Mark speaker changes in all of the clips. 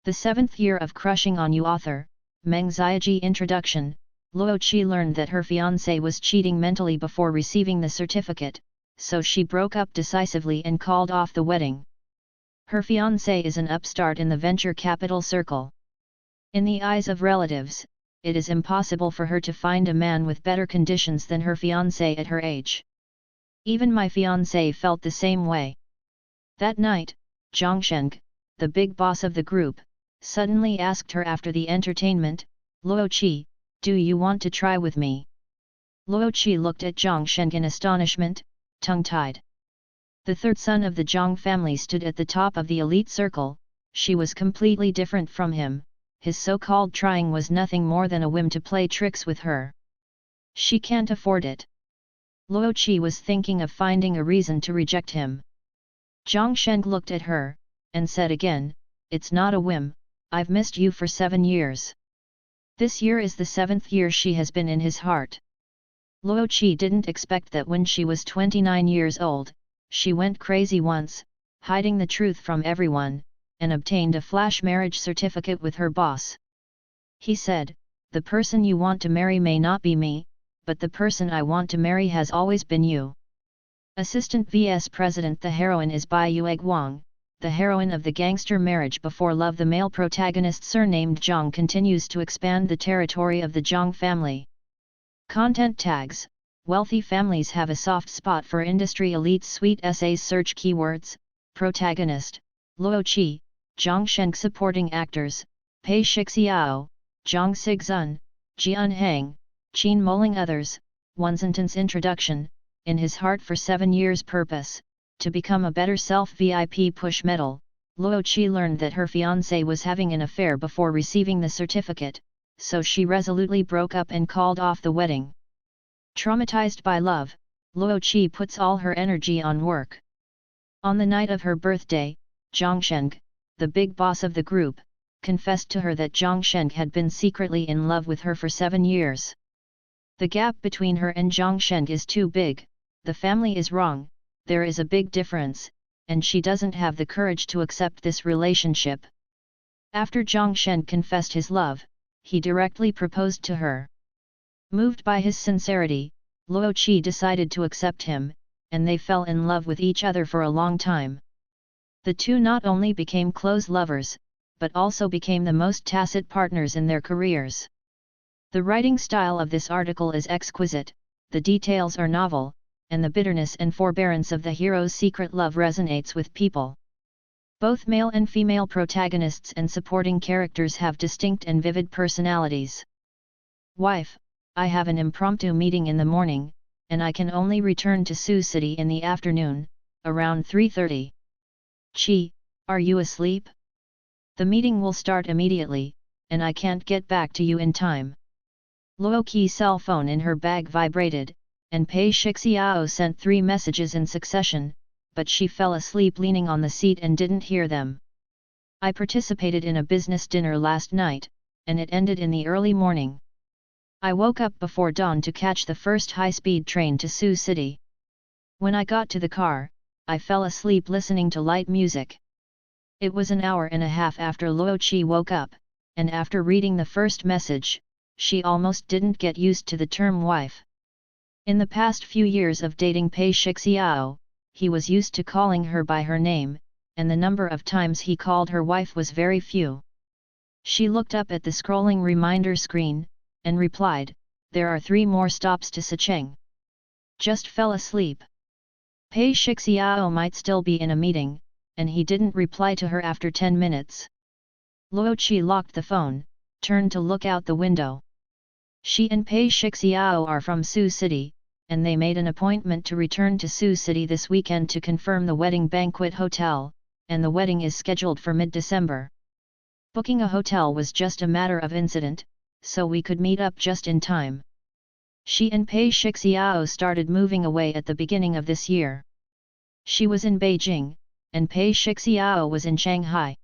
Speaker 1: The 7th year of Crushing on You author, Meng Xiao Ji introduction. Luo Qi learned that her fiancé was cheating mentally before receiving the certificate, so she broke up decisively and called off the wedding. Her fiancé is an upstart in the venture capital circle. In the eyes of relatives, it is impossible for her to find a man with better conditions than her fiancé at her age. Even my fiancé felt the same way. That night, Zhang Sheng, the big boss of the group, suddenly asked her after the entertainment, "Luo Qi, do you want to try with me?" Luo Qi looked at Zhang Sheng in astonishment, tongue-tied. The third son of the Zhang family stood at the top of the elite circle. She was completely different from him. His so-called trying was nothing more than a whim to play tricks with her. She can't afford it. Luo Qi was thinking of finding a reason to reject him. Zhang Sheng looked at her, and said again, "It's not a whim, I've missed you for 7 years. This year is the 7th year she has been in his heart." Luo Qi didn't expect that when she was 29 years old, she went crazy once, hiding the truth from everyone, and obtained a flash marriage certificate with her boss. He said, "The person you want to marry may not be me, but the person I want to marry has always been you." Assistant vs President. The heroine is Bai Yueguang, the heroine of the gangster Marriage Before Love. The male protagonist surnamed Zhang continues to expand the territory of the Zhang family. Content tags: wealthy families have a soft spot for industry elites. Sweet essays. Search keywords: protagonist, Luo Qi, Zhang Sheng. Supporting actors: Pei Shixiao, Zhang Sigzun, Jian Heng, Qin Moling. Others: Sentence. Introduction: in his heart for 7 years. Purpose: to become a better self. VIP push medal. Luo Qi learned that her fiancé was having an affair before receiving the certificate, so she resolutely broke up and called off the wedding. Traumatized by love, Luo Qi puts all her energy on work. On the night of her birthday, Zhang Sheng, the big boss of the group, confessed to her that Zhang Sheng had been secretly in love with her for 7 years. The gap between her and Zhang Sheng is too big, the family is wrong, there is a big difference, and she doesn't have the courage to accept this relationship. After Zhang Sheng confessed his love, he directly proposed to her. Moved by his sincerity, Luo Qi decided to accept him, and they fell in love with each other for a long time. The two not only became close lovers, but also became the most tacit partners in their careers. The writing style of this article is exquisite, the details are novel, and the bitterness and forbearance of the hero's secret love resonates with people. Both male and female protagonists and supporting characters have distinct and vivid personalities. Wife: I have an impromptu meeting in the morning, and I can only return to Sioux City in the afternoon, around 3:30. Qi: are you asleep? The meeting will start immediately, and I can't get back to you in time. Luo Qi's cell phone in her bag vibrated, and Pei Shixiao sent 3 messages in succession, but she fell asleep leaning on the seat and didn't hear them. I participated in a business dinner last night, and it ended in the early morning. I woke up before dawn to catch the first high-speed train to Sioux City. When I got to the car, I fell asleep listening to light music. It was an hour and a half after Luo Qi woke up, and after reading the first message, she almost didn't get used to the term wife. In the past few years of dating Pei Shixiao, he was used to calling her by her name, and the number of times he called her wife was very few. She looked up at the scrolling reminder screen, and replied, "There are 3 more stops to Sicheng." Just fell asleep. Pei Shixiao might still be in a meeting, and he didn't reply to her after 10 minutes. Luo Qi locked the phone, turned to look out the window. She and Pei Shixiao are from Sioux City, and they made an appointment to return to Sioux City this weekend to confirm the wedding banquet hotel, and the wedding is scheduled for mid-December. Booking a hotel was just a matter of incident, so we could meet up just in time. She and Pei Shixiao started moving away at the beginning of this year. She was in Beijing, and Pei Shixiao was in Shanghai.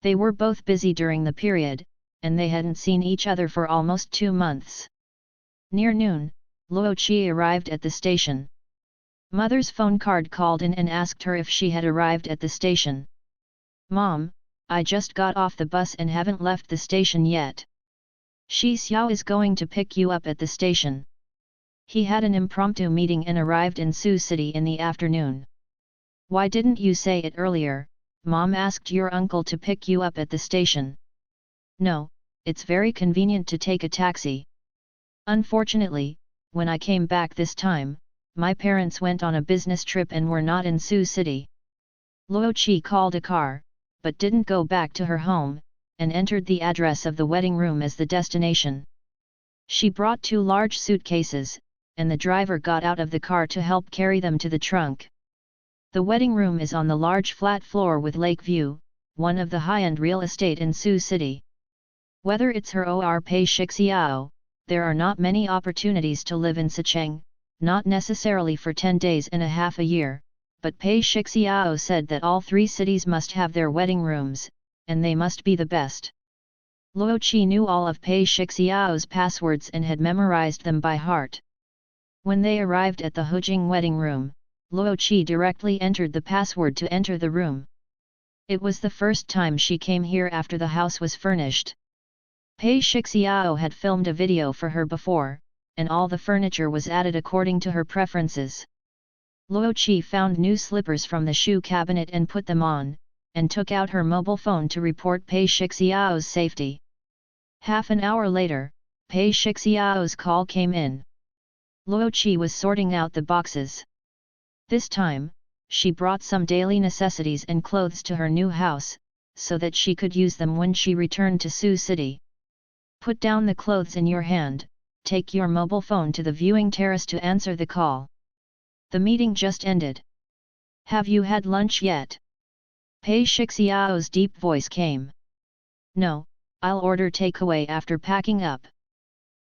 Speaker 1: They were both busy during the period, and they hadn't seen each other for almost 2 months. Near noon, Luo Qi arrived at the station. Mother's phone card called in and asked her if she had arrived at the station. "Mom, I just got off the bus and haven't left the station yet. Shi Xiao is going to pick you up at the station. He had an impromptu meeting and arrived in Sioux City in the afternoon. Why didn't you say it earlier? Mom asked your uncle to pick you up at the station. No, it's very convenient to take a taxi. Unfortunately, when I came back this time, my parents went on a business trip and were not in Sioux City. Luo Qi called a car, but didn't go back to her home, and entered the address of the wedding room as the destination. She brought 2 large suitcases, and the driver got out of the car to help carry them to the trunk. The wedding room is on the large flat floor with lake view, one of the high-end real estate in Sioux City. Whether it's her or Pei Shixiao, there are not many opportunities to live in Sicheng, not necessarily for 10 days and a half a year, but Pei Shixiao said that all 3 cities must have their wedding rooms, and they must be the best. Luo Qi knew all of Pei Shixiao's passwords and had memorized them by heart. When they arrived at the Hojing wedding room, Luo Qi directly entered the password to enter the room. It was the first time she came here after the house was furnished. Pei Shixiao had filmed a video for her before, and all the furniture was added according to her preferences. Luo Qi found new slippers from the shoe cabinet and put them on, and took out her mobile phone to report Pei Shixiao's safety. Half an hour later, Pei Shixiao's call came in. Luo Qi was sorting out the boxes. This time, she brought some daily necessities and clothes to her new house, so that she could use them when she returned to Sioux City. Put down the clothes in your hand, take your mobile phone to the viewing terrace to answer the call. The meeting just ended. Have you had lunch yet? Pei Shixiao's deep voice came. No, I'll order takeaway after packing up.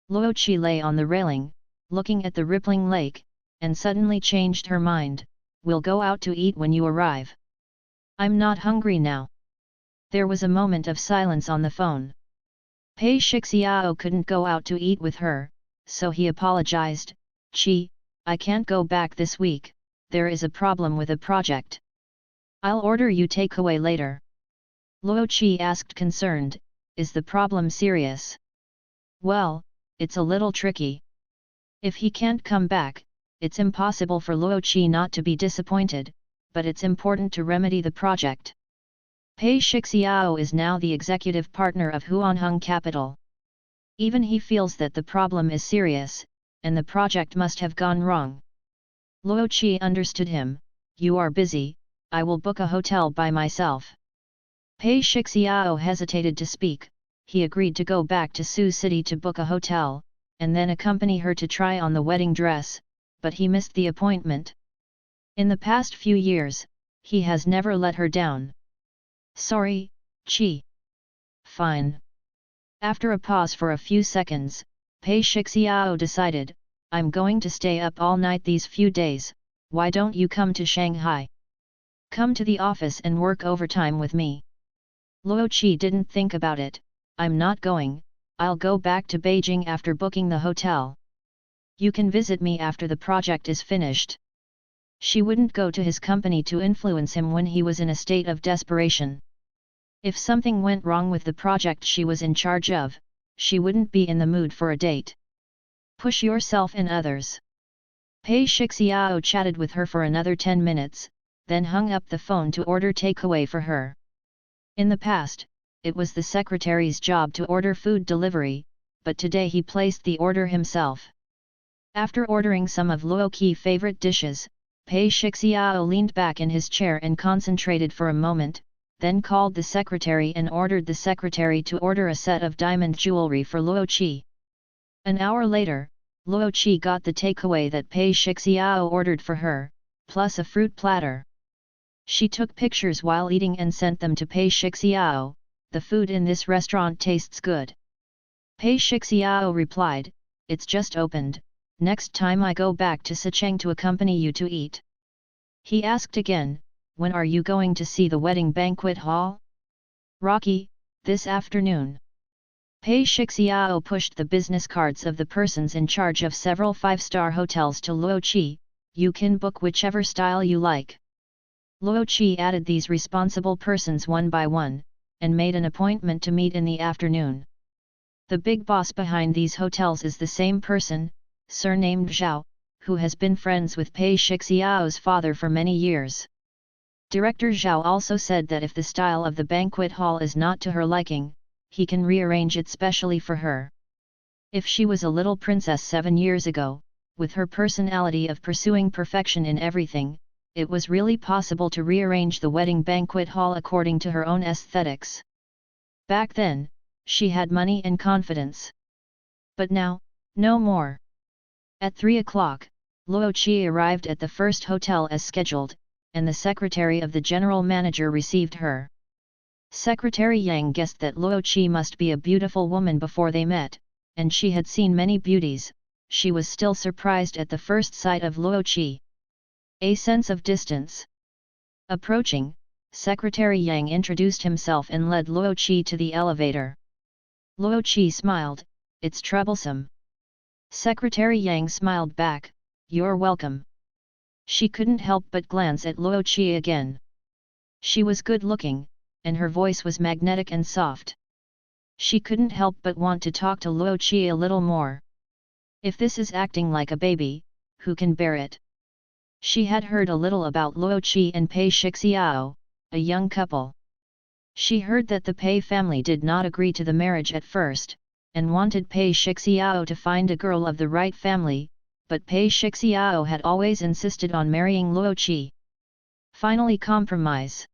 Speaker 1: Luo Qi lay on the railing, looking at the rippling lake, and suddenly changed her mind. We'll go out to eat when you arrive. I'm not hungry now. There was a moment of silence on the phone. Pei Shixiao couldn't go out to eat with her, so he apologized. Qi, I can't go back this week, there is a problem with a project. I'll order you takeaway later. Luo Qi asked concerned, is the problem serious? Well, it's a little tricky. If he can't come back, it's impossible for Luo Qi not to be disappointed, but it's important to remedy the project. Pei Shixiao is now the executive partner of Huanheng Capital. Even he feels that the problem is serious, and the project must have gone wrong. Luo Qi understood him. You are busy, I will book a hotel by myself. Pei Shixiao hesitated to speak. He agreed to go back to Sioux City to book a hotel, and then accompany her to try on the wedding dress, but he missed the appointment. In the past few years, he has never let her down. Sorry, Qi. Fine. After a pause for a few seconds, Pei Shixiao decided, I'm going to stay up all night these few days, why don't you come to Shanghai? Come to the office and work overtime with me. Luo Qi didn't think about it. I'm not going, I'll go back to Beijing after booking the hotel. You can visit me after the project is finished. She wouldn't go to his company to influence him when he was in a state of desperation. If something went wrong with the project she was in charge of, she wouldn't be in the mood for a date. Push yourself and others. Pei Shixiao chatted with her for another 10 minutes, then hung up the phone to order takeaway for her. In the past, it was the secretary's job to order food delivery, but today he placed the order himself. After ordering some of Luo Qi's favorite dishes, Pei Shixiao leaned back in his chair and concentrated for a moment, then called the secretary and ordered the secretary to order a set of diamond jewelry for Luo Qi. An hour later, Luo Qi got the takeaway that Pei Shixiao ordered for her, plus a fruit platter. She took pictures while eating and sent them to Pei Shixiao. The food in this restaurant tastes good. Pei Shixiao replied, it's just opened, next time I go back to Sicheng to accompany you to eat. He asked again, when are you going to see the wedding banquet hall? Rocky, this afternoon. Pei Shixiao pushed the business cards of the persons in charge of several 5-star hotels to Luo Qi, you can book whichever style you like. Luo Qi added these responsible persons one by one, and made an appointment to meet in the afternoon. The big boss behind these hotels is the same person, surnamed Zhao, who has been friends with Pei Shixiao's father for many years. Director Zhao also said that if the style of the banquet hall is not to her liking, he can rearrange it specially for her. If she was a little princess 7 years ago, with her personality of pursuing perfection in everything, it was really possible to rearrange the wedding banquet hall according to her own aesthetics. Back then, she had money and confidence. But now, no more. At 3 o'clock, Luo Qi arrived at the first hotel as scheduled, and the secretary of the general manager received her. Secretary Yang guessed that Luo Qi must be a beautiful woman before they met, and she had seen many beauties. She was still surprised at the first sight of Luo Qi. A sense of distance. Approaching, Secretary Yang introduced himself and led Luo Qi to the elevator. Luo Qi smiled, "It's troublesome." Secretary Yang smiled back, "You're welcome." She couldn't help but glance at Luo Qi again. She was good-looking, and her voice was magnetic and soft. She couldn't help but want to talk to Luo Qi a little more. If this is acting like a baby, who can bear it? She had heard a little about Luo Qi and Pei Shixiao, a young couple. She heard that the Pei family did not agree to the marriage at first, and wanted Pei Shixiao to find a girl of the right family, but Pei Shixiao had always insisted on marrying Luo Qi. Finally compromise.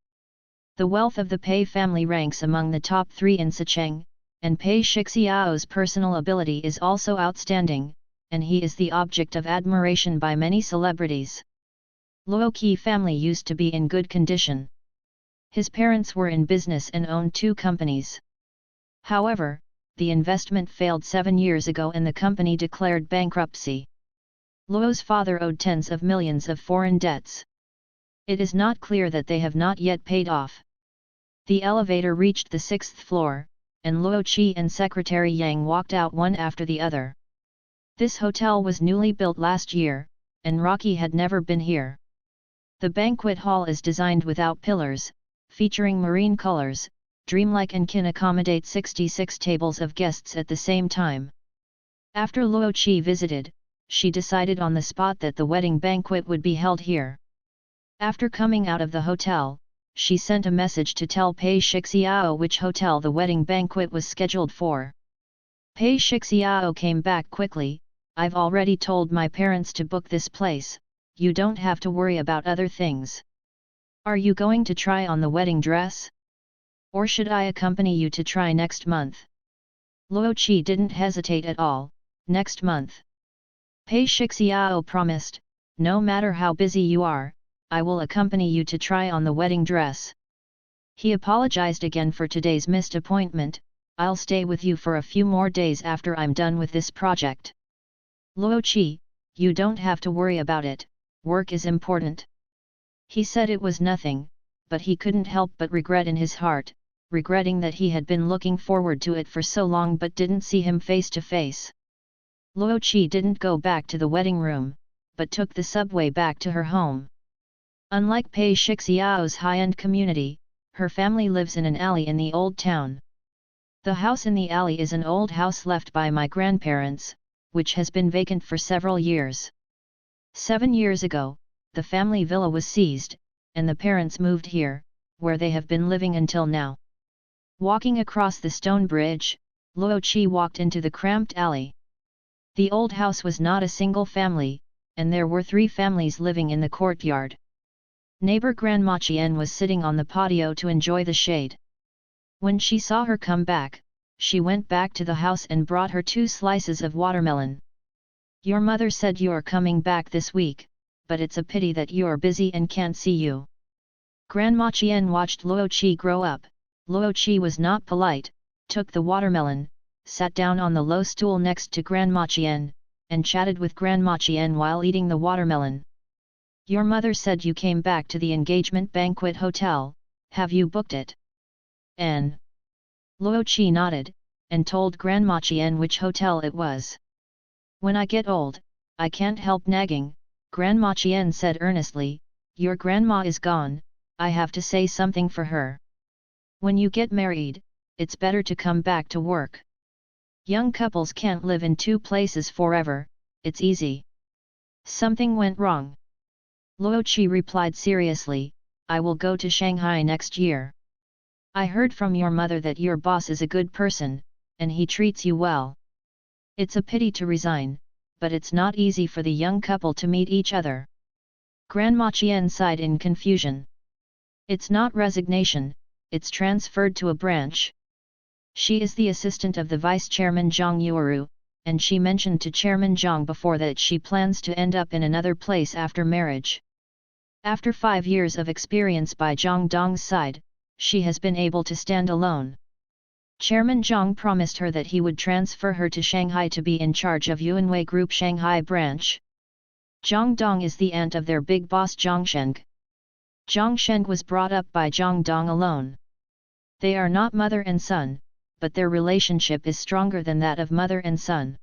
Speaker 1: The wealth of the Pei family ranks among the top 3 in Sicheng, and Pei Shixiao's personal ability is also outstanding, and he is the object of admiration by many celebrities. Luo Qi family used to be in good condition. His parents were in business and owned 2 companies. However, the investment failed 7 years ago and the company declared bankruptcy. Luo's father owed tens of millions of foreign debts. It is not clear that they have not yet paid off. The elevator reached the 6th floor, and Luo Qi and Secretary Yang walked out one after the other. This hotel was newly built last year, and Rocky had never been here. The banquet hall is designed without pillars, featuring marine colors, dreamlike, and can accommodate 66 tables of guests at the same time. After Luo Qi visited, she decided on the spot that the wedding banquet would be held here. After coming out of the hotel, she sent a message to tell Pei Shixiao which hotel the wedding banquet was scheduled for. Pei Shixiao came back quickly, "I've already told my parents to book this place, you don't have to worry about other things. Are you going to try on the wedding dress? Or should I accompany you to try next month?" Luo Qi didn't hesitate at all, "Next month." Pei Shixiao promised, "No matter how busy you are, I will accompany you to try on the wedding dress." He apologized again for today's missed appointment, "I'll stay with you for a few more days after I'm done with this project." "Luo Qi, you don't have to worry about it, work is important." He said it was nothing, but he couldn't help but regret in his heart, regretting that he had been looking forward to it for so long but didn't see him face to face. Luo Qi didn't go back to the wedding room, but took the subway back to her home. Unlike Pei Shixiao's high-end community, her family lives in an alley in the old town. The house in the alley is an old house left by my grandparents, which has been vacant for several years. 7 years ago, the family villa was seized, and the parents moved here, where they have been living until now. Walking across the stone bridge, Luo Qi walked into the cramped alley. The old house was not a single family, and there were 3 families living in the courtyard. Neighbor Grandma Qian was sitting on the patio to enjoy the shade. When she saw her come back, she went back to the house and brought her 2 slices of watermelon. "Your mother said you're coming back this week, but it's a pity that you're busy and can't see you." Grandma Qian watched Luo Qi grow up. Luo Qi was not polite, took the watermelon, sat down on the low stool next to Grandma Qian, and chatted with Grandma Qian while eating the watermelon. "Your mother said you came back to the engagement banquet hotel, have you booked it?" "N." Luo Qi nodded, and told Grandma Qian which hotel it was. "When I get old, I can't help nagging," Grandma Qian said earnestly, "your grandma is gone, I have to say something for her." When you get married, it's better to come back to work. Young couples can't live in two places forever, it's easy. Something went wrong. Luo Qi replied seriously, I will go to Shanghai next year. I heard from your mother that your boss is a good person, and he treats you well. It's a pity to resign, but it's not easy for the young couple to meet each other. Grandma Qian sighed in confusion. It's not resignation, it's transferred to a branch. She is the assistant of the vice chairman Zhang Yueru, and she mentioned to Chairman Zhang before that she plans to end up in another place after marriage. After 5 years of experience by Zhang Dong's side, she has been able to stand alone. Chairman Zhang promised her that he would transfer her to Shanghai to be in charge of Yuanwei Group Shanghai branch. Zhang Dong is the aunt of their big boss Zhang Sheng. Zhang Sheng was brought up by Zhang Dong alone. They are not mother and son, but their relationship is stronger than that of mother and son.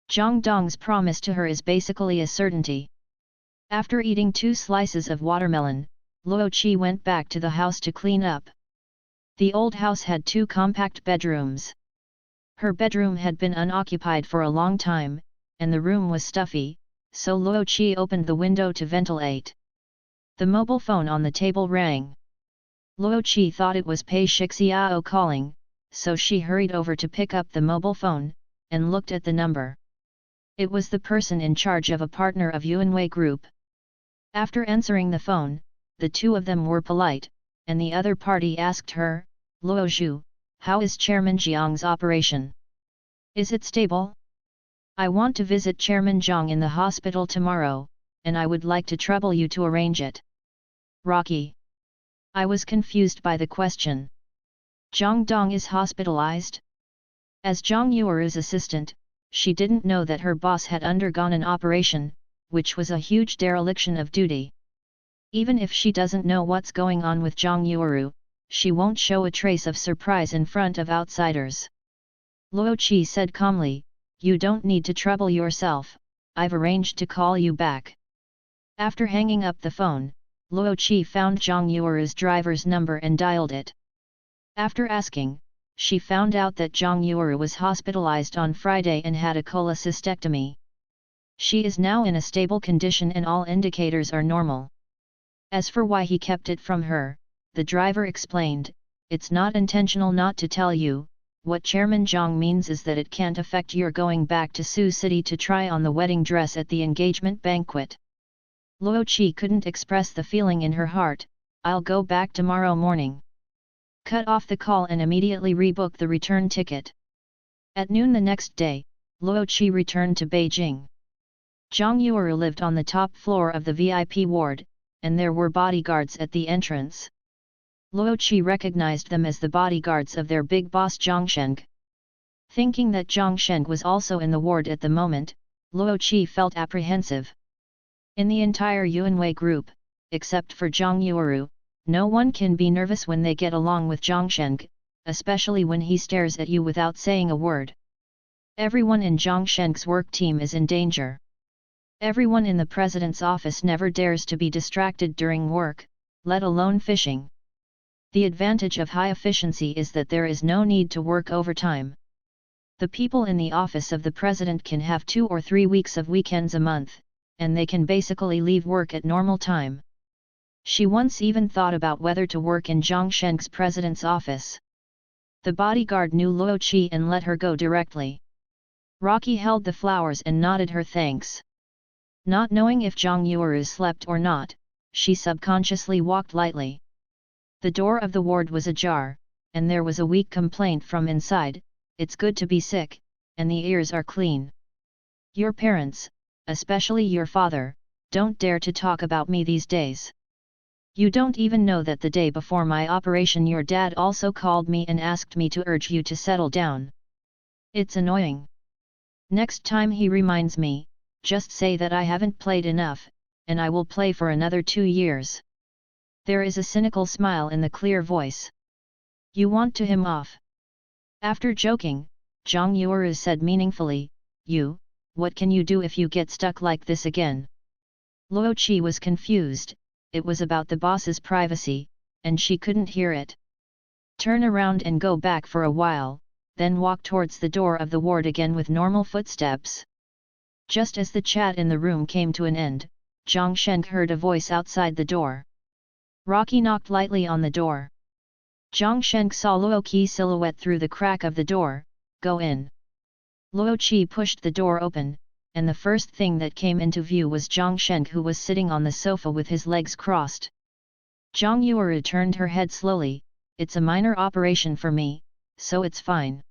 Speaker 1: Zhang Dong's promise to her is basically a certainty. After eating 2 slices of watermelon, Luo Qi went back to the house to clean up. The old house had 2 compact bedrooms. Her bedroom had been unoccupied for a long time, and the room was stuffy, so Luo Qi opened the window to ventilate. The mobile phone on the table rang. Luo Qi thought it was Pei Shixiao calling, so she hurried over to pick up the mobile phone, and looked at the number. It was the person in charge of a partner of Yuanwei Group. After answering the phone, the two of them were polite, and the other party asked her, Luo Zhu, how is Chairman Jiang's operation? Is it stable? I want to visit Chairman Jiang in the hospital tomorrow, and I would like to trouble you to arrange it. Rocky. I was confused by the question. Zhang Dong is hospitalized? As Zhang Yueru's assistant, she didn't know that her boss had undergone an operation, which was a huge dereliction of duty. Even if she doesn't know what's going on with Zhang Yueru, she won't show a trace of surprise in front of outsiders. Luo Qi said calmly, you don't need to trouble yourself, I've arranged to call you back. After hanging up the phone, Luo Qi found Zhang Yueru's driver's number and dialed it. After asking, she found out that Zhang Yueru was hospitalized on Friday and had a cholecystectomy. She is now in a stable condition and all indicators are normal. As for why he kept it from her, the driver explained, it's not intentional not to tell you, what Chairman Zhang means is that it can't affect your going back to Sioux City to try on the wedding dress at the engagement banquet. Luo Qi couldn't express the feeling in her heart, I'll go back tomorrow morning. Cut off the call and immediately rebook the return ticket. At noon the next day, Luo Qi returned to Beijing. Zhang Yueru lived on the top floor of the VIP ward, and there were bodyguards at the entrance. Luo Qi recognized them as the bodyguards of their big boss Zhang Sheng. Thinking that Zhang Sheng was also in the ward at the moment, Luo Qi felt apprehensive. In the entire Yuanwei group, except for Zhang Yueru, no one can be nervous when they get along with Zhang Sheng, especially when he stares at you without saying a word. Everyone in Zhang Sheng's work team is in danger. Everyone in the president's office never dares to be distracted during work, let alone fishing. The advantage of high efficiency is that there is no need to work overtime. The people in the office of the president can have 2 or 3 weeks of weekends a month, and they can basically leave work at normal time. She once even thought about whether to work in Zhang Sheng's president's office. The bodyguard knew Luo Qi and let her go directly. Rocky held the flowers and nodded her thanks. Not knowing if Zhang Yueru slept or not, she subconsciously walked lightly. The door of the ward was ajar, and there was a weak complaint from inside, it's good to be sick, and the ears are clean. Your parents, especially your father, don't dare to talk about me these days. You don't even know that the day before my operation your dad also called me and asked me to urge you to settle down. It's annoying. Next time he reminds me, just say that I haven't played enough, and I will play for another 2 years. There is a cynical smile in the clear voice. You want to him off. After joking, Zhang Yueru said meaningfully, what can you do if you get stuck like this again? Luo Qi was confused, it was about the boss's privacy, and she couldn't hear it. Turn around and go back for a while, then walk towards the door of the ward again with normal footsteps. Just as the chat in the room came to an end, Zhang Sheng heard a voice outside the door. Rocky knocked lightly on the door. Zhang Sheng saw Luo Qi's silhouette through the crack of the door. Go in. Luo Qi pushed the door open, and the first thing that came into view was Zhang Sheng, who was sitting on the sofa with his legs crossed. Zhang Yueru turned her head slowly. It's a minor operation for me, so it's fine.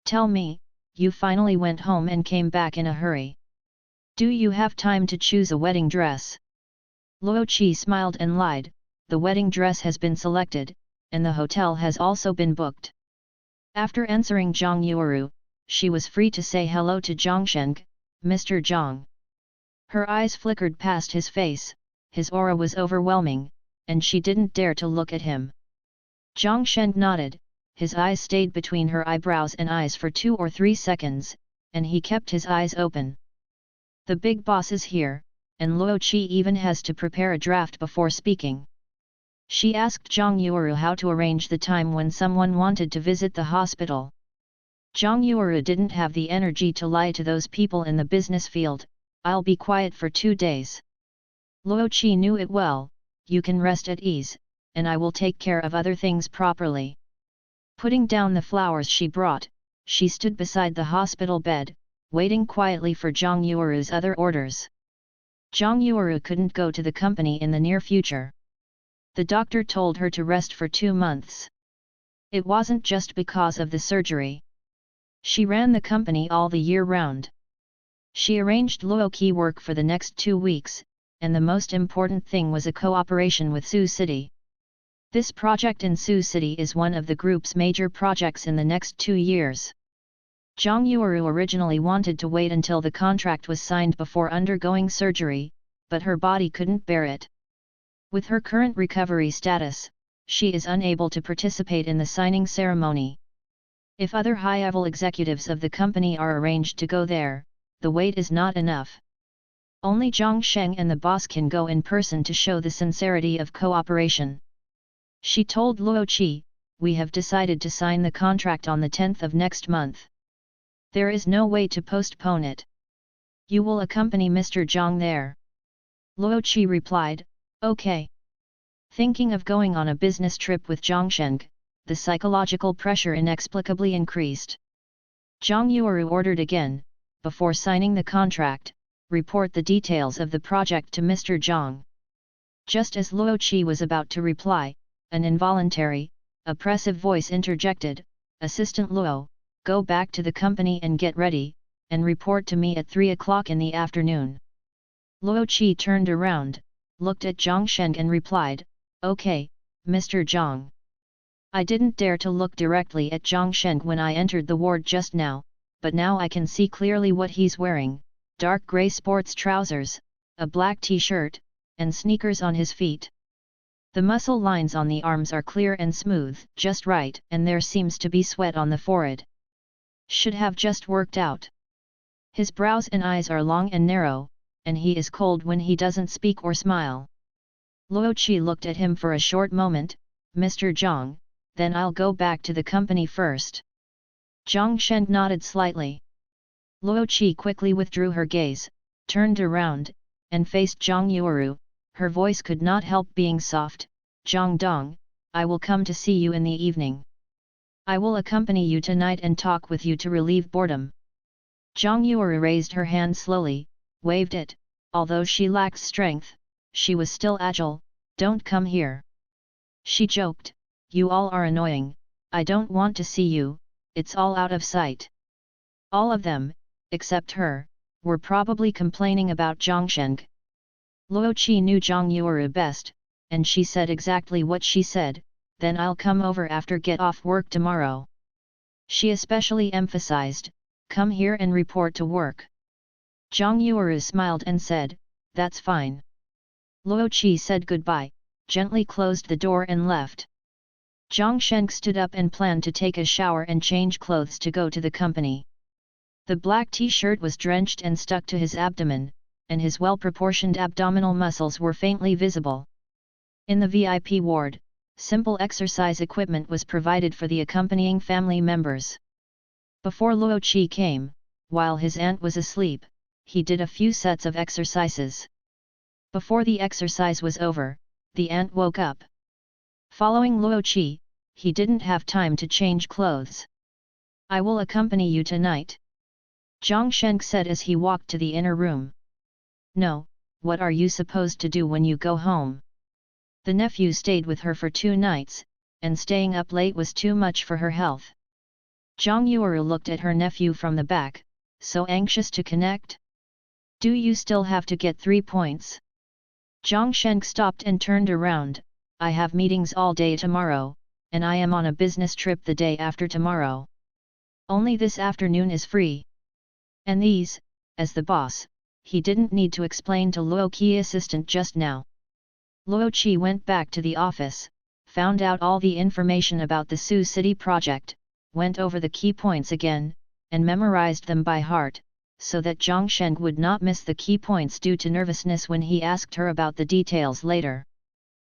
Speaker 1: Tell me, you finally went home and came back in a hurry. Do you have time to choose a wedding dress? Luo Qi smiled and lied. The wedding dress has been selected, and the hotel has also been booked. After answering Zhang Yueru, she was free to say hello to Zhang Sheng. Mr. Zhang. Her eyes flickered past his face, his aura was overwhelming, and she didn't dare to look at him. Zhang Sheng nodded, his eyes stayed between her eyebrows and eyes for 2 or 3 seconds, and he kept his eyes open. The big boss is here, and Luo Qi even has to prepare a draft before speaking. She asked Zhang Yueru how to arrange the time when someone wanted to visit the hospital. Zhang Yueru didn't have the energy to lie to those people in the business field. I'll be quiet for 2 days. Luo Qi knew it well. You can rest at ease, and I will take care of other things properly. Putting down the flowers she brought, she stood beside the hospital bed, waiting quietly for Zhang Yueru's other orders. Zhang Yueru couldn't go to the company in the near future. The doctor told her to rest for 2 months. It wasn't just because of the surgery. She ran the company all the year round. She arranged Luo Qi work for the next 2 weeks, and the most important thing was a cooperation with Sioux City. This project in Sioux City is one of the group's major projects in the next 2 years. Zhang Yueru originally wanted to wait until the contract was signed before undergoing surgery, but her body couldn't bear it. With her current recovery status, she is unable to participate in the signing ceremony. If other high-level executives of the company are arranged to go there, the wait is not enough. Only Zhang Sheng and the boss can go in person to show the sincerity of cooperation. She told Luo Qi, we have decided to sign the contract on the 10th of next month. There is no way to postpone it. You will accompany Mr. Zhang there. Luo Qi replied, okay. Thinking of going on a business trip with Zhang Sheng, the psychological pressure inexplicably increased. Zhang Yueru ordered again, before signing the contract, report the details of the project to Mr. Zhang. Just as Luo Qi was about to reply, an involuntary, oppressive voice interjected, Assistant Luo, go back to the company and get ready, and report to me at 3 o'clock in the afternoon. Luo Qi turned around, looked at Zhang Sheng and replied, okay, Mr. Zhang. I didn't dare to look directly at Zhang Sheng when I entered the ward just now, but now I can see clearly what he's wearing, dark grey sports trousers, a black t-shirt, and sneakers on his feet. The muscle lines on the arms are clear and smooth, just right, and there seems to be sweat on the forehead. Should have just worked out. His brows and eyes are long and narrow, and he is cold when he doesn't speak or smile. Luo Qi looked at him for a short moment, Mr. Zhang, then I'll go back to the company first. Zhang Sheng nodded slightly. Luo Qi quickly withdrew her gaze, turned around, and faced Zhang Yueru. Her voice could not help being soft, Zhang Dong, I will come to see you in the evening. I will accompany you tonight and talk with you to relieve boredom. Zhang Yueru raised her hand slowly, waved it, although she lacked strength, she was still agile, don't come here. She joked, you all are annoying, I don't want to see you, it's all out of sight. All of them, except her, were probably complaining about Zhang Sheng. Luo Qi knew Zhang Yueru best, and she said exactly what she said, then I'll come over after get off work tomorrow. She especially emphasized, come here and report to work. Zhang Yueru smiled and said, that's fine. Luo Qi said goodbye, gently closed the door and left. Zhang Sheng stood up and planned to take a shower and change clothes to go to the company. The black t-shirt was drenched and stuck to his abdomen, and his well-proportioned abdominal muscles were faintly visible. In the VIP ward, simple exercise equipment was provided for the accompanying family members. Before Luo Qi came, while his aunt was asleep, he did a few sets of exercises. Before the exercise was over, the aunt woke up. Following Luo Qi, he didn't have time to change clothes. "I will accompany you tonight," Zhang Sheng said as he walked to the inner room. "No, what are you supposed to do when you go home?" The nephew stayed with her for 2 nights, and staying up late was too much for her health. Zhang Yueru looked at her nephew from the back, so anxious to connect. "Do you still have to get 3 points?" Zhang Sheng stopped and turned around. "I have meetings all day tomorrow, and I am on a business trip the day after tomorrow. Only this afternoon is free." And these, as the boss, he didn't need to explain to Luo Qi assistant just now. Luo Qi went back to the office, found out all the information about the Sioux City project, went over the key points again, and memorized them by heart, so that Zhang Sheng would not miss the key points due to nervousness when he asked her about the details later.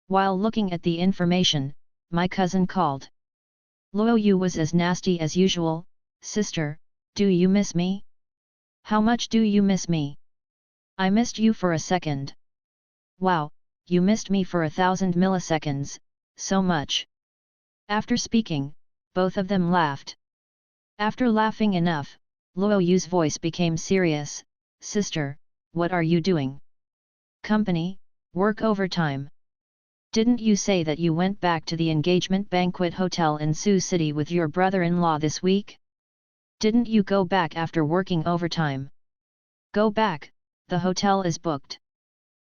Speaker 1: While looking at the information, my cousin called. Luo Yu was as nasty as usual. "Sister, do you miss me? How much do you miss me? I missed you for a second." "Wow, you missed me for 1,000 milliseconds, so much." After speaking, both of them laughed. After laughing enough, Luo Yu's voice became serious. "Sister, what are you doing? Company, work overtime. Didn't you say that you went back to the engagement banquet hotel in Sioux City with your brother-in-law this week? Didn't you go back after working overtime?" "Go back, the hotel is booked."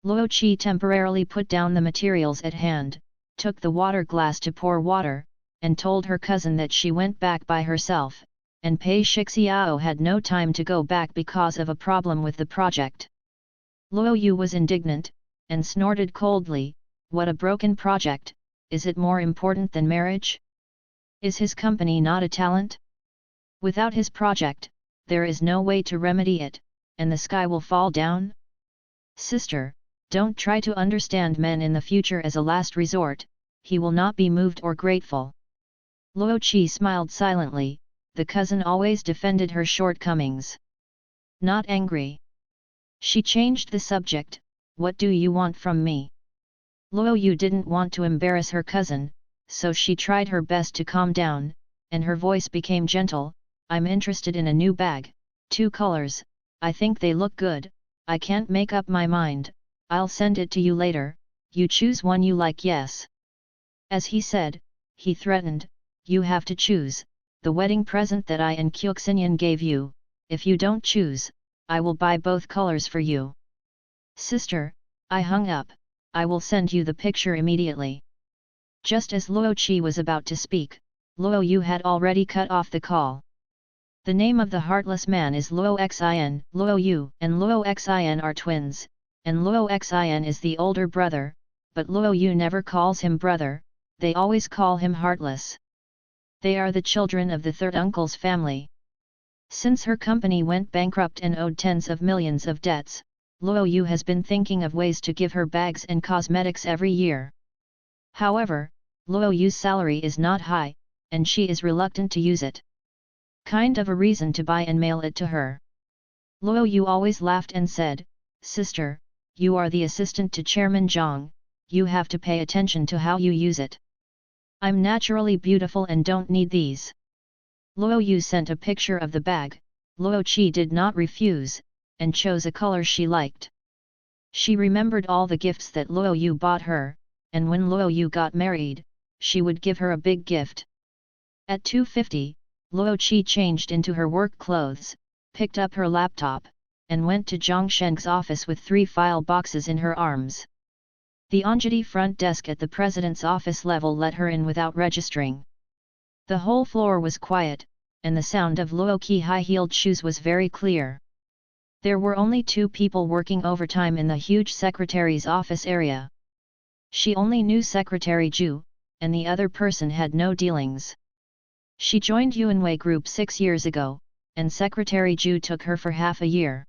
Speaker 1: Luo Qi temporarily put down the materials at hand, took the water glass to pour water, and told her cousin that she went back by herself, and Pei Shixiao had no time to go back because of a problem with the project. Luo Yu was indignant, and snorted coldly, "What a broken project, is it more important than marriage? Is his company not a talent? Without his project, there is no way to remedy it, and the sky will fall down? Sister, don't try to understand men in the future as a last resort, he will not be moved or grateful." Luo Qi smiled silently. The cousin always defended her shortcomings. Not angry. She changed the subject. "What do you want from me?" Luo Yu didn't want to embarrass her cousin, so she tried her best to calm down, and her voice became gentle. "I'm interested in a new bag, 2 colors, I think they look good, I can't make up my mind, I'll send it to you later, you choose one you like." "Yes." As he said, he threatened, "You have to choose, the wedding present that I and Kyoxinyan gave you, if you don't choose, I will buy both colors for you." "Sister," I hung up, "I will send you the picture immediately." Just as Luo Qi was about to speak, Luo Yu had already cut off the call. The name of the heartless man is Luo Xin. Luo Yu and Luo Xin are twins, and Luo Xin is the older brother, but Luo Yu never calls him brother, they always call him heartless. They are the children of the third uncle's family. Since her company went bankrupt and owed tens of millions of debts, Luo Yu has been thinking of ways to give her bags and cosmetics every year. However, Luo Yu's salary is not high, and she is reluctant to use it. Kind of a reason to buy and mail it to her. Luo Yu always laughed and said, "Sister, you are the assistant to Chairman Zhang, you have to pay attention to how you use it. I'm naturally beautiful and don't need these." Luo Yu sent a picture of the bag. Luo Qi did not refuse, and chose a color she liked. She remembered all the gifts that Luo Yu bought her, and when Luo Yu got married, she would give her a big gift. At 2:50, Luo Qi changed into her work clothes, picked up her laptop, and went to Zhang Sheng's office with 3 file boxes in her arms. The Anjali front desk at the president's office level let her in without registering. The whole floor was quiet, and the sound of Luo Qi high-heeled shoes was very clear. There were only 2 people working overtime in the huge secretary's office area. She only knew Secretary Zhu, and the other person had no dealings. She joined Yuanwei Group 6 years ago, and Secretary Zhu took her for half a year.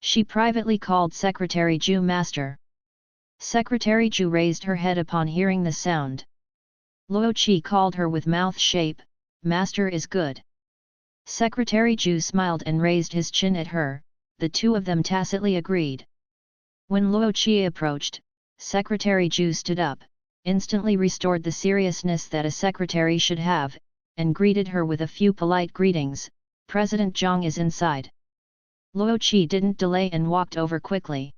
Speaker 1: She privately called Secretary Zhu Master. Secretary Zhu raised her head upon hearing the sound. Luo Qi called her with mouth shape, "Master is good." Secretary Ju smiled and raised his chin at her, the two of them tacitly agreed. When Luo Qi approached, Secretary Ju stood up, instantly restored the seriousness that a secretary should have, and greeted her with a few polite greetings. "President Zhang is inside." Luo Qi didn't delay and walked over quickly.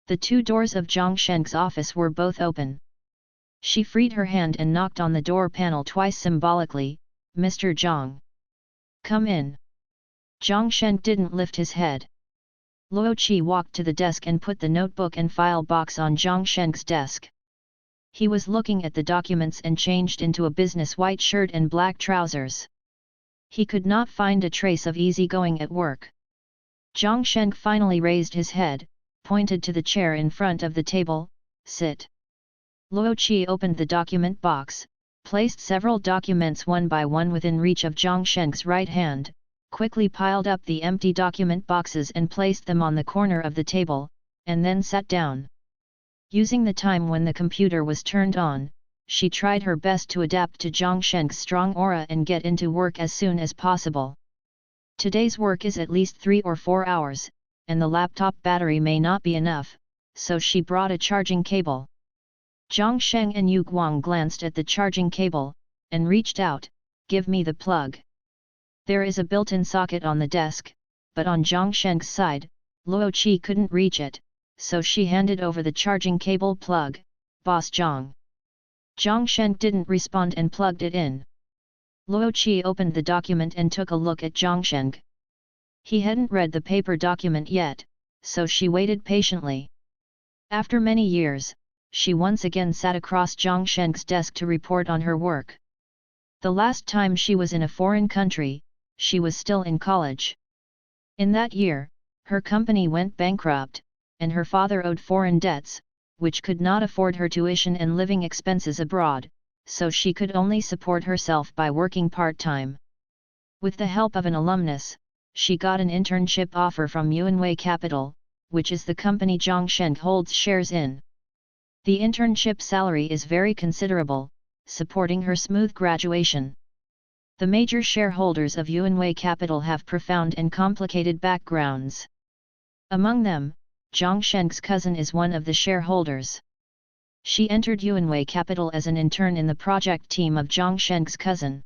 Speaker 1: The two doors of Zhang Sheng's office were both open. She freed her hand and knocked on the door panel twice symbolically. "Mr. Zhang. Come in." Zhang Sheng didn't lift his head. Luo Qi walked to the desk and put the notebook and file box on Zhang Sheng's desk. He was looking at the documents and changed into a business white shirt and black trousers. He could not find a trace of easygoing at work. Zhang Sheng finally raised his head, pointed to the chair in front of the table. "Sit." Luo Qi opened the document box, placed several documents one by one within reach of Zhang Sheng's right hand, quickly piled up the empty document boxes and placed them on the corner of the table, and then sat down. Using the time when the computer was turned on, she tried her best to adapt to Zhang Sheng's strong aura and get into work as soon as possible. Today's work is at least 3 or 4 hours, and the laptop battery may not be enough, so she brought a charging cable. Zhang Sheng and Yu Guang glanced at the charging cable, and reached out. "Give me the plug." There is a built-in socket on the desk, but on Zhang Sheng's side, Luo Qi couldn't reach it, so she handed over the charging cable plug. "Boss Zhang." Zhang Sheng didn't respond and plugged it in. Luo Qi opened the document and took a look at Zhang Sheng. He hadn't read the paper document yet, so she waited patiently. After many years, she once again sat across Zhang Sheng's desk to report on her work. The last time she was in a foreign country, she was still in college. In that year, her company went bankrupt, and her father owed foreign debts, which could not afford her tuition and living expenses abroad, so she could only support herself by working part-time. With the help of an alumnus, she got an internship offer from Yuanwei Capital, which is the company Zhang Sheng holds shares in. The internship salary is very considerable, supporting her smooth graduation. The major shareholders of Yuanwei Capital have profound and complicated backgrounds. Among them, Zhang Sheng's cousin is one of the shareholders. She entered Yuanwei Capital as an intern in the project team of Zhang Sheng's cousin.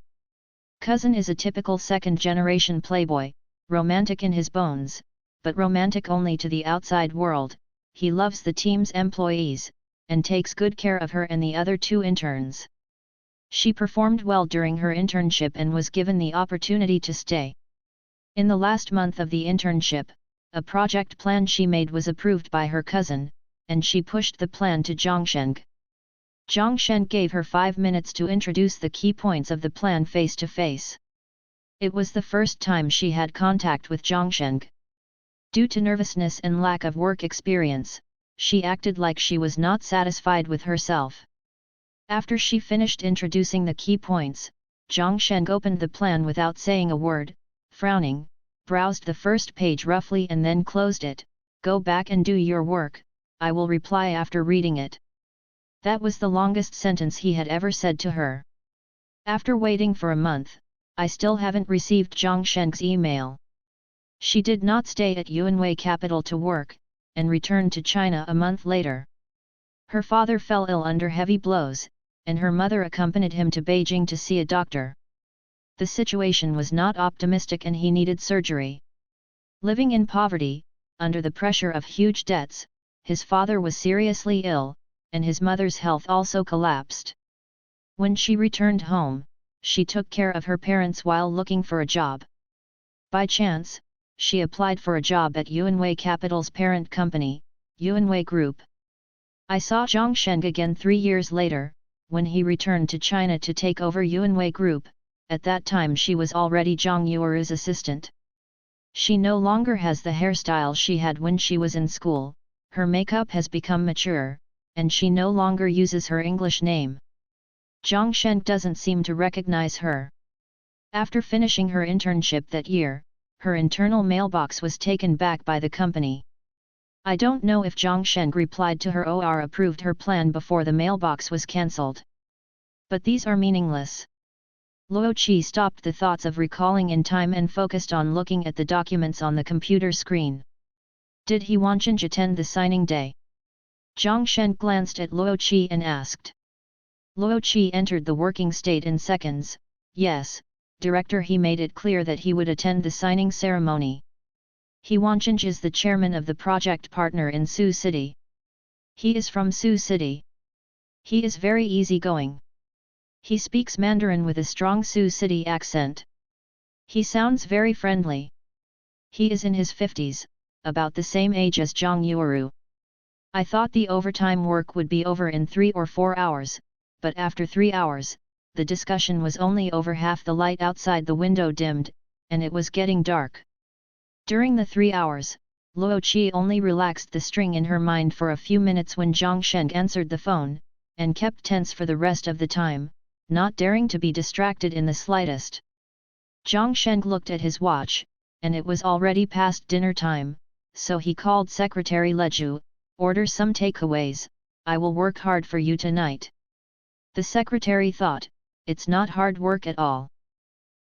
Speaker 1: Cousin is a typical second-generation playboy, romantic in his bones, but romantic only to the outside world. He loves the team's employees, and takes good care of her and the other two interns. She performed well during her internship and was given the opportunity to stay. In the last month of the internship, a project plan she made was approved by her cousin, and she pushed the plan to Zhang Sheng. Zhang Sheng gave her 5 minutes to introduce the key points of the plan face to face. It was the first time she had contact with Zhang Sheng. Due to nervousness and lack of work experience, she acted like she was not satisfied with herself. After she finished introducing the key points, Zhang Sheng opened the plan without saying a word, frowning, browsed the first page roughly and then closed it. "Go back and do your work, I will reply after reading it." That was the longest sentence he had ever said to her. After waiting for a month, I still haven't received Zhang Sheng's email. She did not stay at Yuanwei Capital to work, and returned to China a month later. Her father fell ill under heavy blows, and her mother accompanied him to Beijing to see a doctor. The situation was not optimistic and he needed surgery. Living in poverty, under the pressure of huge debts, his father was seriously ill, and his mother's health also collapsed. When she returned home, she took care of her parents while looking for a job. By chance, she applied for a job at Yuanwei Capital's parent company, Yuanwei Group. I saw Zhang Sheng again 3 years later, when he returned to China to take over Yuanwei Group. At that time she was already Zhang Yueru's assistant. She no longer has the hairstyle she had when she was in school, her makeup has become mature, and she no longer uses her English name. Zhang Sheng doesn't seem to recognize her. After finishing her internship that year, her internal mailbox was taken back by the company. I don't know if Zhang Sheng replied to her or approved her plan before the mailbox was cancelled. But these are meaningless. Luo Qi stopped the thoughts of recalling in time and focused on looking at the documents on the computer screen. Did he want to attend the signing day? Zhang Shen glanced at Luo Qi and asked. Luo Qi entered the working state in seconds. Yes, director. He made it clear that he would attend the signing ceremony. He Wanchanj is the chairman of the project partner in Su City. He is from Su City. He is very easygoing. He speaks Mandarin with a strong Su City accent. He sounds very friendly. He is in his 50s, about the same age as Zhang Yuuru. I thought the overtime work would be over in 3 or 4 hours, but after 3 hours, the discussion was only over half. The light outside the window dimmed, and it was getting dark. During the 3 hours, Luo Qi only relaxed the string in her mind for a few minutes when Zhang Shen answered the phone, and kept tense for the rest of the time, not daring to be distracted in the slightest. Zhang Shen looked at his watch, and it was already past dinner time, so he called Secretary Leju, "Order some takeaways, I will work hard for you tonight." The secretary thought, it's not hard work at all.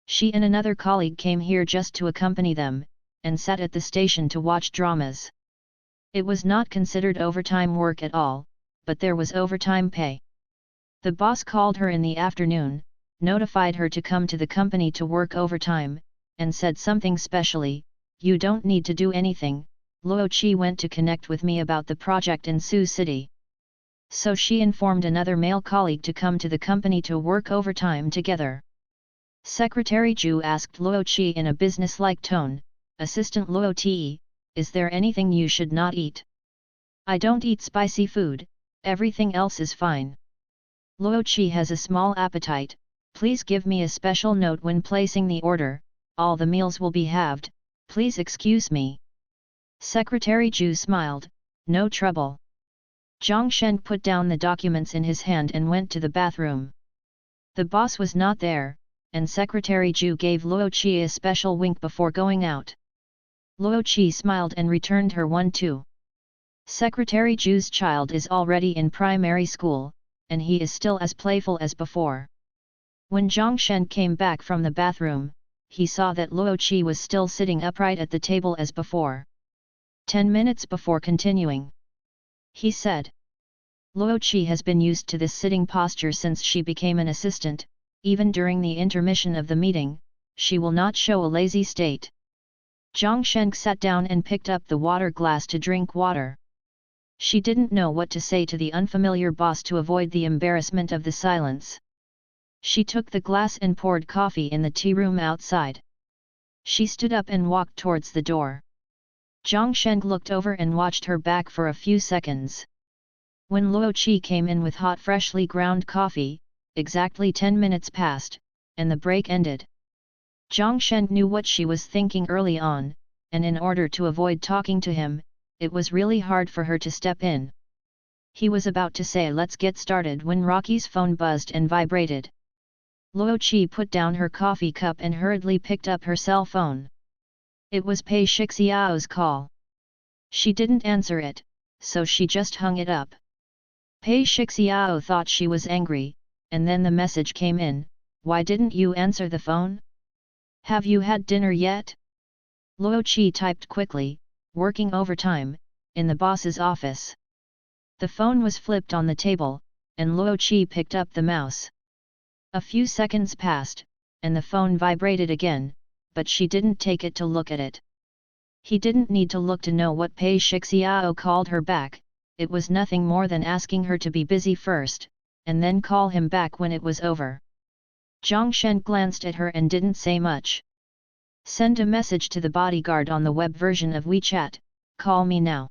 Speaker 1: She and another colleague came here just to accompany them, and sat at the station to watch dramas. It was not considered overtime work at all, but there was overtime pay. The boss called her in the afternoon, notified her to come to the company to work overtime, and said something specially, "You don't need to do anything, Luo Qi went to connect with me about the project in Su City." So she informed another male colleague to come to the company to work overtime together. Secretary Zhu asked Luo Qi in a business-like tone, "Assistant Luo Ti, is there anything you should not eat?" "I don't eat spicy food, everything else is fine." Luo Qi has a small appetite, please give me a special note when placing the order, all the meals will be halved, please excuse me. Secretary Zhu smiled, no trouble. Zhang Shen put down the documents in his hand and went to the bathroom. The boss was not there, and Secretary Zhu gave Luo Qi a special wink before going out. Luo Qi smiled and returned her one too. Secretary Zhu's child is already in primary school, and he is still as playful as before. When Zhang Shen came back from the bathroom, he saw that Luo Qi was still sitting upright at the table as before. 10 minutes before continuing, he said, "Luo Qi has been used to this sitting posture since she became an assistant, even during the intermission of the meeting, she will not show a lazy state." Zhang Shen sat down and picked up the water glass to drink water. She didn't know what to say to the unfamiliar boss to avoid the embarrassment of the silence. She took the glass and poured coffee in the tea room outside. She stood up and walked towards the door. Zhang Shen looked over and watched her back for a few seconds. When Luo Qi came in with hot freshly ground coffee, exactly 10 minutes passed, and the break ended. Zhang Shen knew what she was thinking early on, and in order to avoid talking to him, it was really hard for her to step in. He was about to say let's get started when Rocky's phone buzzed and vibrated. Luo Qi put down her coffee cup and hurriedly picked up her cell phone. It was Pei Shixiao's call. She didn't answer it, so she just hung it up. Pei Shixiao thought she was angry, and then the message came in, "Why didn't you answer the phone? Have you had dinner yet?" Luo Qi typed quickly, "Working overtime, in the boss's office." The phone was flipped on the table, and Luo Qi picked up the mouse. A few seconds passed, and the phone vibrated again, but she didn't take it to look at it. He didn't need to look to know what Pei Shixiao called her back, it was nothing more than asking her to be busy first, and then call him back when it was over. Zhang Shen glanced at her and didn't say much. "Send a message to the bodyguard on the web version of WeChat, call me now.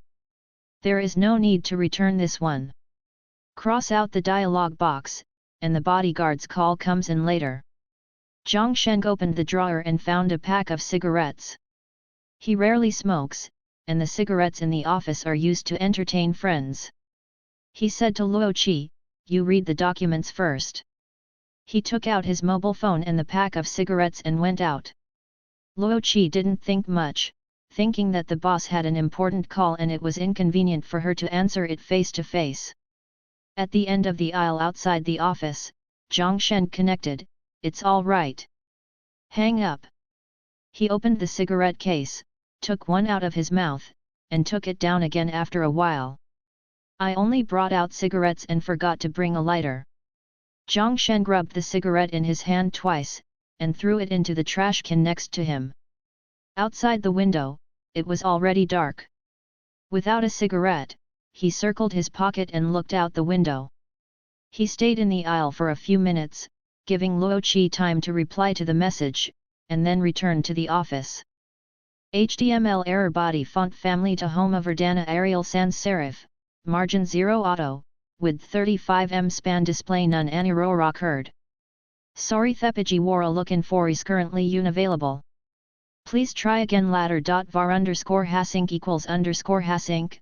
Speaker 1: There is no need to return this one. Cross out the dialog box, and the bodyguard's call comes in later." Zhang Shen opened the drawer and found a pack of cigarettes. He rarely smokes, and the cigarettes in the office are used to entertain friends. He said to Luo Qi, "You read the documents first." He took out his mobile phone and the pack of cigarettes and went out. Luo Qi didn't think much, thinking that the boss had an important call and it was inconvenient for her to answer it face to face. At the end of the aisle outside the office, Zhang Shen connected, it's all right. Hang up. He opened the cigarette case, took one out of his mouth, and took it down again after a while. I only brought out cigarettes and forgot to bring a lighter. Zhang Shen rubbed the cigarette in his hand twice, and threw it into the trash can next to him. Outside the window, it was already dark. Without a cigarette, he circled his pocket and looked out the window. He stayed in the aisle for a few minutes, giving Luo Qi time to reply to the message, and then returned to the office. HTML error body font family to home of Verdana Arial sans serif, margin 0 auto, width 35 span display none error occurred. Sorry thepiji war a lookin for is currently unavailable. Please try again ladder.var underscore hasync equals underscore hasync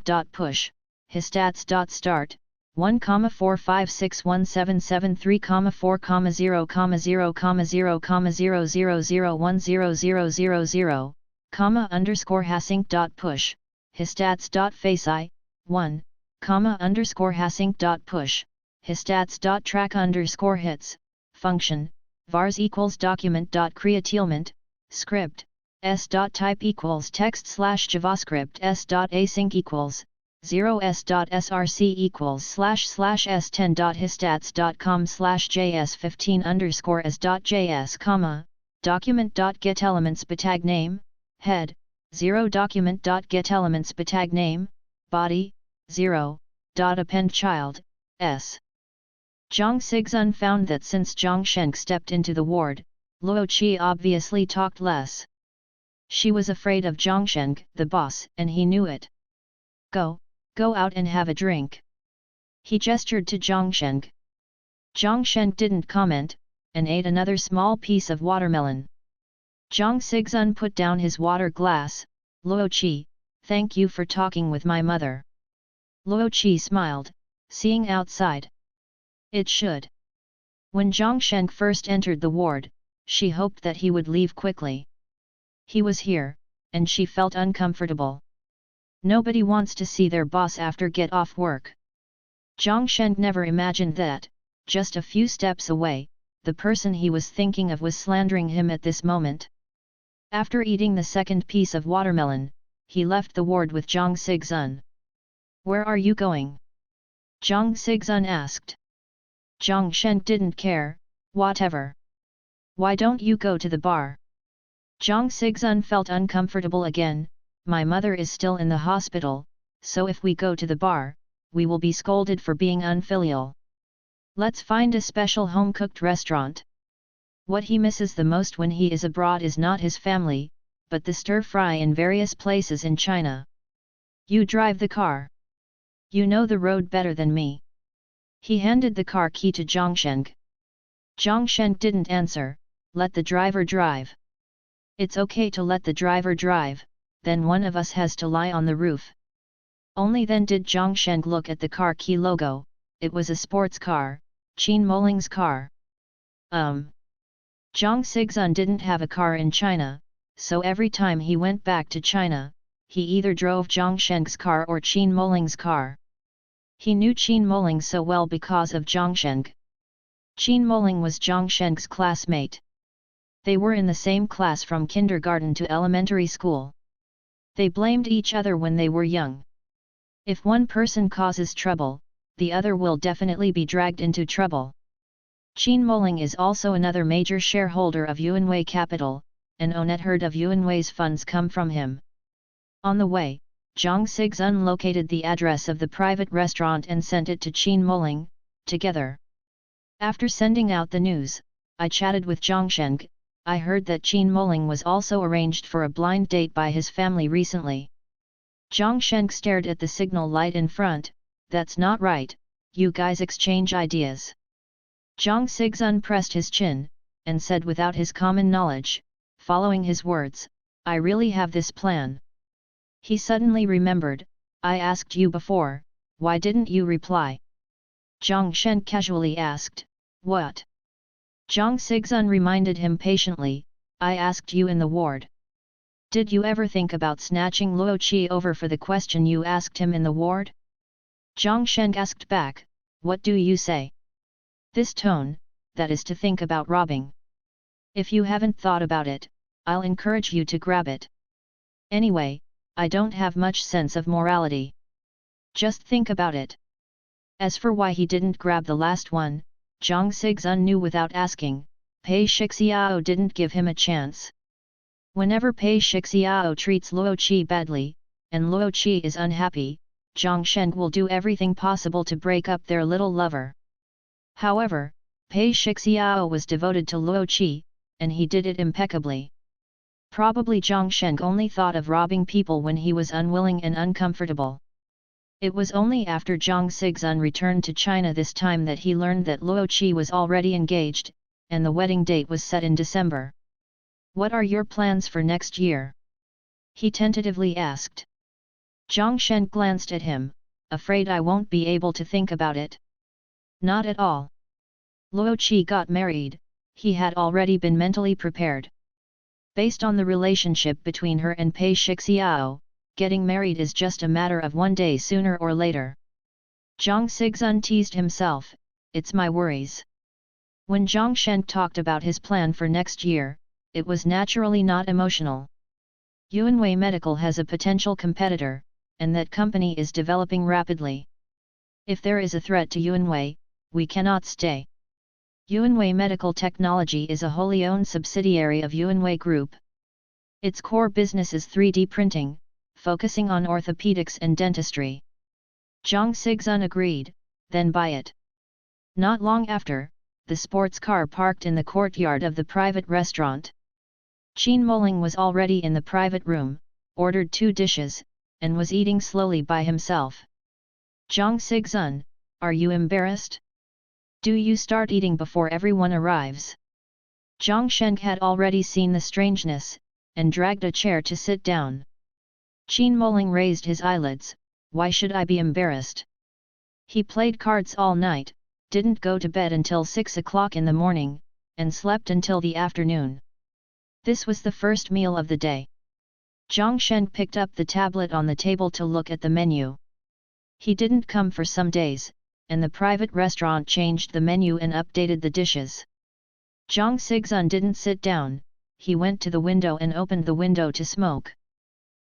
Speaker 1: dot push, histats dot start, 1,4561773,4,0,0,0,0,0,0,0,0,0,0,0,0,0,0, underscore hasync dot push, histats dot face I, 1, underscore hasync dot push, histats dot track underscore hits, function, vars equals document dot createlement, script, s dot type equals text slash javascript s dot async equals 0s.src equals //s10.histats.com/js15 underscore s.js, document.getElements batag name, head, 0 document.getElements batag name, body, 0, append child, s. Zhang Sigzun found that since Zhang Sheng stepped into the ward, Luo Qi obviously talked less. She was afraid of Zhang Sheng, the boss, and he knew it. Go out and have a drink. He gestured to Zhang Sheng. Zhang Sheng didn't comment, and ate another small piece of watermelon. Zhang Sigzun put down his water glass. Luo Qi, thank you for talking with my mother. Luo Qi smiled, seeing outside. It should. When Zhang Sheng first entered the ward, she hoped that he would leave quickly. He was here, and she felt uncomfortable. Nobody wants to see their boss after get off work. Zhang Sheng never imagined that, just a few steps away, the person he was thinking of was slandering him at this moment. After eating the second piece of watermelon, he left the ward with Zhang Sigzun. Where are you going? Zhang Sigzun asked. Zhang Sheng didn't care, whatever. Why don't you go to the bar? Zhang Sigzun felt uncomfortable again. My mother is still in the hospital, so if we go to the bar, we will be scolded for being unfilial. Let's find a special home-cooked restaurant. What he misses the most when he is abroad is not his family, but the stir-fry in various places in China. You drive the car. You know the road better than me. He handed the car key to Zhang Sheng. Zhang Sheng didn't answer, let the driver drive. It's okay to let the driver drive. Then one of us has to lie on the roof. Only then did Zhang Sheng look at the car key logo. It was a sports car, Qin Moling's car. Zhang Sigzun didn't have a car in China, so every time he went back to China, he either drove Zhang Sheng's car or Qin Moling's car. He knew Qin Moling so well because of Zhang Sheng. Qin Moling was Zhang Sheng's classmate. They were in the same class from kindergarten to elementary school. They blamed each other when they were young. If one person causes trouble, the other will definitely be dragged into trouble. Qin Moling is also another major shareholder of Yuanwei Capital, and a net herd of Yuanwei's funds come from him. On the way, Zhang Sigzun located the address of the private restaurant and sent it to Qin Moling, together. After sending out the news, I chatted with Zhang Sheng. I heard that Qin Moling was also arranged for a blind date by his family recently. Zhang Sheng stared at the signal light in front. That's not right, you guys exchange ideas. Zhang Sigzun pressed his chin, and said without his common knowledge, following his words, I really have this plan. He suddenly remembered, I asked you before, why didn't you reply? Zhang Sheng casually asked, what? Zhang Sigzun reminded him patiently, I asked you in the ward. Did you ever think about snatching Luo Qi over for the question you asked him in the ward? Zhang Sheng asked back, what do you say? This tone, that is to think about robbing. If you haven't thought about it, I'll encourage you to grab it. Anyway, I don't have much sense of morality. Just think about it. As for why he didn't grab the last one, Zhang Sixun knew without asking. Pei Shixiao didn't give him a chance. Whenever Pei Shixiao treats Luo Qi badly, and Luo Qi is unhappy, Zhang Sheng will do everything possible to break up their little lover. However, Pei Shixiao was devoted to Luo Qi, and he did it impeccably. Probably Zhang Sheng only thought of robbing people when he was unwilling and uncomfortable. It was only after Zhang Sixun returned to China this time that he learned that Luo Qi was already engaged, and the wedding date was set in December. What are your plans for next year? He tentatively asked. Zhang Shen glanced at him, afraid I won't be able to think about it. Not at all. Luo Qi got married, he had already been mentally prepared. Based on the relationship between her and Pei Shixiao, getting married is just a matter of one day sooner or later. Zhang Sixun teased himself, it's my worries. When Zhang Shen talked about his plan for next year, it was naturally not emotional. Yuanwei Medical has a potential competitor, and that company is developing rapidly. If there is a threat to Yuanwei, we cannot stay. Yuanwei Medical Technology is a wholly owned subsidiary of Yuanwei Group. Its core business is 3D printing, focusing on orthopedics and dentistry. Zhang Sixun agreed, then buy it. Not long after, the sports car parked in the courtyard of the private restaurant. Qin Moling was already in the private room, ordered 2 dishes, and was eating slowly by himself. Zhang Sixun, are you embarrassed? Do you start eating before everyone arrives? Zhang Sheng had already seen the strangeness, and dragged a chair to sit down. Qin Moling raised his eyelids, why should I be embarrassed? He played cards all night, didn't go to bed until 6 o'clock in the morning, and slept until the afternoon. This was the first meal of the day. Zhang Sheng picked up the tablet on the table to look at the menu. He didn't come for some days, and the private restaurant changed the menu and updated the dishes. Zhang Sixun didn't sit down, he went to the window and opened the window to smoke.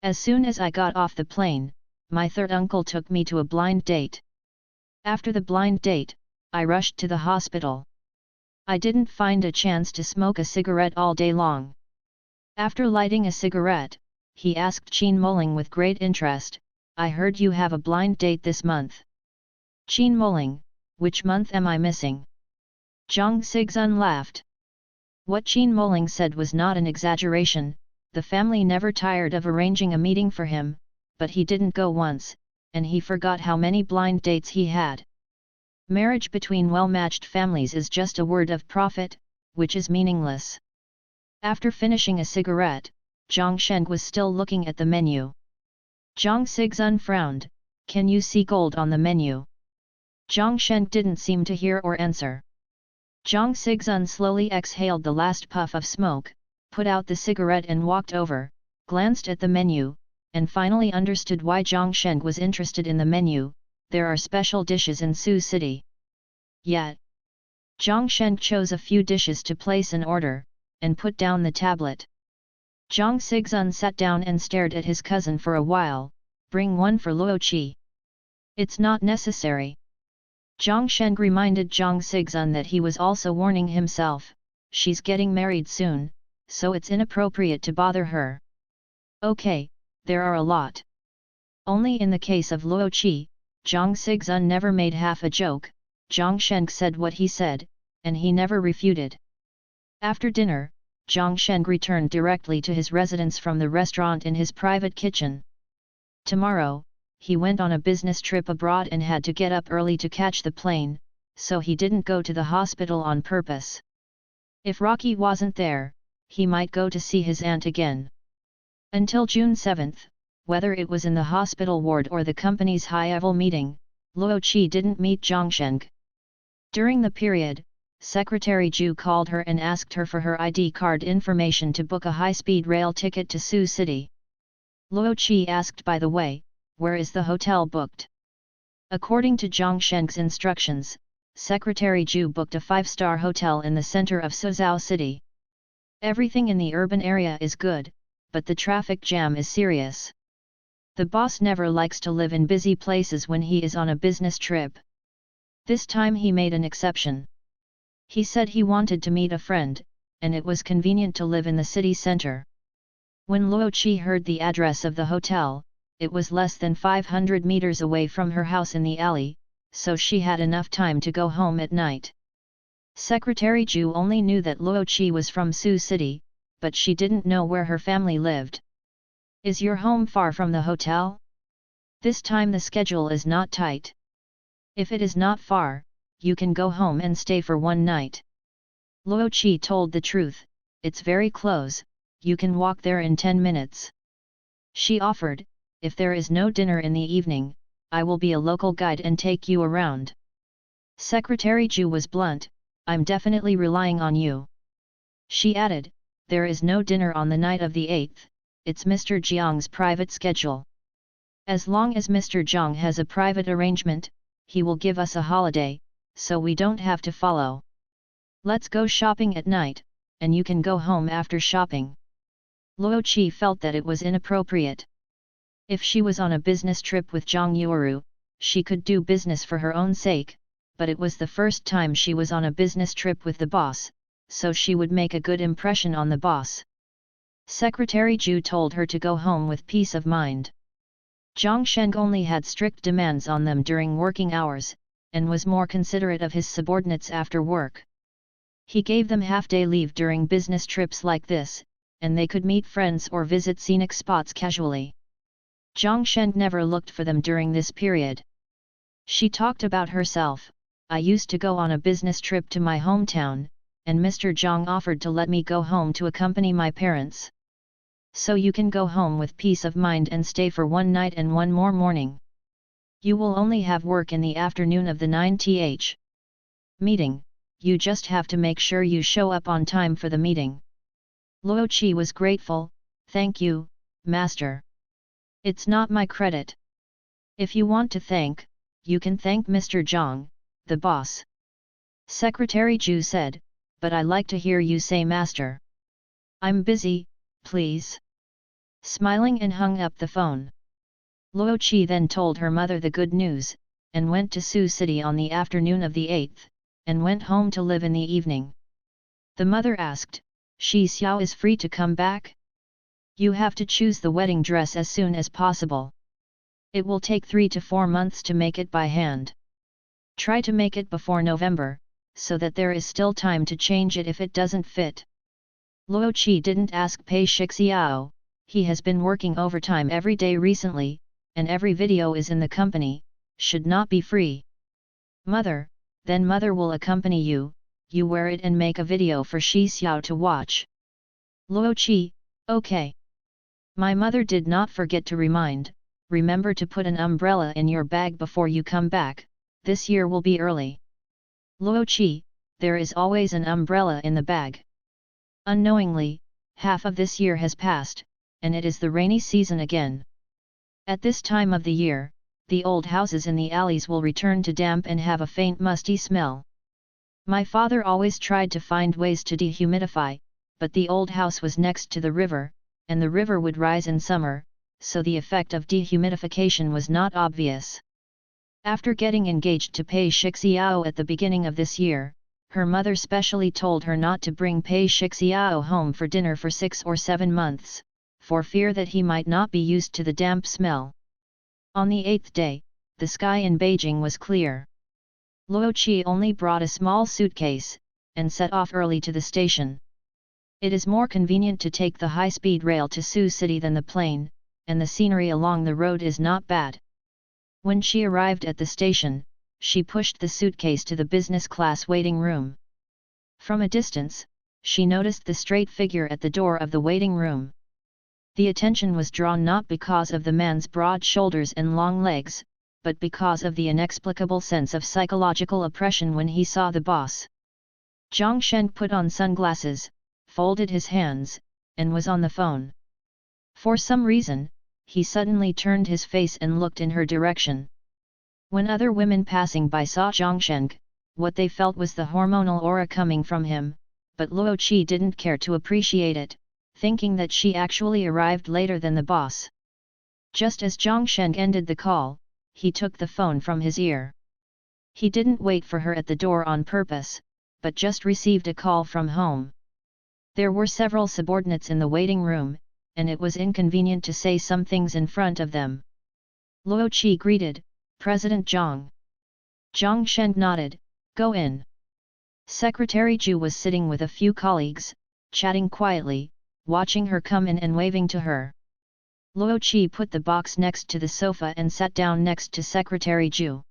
Speaker 1: As soon as I got off the plane, my third uncle took me to a blind date. After the blind date, I rushed to the hospital. I didn't find a chance to smoke a cigarette all day long. After lighting a cigarette, he asked Qin Moling with great interest, I heard you have a blind date this month. Qin Moling, which month am I missing? Zhang Sixun laughed. What Qin Moling said was not an exaggeration, the family never tired of arranging a meeting for him, but he didn't go once, and he forgot how many blind dates he had. Marriage between well-matched families is just a word of profit, which is meaningless. After finishing a cigarette, Zhang Sheng was still looking at the menu. Zhang Sixun frowned, can you see gold on the menu? Zhang Sheng didn't seem to hear or answer. Zhang Sixun slowly exhaled the last puff of smoke, put out the cigarette and walked over, glanced at the menu, and finally understood why Zhang Sheng was interested in the menu. There are special dishes in Sioux City. Yet, Zhang Sheng chose a few dishes to place an order, and put down the tablet. Zhang Sixun sat down and stared at his cousin for a while, bring one for Luo Qi. It's not necessary. Zhang Sheng reminded Zhang Sixun that he was also warning himself, she's getting married soon, so it's inappropriate to bother her. Okay, there are a lot. Only in the case of Luo Qi, Zhang Sixun never made half a joke, Zhang Sheng said what he said, and he never refuted. After dinner, Zhang Sheng returned directly to his residence from the restaurant in his private kitchen. Tomorrow, he went on a business trip abroad and had to get up early to catch the plane, so he didn't go to the hospital on purpose. If Rocky wasn't there, he might go to see his aunt again. Until June 7, whether it was in the hospital ward or the company's high-level meeting, Luo Qi didn't meet Zhang Sheng. During the period, Secretary Zhu called her and asked her for her ID card information to book a high-speed rail ticket to Sioux City. Luo Qi asked, by the way, where is the hotel booked? According to Zhang Sheng's instructions, Secretary Zhu booked a 5-star hotel in the center of Suzhou City. Everything in the urban area is good, but the traffic jam is serious. The boss never likes to live in busy places when he is on a business trip. This time he made an exception. He said he wanted to meet a friend, and it was convenient to live in the city center. When Luo Qi heard the address of the hotel, it was less than 500 meters away from her house in the alley, so she had enough time to go home at night. Secretary Zhu only knew that Luo Qi was from Su City, but she didn't know where her family lived. Is your home far from the hotel? This time the schedule is not tight. If it is not far, you can go home and stay for one night. Luo Qi told the truth, it's very close, you can walk there in 10 minutes. She offered, if there is no dinner in the evening, I will be a local guide and take you around. Secretary Zhu was blunt, I'm definitely relying on you. She added, there is no dinner on the night of the 8th, it's Mr. Jiang's private schedule. As long as Mr. Jiang has a private arrangement, he will give us a holiday, so we don't have to follow. Let's go shopping at night, and you can go home after shopping. Luo Qi felt that it was inappropriate. If she was on a business trip with Zhang Yuuru, she could do business for her own sake, but it was the first time she was on a business trip with the boss, so she would make a good impression on the boss. Secretary Zhu told her to go home with peace of mind. Zhang Sheng only had strict demands on them during working hours, and was more considerate of his subordinates after work. He gave them half-day leave during business trips like this, and they could meet friends or visit scenic spots casually. Zhang Sheng never looked for them during this period. She talked about herself, I used to go on a business trip to my hometown, and Mr. Zhang offered to let me go home to accompany my parents. So you can go home with peace of mind and stay for one night and one more morning. You will only have work in the afternoon of the 9th meeting, you just have to make sure you show up on time for the meeting. Luo Qi was grateful, thank you, master. It's not my credit. If you want to thank, you can thank Mr. Zhang, the boss. Secretary Zhu said, but I like to hear you say master. I'm busy, please. Smiling and hung up the phone. Luo Qi then told her mother the good news, and went to Su City on the afternoon of the 8th, and went home to live in the evening. The mother asked, Shi Xiao is free to come back? You have to choose the wedding dress as soon as possible. It will take 3 to 4 months to make it by hand. Try to make it before November, so that there is still time to change it if it doesn't fit. Luo Qi didn't ask Pei Shixiao, he has been working overtime every day recently, and every video is in the company, should not be free. Mother, then mother will accompany you, you wear it and make a video for Shi Xiao to watch. Luo Qi, okay. My mother did not forget to remember to put an umbrella in your bag before you come back, this year will be early. Luo Qi, there is always an umbrella in the bag. Unknowingly, half of this year has passed, and it is the rainy season again. At this time of the year, the old houses in the alleys will return to damp and have a faint musty smell. My father always tried to find ways to dehumidify, but the old house was next to the river, and the river would rise in summer, so the effect of dehumidification was not obvious. After getting engaged to Pei Shixiao at the beginning of this year, her mother specially told her not to bring Pei Shixiao home for dinner for 6 or 7 months, for fear that he might not be used to the damp smell. On the 8th day, the sky in Beijing was clear. Luo Qi only brought a small suitcase, and set off early to the station. It is more convenient to take the high-speed rail to Su City than the plane, and the scenery along the road is not bad. When she arrived at the station, she pushed the suitcase to the business class waiting room. From a distance, she noticed the straight figure at the door of the waiting room. The attention was drawn not because of the man's broad shoulders and long legs, but because of the inexplicable sense of psychological oppression when he saw the boss. Zhang Sheng put on sunglasses, folded his hands, and was on the phone. For some reason, he suddenly turned his face and looked in her direction. When other women passing by saw Zhang Sheng, what they felt was the hormonal aura coming from him, but Luo Qi didn't care to appreciate it, thinking that she actually arrived later than the boss. Just as Zhang Sheng ended the call, he took the phone from his ear. He didn't wait for her at the door on purpose, but just received a call from home. There were several subordinates in the waiting room, and it was inconvenient to say some things in front of them. Luo Qi greeted, "President Zhang." Zhang Sheng nodded, "Go in." Secretary Zhu was sitting with a few colleagues, chatting quietly, watching her come in and waving to her. Luo Qi put the box next to the sofa and sat down next to Secretary Zhu.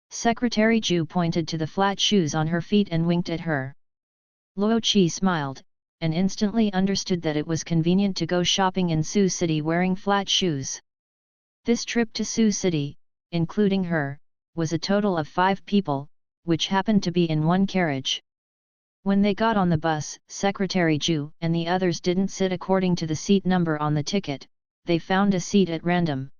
Speaker 1: Secretary Zhu pointed to the flat shoes on her feet and winked at her. Luo Qi smiled, and instantly understood that it was convenient to go shopping in Sioux City wearing flat shoes. This trip to Sioux City, including her, was a total of 5 people, which happened to be in one carriage. When they got on the bus, Secretary Zhu and the others didn't sit according to the seat number on the ticket, they found a seat at random.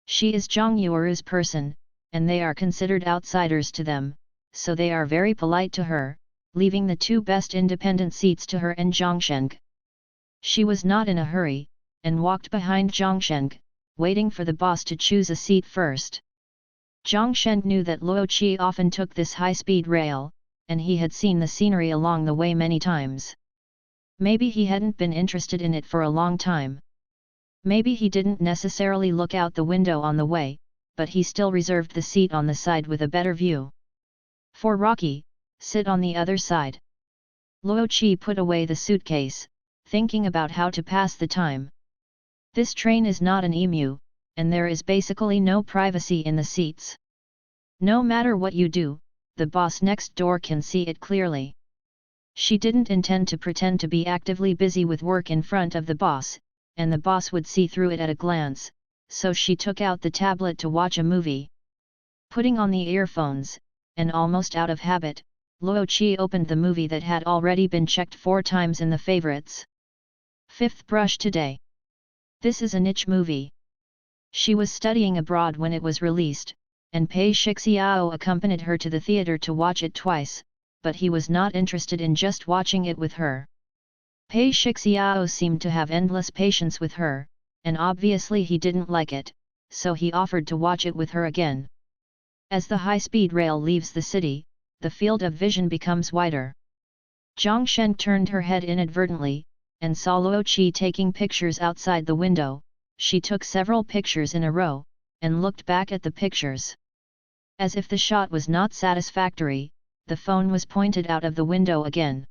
Speaker 1: She is Zhang Yueru's person, and they are considered outsiders to them, so they are very polite to her, leaving the 2 best independent seats to her and Zhang Sheng. She was not in a hurry, and walked behind Zhang Sheng, waiting for the boss to choose a seat first. Zhang Sheng knew that Luo Qi often took this high-speed rail, and he had seen the scenery along the way many times. Maybe he hadn't been interested in it for a long time. Maybe he didn't necessarily look out the window on the way, but he still reserved the seat on the side with a better view. For Rocky, sit on the other side. Luo Qi put away the suitcase, thinking about how to pass the time. This train is not an emu, and there is basically no privacy in the seats. No matter what you do, the boss next door can see it clearly. She didn't intend to pretend to be actively busy with work in front of the boss, and the boss would see through it at a glance, so she took out the tablet to watch a movie. Putting on the earphones, and almost out of habit, Luo Qi opened the movie that had already been checked 4 times in the favorites. Fifth Brush Today. This is a niche movie. She was studying abroad when it was released, and Pei Shixiao accompanied her to the theater to watch it twice, but he was not interested in just watching it with her. Pei Shixiao seemed to have endless patience with her, and obviously he didn't like it, so he offered to watch it with her again. As the high-speed rail leaves the city, the field of vision becomes wider. Zhang Sheng turned her head inadvertently, and saw Luo Qi taking pictures outside the window. She took several pictures in a row, and looked back at the pictures. As if the shot was not satisfactory, the phone was pointed out of the window again.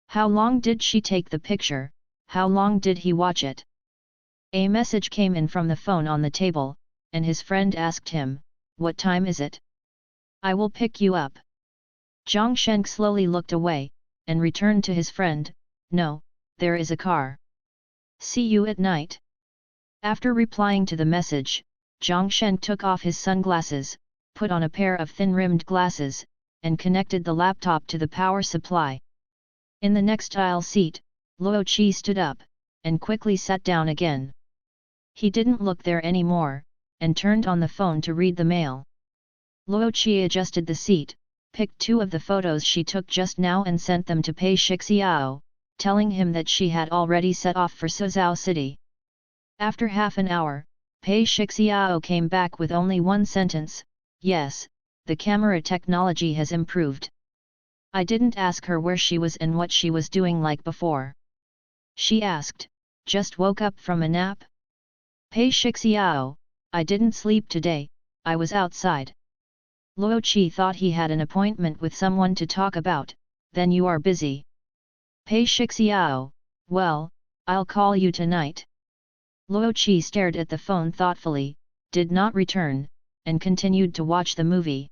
Speaker 1: How long did she take the picture? How long did he watch it? A message came in from the phone on the table, and his friend asked him, "What time is it? I will pick you up." Zhang Sheng slowly looked away, and returned to his friend, "No, there is a car. See you at night." After replying to the message, Zhang Sheng took off his sunglasses, put on a pair of thin-rimmed glasses, and connected the laptop to the power supply. In the next aisle seat, Luo Qi stood up, and quickly sat down again. He didn't look there anymore, and turned on the phone to read the mail. Luo Qi adjusted the seat, picked 2 of the photos she took just now and sent them to Pei Shixiao, telling him that she had already set off for Suzhou City. After half an hour, Pei Shixiao came back with only 1 sentence, "Yes, the camera technology has improved." I didn't ask her where she was and what she was doing like before. She asked, "Just woke up from a nap?" Pei Shixiao, "I didn't sleep today, I was outside." Luo Qi thought he had an appointment with someone to talk about. "Then you are busy." Pei Shixiao, "Well, I'll call you tonight." Luo Qi stared at the phone thoughtfully, did not return, and continued to watch the movie.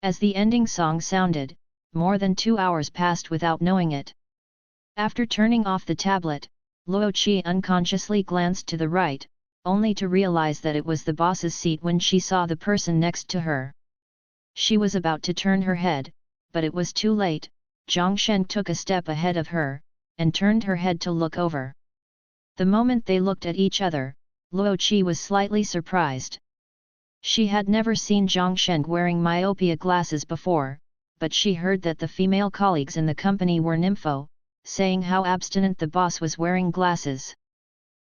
Speaker 1: As the ending song sounded, more than 2 hours passed without knowing it. After turning off the tablet, Luo Qi unconsciously glanced to the right, only to realize that it was the boss's seat when she saw the person next to her. She was about to turn her head, but it was too late. Zhang Sheng took a step ahead of her, and turned her head to look over. The moment they looked at each other, Luo Qi was slightly surprised. She had never seen Zhang Sheng wearing myopia glasses before, but she heard that the female colleagues in the company were nympho, saying how abstinent the boss was wearing glasses.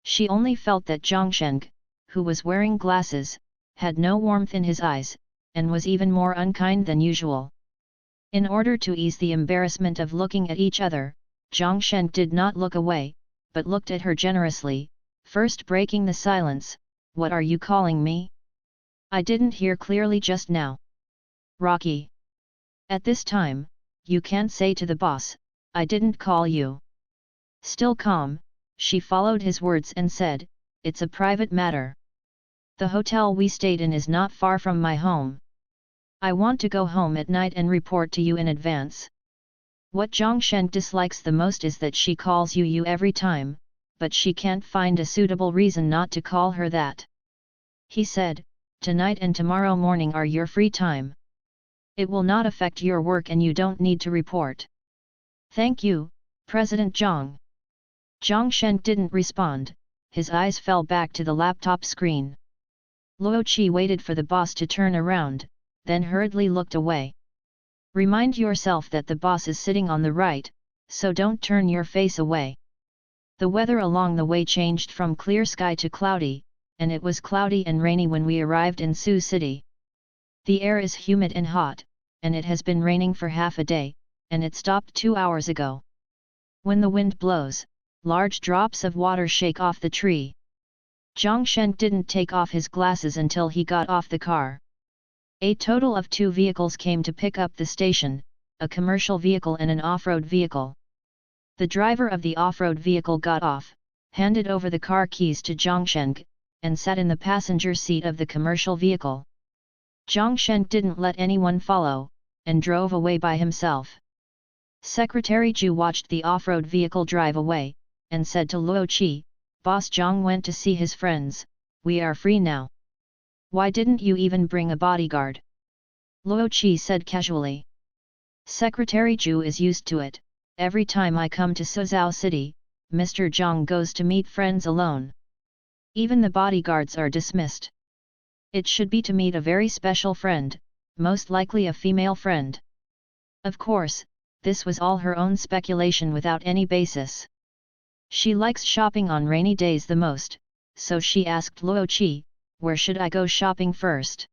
Speaker 1: She only felt that Zhang Sheng, who was wearing glasses, had no warmth in his eyes, and was even more unkind than usual. In order to ease the embarrassment of looking at each other, Zhang Sheng did not look away, but looked at her generously, first breaking the silence. "What are you calling me? I didn't hear clearly just now." "Rocky." "At this time, you can't say to the boss, I didn't call you." Still calm, she followed his words and said, "It's a private matter. The hotel we stayed in is not far from my home. I want to go home at night and report to you in advance." What Zhang Shen dislikes the most is that she calls you every time, but she can't find a suitable reason not to call her that. He said, "Tonight and tomorrow morning are your free time. It will not affect your work and you don't need to report." "Thank you, President Zhang." Zhang Shen didn't respond, his eyes fell back to the laptop screen. Luo Qi waited for the boss to turn around, then hurriedly looked away. "Remind yourself that the boss is sitting on the right, so don't turn your face away." The weather along the way changed from clear sky to cloudy, and it was cloudy and rainy when we arrived in Sioux City. The air is humid and hot, and it has been raining for half a day, and it stopped 2 hours ago. When the wind blows, large drops of water shake off the tree. Zhang Shen didn't take off his glasses until he got off the car. A total of 2 vehicles came to pick up the station, a commercial vehicle and an off-road vehicle. The driver of the off-road vehicle got off, handed over the car keys to Zhang Shen, and sat in the passenger seat of the commercial vehicle. Zhang Shen didn't let anyone follow, and drove away by himself. Secretary Zhu watched the off-road vehicle drive away, and said to Luo Qi, "Boss Zhang went to see his friends, we are free now. Why didn't you even bring a bodyguard?" Luo Qi said casually. Secretary Zhu is used to it. "Every time I come to Suzhou City, Mr. Zhang goes to meet friends alone. Even the bodyguards are dismissed. It should be to meet a very special friend, most likely a female friend." Of course, this was all her own speculation without any basis. She likes shopping on rainy days the most, so she asked Luo Qi, "Where should I go shopping first?"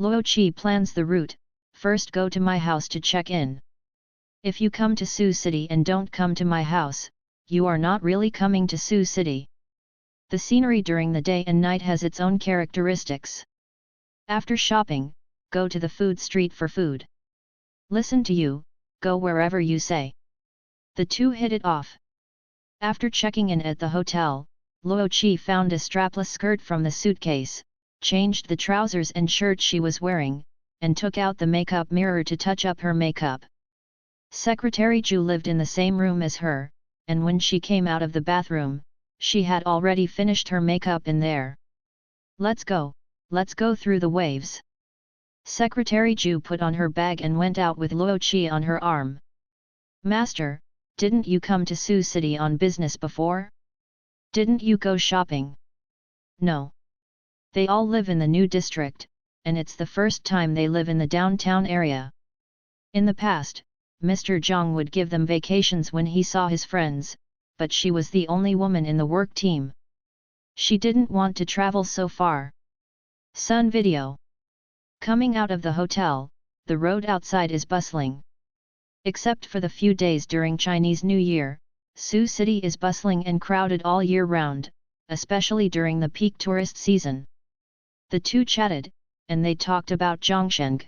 Speaker 1: Luo Qi plans the route. "First go to my house to check in. If you come to Sioux City and don't come to my house, you are not really coming to Sioux City. The scenery during the day and night has its own characteristics. After shopping, go to the food street for food. Listen to you, go wherever you say." The two hit it off. After checking in at the hotel, Luo Qi found a strapless skirt from the suitcase, changed the trousers and shirt she was wearing, and took out the makeup mirror to touch up her makeup. Secretary Zhu lived in the same room as her, and when she came out of the bathroom, she had already finished her makeup in there. Let's go through the waves." Secretary Zhu put on her bag and went out with Luo Qi on her arm. "Master, didn't you come to Sioux City on business before? Didn't you go shopping?" "No. They all live in the new district, and it's the first time they live in the downtown area. In the past, Mr. Zhang would give them vacations when he saw his friends, but she was the only woman in the work team. She didn't want to travel so far." Sun Video. Coming out of the hotel, the road outside is bustling. Except for the few days during Chinese New Year, Sioux City is bustling and crowded all year round, especially during the peak tourist season. The two chatted, and they talked about Zhang Sheng.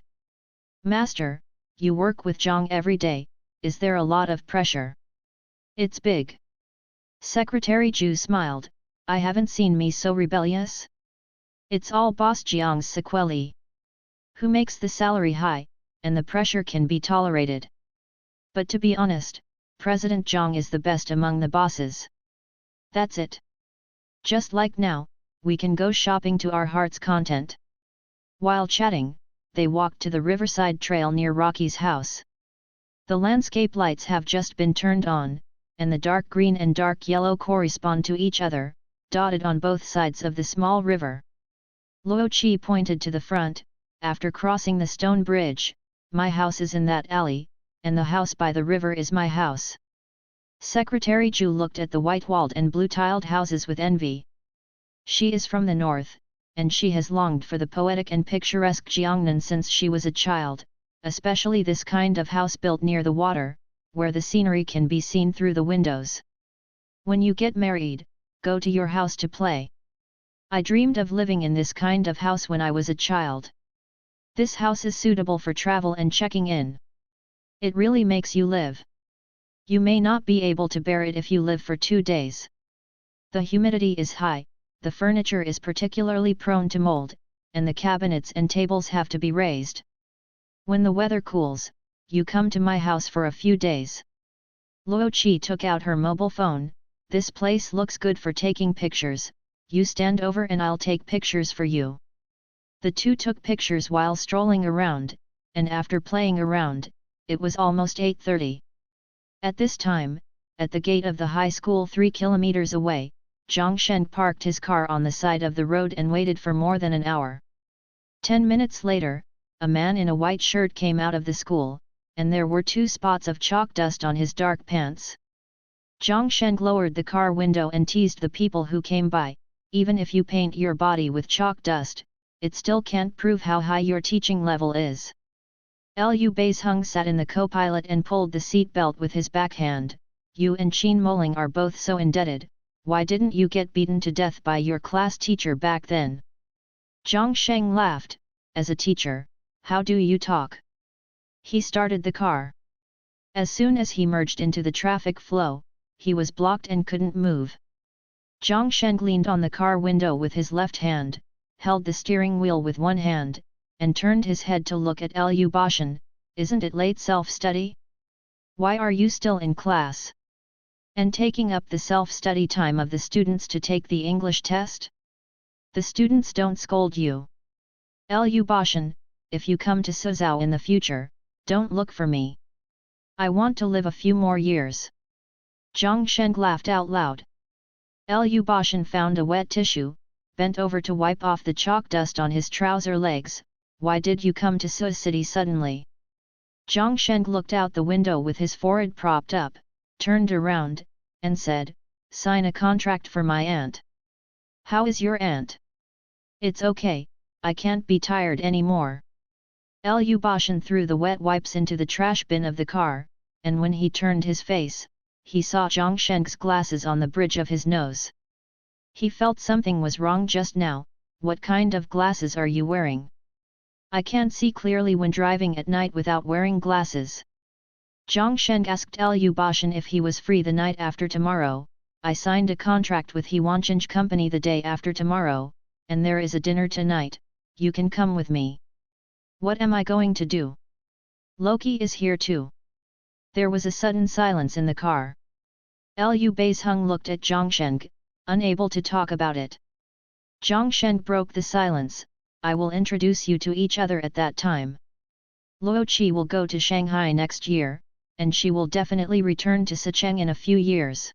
Speaker 1: "Master, you work with Zhang every day, is there a lot of pressure?" "It's big." Secretary Zhu smiled, "I haven't seen me so rebellious. It's all Boss Jiang's sequelae. Who makes the salary high, and the pressure can be tolerated. But to be honest, President Zhang is the best among the bosses. That's it. Just like now, we can go shopping to our heart's content." While chatting, they walked to the riverside trail near Rocky's house. The landscape lights have just been turned on, and the dark green and dark yellow correspond to each other, dotted on both sides of the small river. Luo Qi pointed to the front. After crossing the stone bridge, my house is in that alley, and the house by the river is my house. Secretary Zhu looked at the white-walled and blue-tiled houses with envy. She is from the north, and she has longed for the poetic and picturesque Jiangnan since she was a child, especially this kind of house built near the water, where the scenery can be seen through the windows. When you get married, go to your house to play. I dreamed of living in this kind of house when I was a child. This house is suitable for travel and checking in. It really makes you live. You may not be able to bear it if you live for 2 days. The humidity is high, the furniture is particularly prone to mold, and the cabinets and tables have to be raised. When the weather cools, you come to my house for a few days. Luo Qi took out her mobile phone. This place looks good for taking pictures, you stand over and I'll take pictures for you. The two took pictures while strolling around, and after playing around, it was almost 8:30. At this time, at the gate of the high school 3 kilometers away, Zhang Sheng parked his car on the side of the road and waited for more than an hour. 10 minutes later, a man in a white shirt came out of the school, and there were 2 spots of chalk dust on his dark pants. Zhang Sheng lowered the car window and teased the people who came by, even if you paint your body with chalk dust, it still can't prove how high your teaching level is. Liu Beizheng sat in the co-pilot and pulled the seat belt with his backhand. You and Qin Moling are both so indebted, why didn't you get beaten to death by your class teacher back then? Zhang Sheng laughed. As a teacher, how do you talk? He started the car. As soon as he merged into the traffic flow, he was blocked and couldn't move. Zhang Sheng leaned on the car window with his left hand, held the steering wheel with one hand, and turned his head to look at Liu Bashan. Isn't it late self-study? Why are you still in class? And taking up the self-study time of the students to take the English test? The students don't scold you. Liu Bashan, if you come to Suzhou in the future, don't look for me. I want to live a few more years. Zhang Sheng laughed out loud. Liu Bashan found a wet tissue, bent over to wipe off the chalk dust on his trouser legs. Why did you come to Suzhou City suddenly? Zhang Sheng looked out the window with his forehead propped up, turned around, and said, sign a contract for my aunt. How is your aunt? It's okay, I can't be tired anymore. Liu Bashan threw the wet wipes into the trash bin of the car, and when he turned his face, he saw Zhang Sheng's glasses on the bridge of his nose. He felt something was wrong just now. What kind of glasses are you wearing? I can't see clearly when driving at night without wearing glasses. Zhang Sheng asked Liu Bashan if he was free the night after tomorrow. I signed a contract with Hewanchange Company the day after tomorrow, and there is a dinner tonight, you can come with me. What am I going to do? Loki is here too. There was a sudden silence in the car. Liu Beizheng looked at Zhang Sheng, unable to talk about it. Zhang Sheng broke the silence. I will introduce you to each other at that time. Luo Qi will go to Shanghai next year, and she will definitely return to Sicheng in a few years.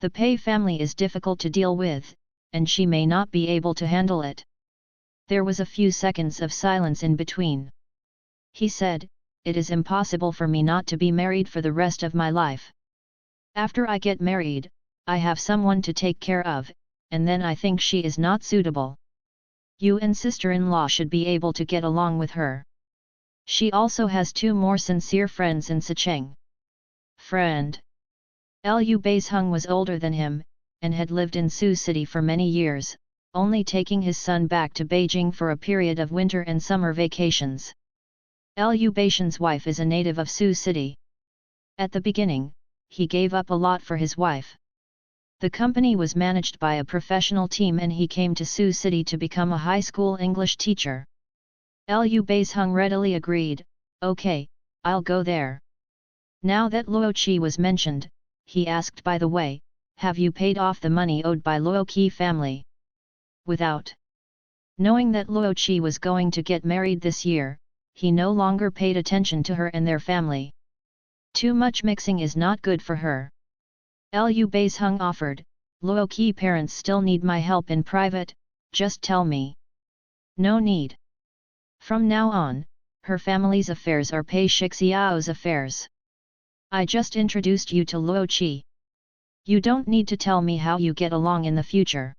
Speaker 1: The Pei family is difficult to deal with, and she may not be able to handle it. There was a few seconds of silence in between. He said, it is impossible for me not to be married for the rest of my life. After I get married, I have someone to take care of, and then I think she is not suitable. You and sister-in-law should be able to get along with her. She also has 2 more sincere friends in Sicheng. Friend. Liu Beizheng was older than him, and had lived in Suzhou City for many years, only taking his son back to Beijing for a period of winter and summer vacations. Liu Beizheng's wife is a native of Suzhou City. At the beginning, he gave up a lot for his wife. The company was managed by a professional team and he came to Suzhou City to become a high school English teacher. Liu Beizheng readily agreed, okay, I'll go there. Now that Luo Qi was mentioned, he asked, by the way, have you paid off the money owed by Luo Qi family? Without knowing that Luo Qi was going to get married this year, he no longer paid attention to her and their family. Too much mixing is not good for her. Liu Beizheng offered, Luo Qi parents still need my help in private, just tell me. No need. From now on, her family's affairs are Pei Shixiao's affairs. I just introduced you to Luo Qi. You don't need to tell me how you get along in the future.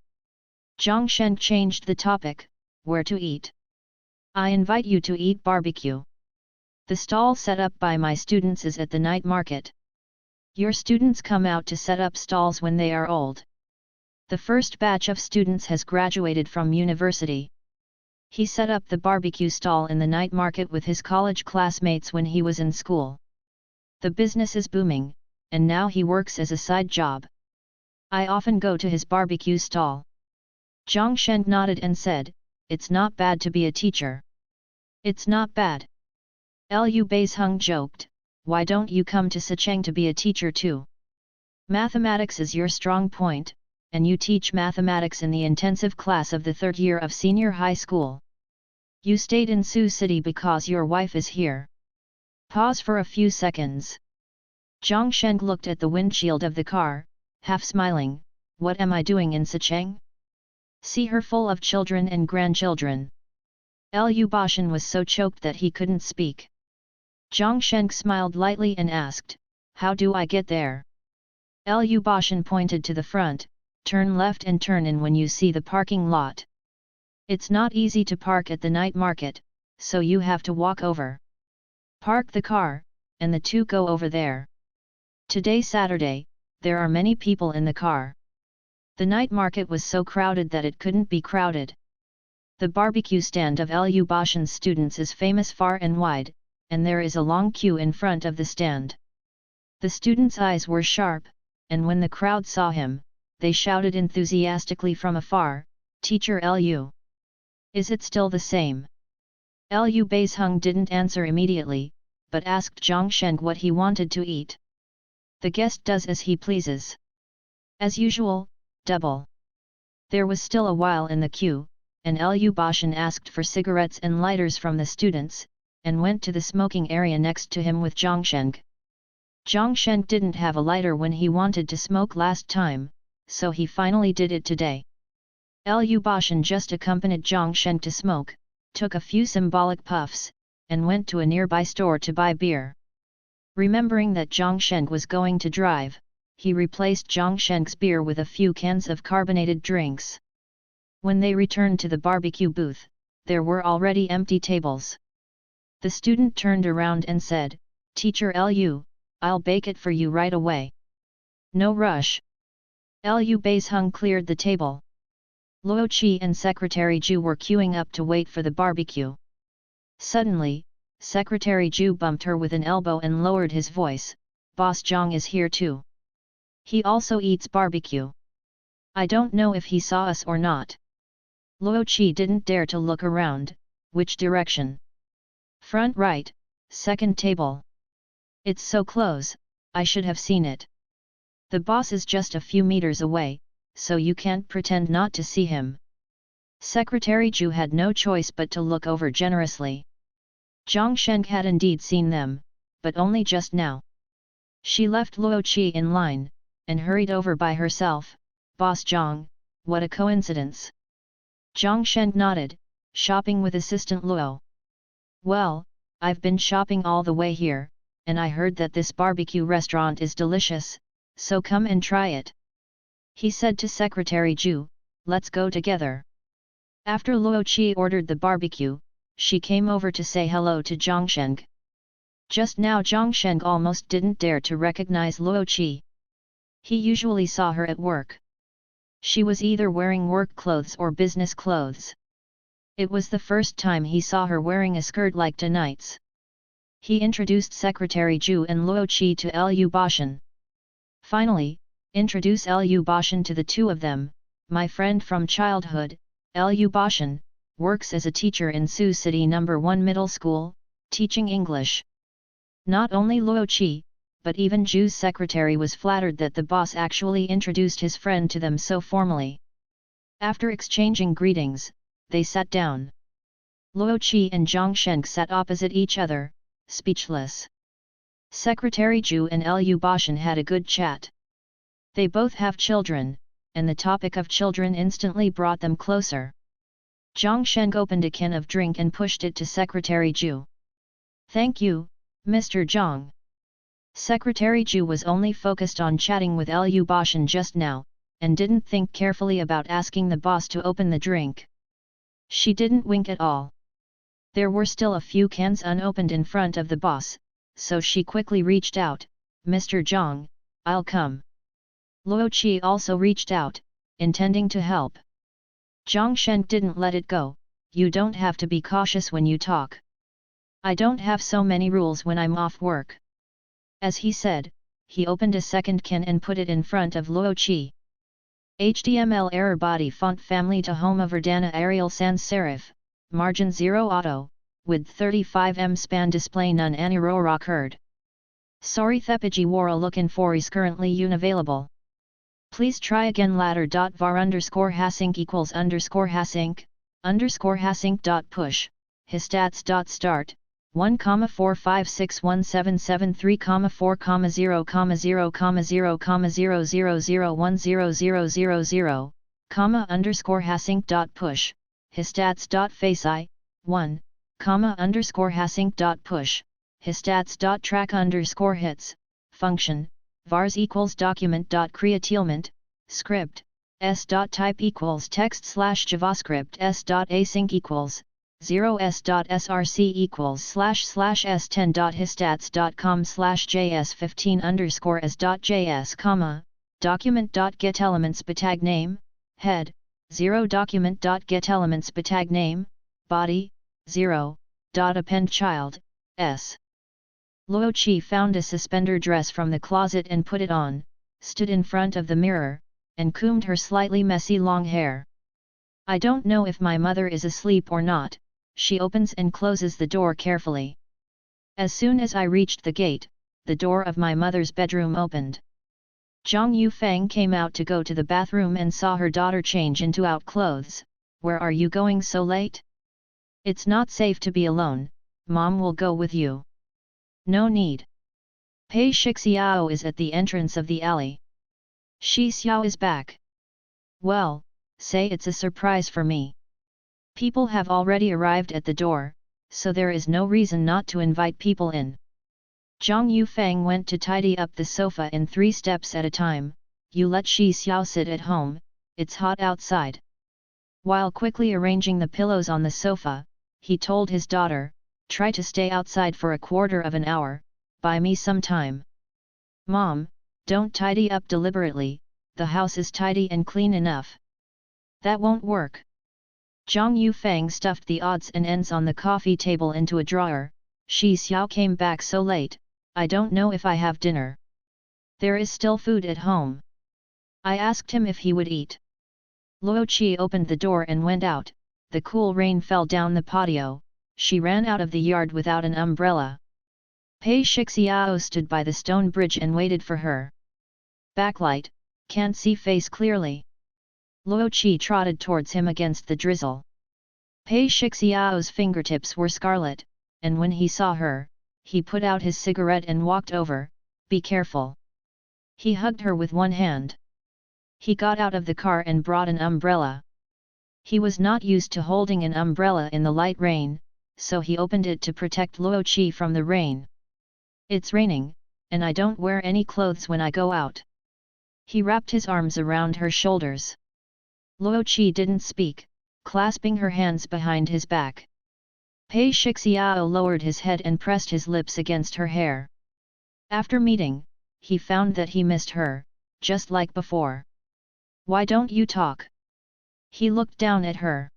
Speaker 1: Zhang Shen changed the topic, where to eat. I invite you to eat barbecue. The stall set up by my students is at the night market. Your students come out to set up stalls when they are old. The first batch of students has graduated from university. He set up the barbecue stall in the night market with his college classmates when he was in school. The business is booming, and now he works as a side job. I often go to his barbecue stall. Zhang Shen nodded and said, "It's not bad to be a teacher." "It's not bad." Lu Beizheng joked, "Why don't you come to Sicheng to be a teacher too? Mathematics is your strong point, and you teach mathematics in the intensive class of the third year of senior high school. You stayed in Sioux City because your wife is here." Pause for a few seconds. Zhang Shen looked at the windshield of the car, half smiling, "What am I doing in Sicheng? See her full of children and grandchildren." Lu Bashan was so choked that he couldn't speak. Zhang Shen smiled lightly and asked, "How do I get there?" Lu Bashan pointed to the front, "Turn left and turn in when you see the parking lot. It's not easy to park at the night market, so you have to walk over. Park the car, and the two go over there. Today Saturday, there are many people in the car." The night market was so crowded that it couldn't be crowded. The barbecue stand of Lu Bashan's students is famous far and wide, and there is a long queue in front of the stand. The students' eyes were sharp, and when the crowd saw him, they shouted enthusiastically from afar, "Teacher Lu! Is it still the same?" Lu Beizheng didn't answer immediately, but asked Zhang Shen what he wanted to eat. The guest does as he pleases. As usual, double. There was still a while in the queue, and Lu Bashan asked for cigarettes and lighters from the students, and went to the smoking area next to him with Zhang Shen. Zhang Shen didn't have a lighter when he wanted to smoke last time, so he finally did it today. Lu Bashan just accompanied Zhang Shen to smoke, took a few symbolic puffs, and went to a nearby store to buy beer. Remembering that Zhang Shen was going to drive, he replaced Zhang Shen's beer with a few cans of carbonated drinks. When they returned to the barbecue booth, there were already empty tables. The student turned around and said, "Teacher Lu, I'll bake it for you right away. No rush." Lu Beizheng cleared the table. Luo Qi and Secretary Zhu were queuing up to wait for the barbecue. Suddenly, Secretary Zhu bumped her with an elbow and lowered his voice, "Boss Zhang is here too. He also eats barbecue. I don't know if he saw us or not." Luo Qi didn't dare to look around. "Which direction?" "Front right, second table." "It's so close, I should have seen it. The boss is just a few meters away, so you can't pretend not to see him." Secretary Zhu had no choice but to look over generously. Zhang Shen had indeed seen them, but only just now. She left Luo Qi in line, and hurried over by herself. "Boss Zhang, what a coincidence." Zhang Shen nodded, "Shopping with assistant Luo." "Well, I've been shopping all the way here, and I heard that this barbecue restaurant is delicious, so come and try it." He said to Secretary Zhu, "Let's go together." After Luo Qi ordered the barbecue, she came over to say hello to Zhang Shen. Just now Zhang Shen almost didn't dare to recognize Luo Qi. He usually saw her at work. She was either wearing work clothes or business clothes. It was the first time he saw her wearing a skirt like tonight's. He introduced Secretary Zhu and Luo Qi to Lu Bashan. Finally, introduce Lu Bashan to the two of them. "My friend from childhood, Lu Bashan, works as a teacher in Sioux City No. 1 Middle School, teaching English." Not only Luo Qi, but even Zhu's secretary was flattered that the boss actually introduced his friend to them so formally. After exchanging greetings, they sat down. Luo Qi and Zhang Shen sat opposite each other, speechless. Secretary Zhu and Lu Bashan had a good chat. They both have children, and the topic of children instantly brought them closer. Zhang Shen opened a can of drink and pushed it to Secretary Zhu. Thank you, Mr. Zhang. Secretary Zhu was only focused on chatting with Lu Bashan just now, and didn't think carefully about asking the boss to open the drink. She didn't wink at all. There were still a few cans unopened in front of the boss, so she quickly reached out, Mr. Zhang, I'll come. Luo Qi also reached out, intending to help. Zhang Shen didn't let it go, you don't have to be cautious when you talk. I don't have so many rules when I'm off work. As he said, he opened a second can and put it in front of Luo Qi. HTML error body font family Tahoma Verdana Arial sans serif, margin 0 auto, width 35 span display none error occurred. Sorry Thepiji Wara lookin for is currently unavailable. Please try again ladder.var _hasync equals _hasync dot push, histats.start, 1,4561773,0,0,0,000,000,000,000, _hasync.push, histats.facei, 1, _hasync.push, histats.track_hits, function, vars equals document.createlement, script, s.type equals text/javascript s.async equals 0 s.src equals /s10.histats.com/js15 document.getElementsBetagName, head, 0 document.getElementsBetagName, body, 0, .append child, s. Luo Qi found a suspender dress from the closet and put it on, stood in front of the mirror, and combed her slightly messy long hair. I don't know if my mother is asleep or not, she opens and closes the door carefully. As soon as I reached the gate, the door of my mother's bedroom opened. Zhang Yufeng came out to go to the bathroom and saw her daughter change into out clothes. Where are you going so late? It's not safe to be alone, Mom will go with you. No need. Pei Shixiao is at the entrance of the alley. Shi Xiao is back. Well, say it's a surprise for me. People have already arrived at the door, so there is no reason not to invite people in. Zhang Yufeng went to tidy up the sofa in 3 steps at a time. You let Shi Xiao sit at home, it's hot outside. While quickly arranging the pillows on the sofa, he told his daughter, try to stay outside for a quarter of an hour, buy me some time. Mom, don't tidy up deliberately, the house is tidy and clean enough. That won't work. Zhang Yufeng stuffed the odds and ends on the coffee table into a drawer. Shi Xiao came back so late, I don't know if I have dinner. There is still food at home. I asked him if he would eat. Luo Qi opened the door and went out. The cool rain fell down the patio. She ran out of the yard without an umbrella. Pei Shixiao stood by the stone bridge and waited for her. Backlight, can't see face clearly. Luo Qi trotted towards him against the drizzle. Pei Shixiao's fingertips were scarlet, and when he saw her, he put out his cigarette and walked over. Be careful. He hugged her with one hand. He got out of the car and brought an umbrella. He was not used to holding an umbrella in the light rain, so he opened it to protect Luo Qi from the rain. It's raining, and I don't wear any clothes when I go out. He wrapped his arms around her shoulders. Luo Qi didn't speak, clasping her hands behind his back. Pei Shixiao lowered his head and pressed his lips against her hair. After meeting, he found that he missed her, just like before. Why don't you talk? He looked down at her.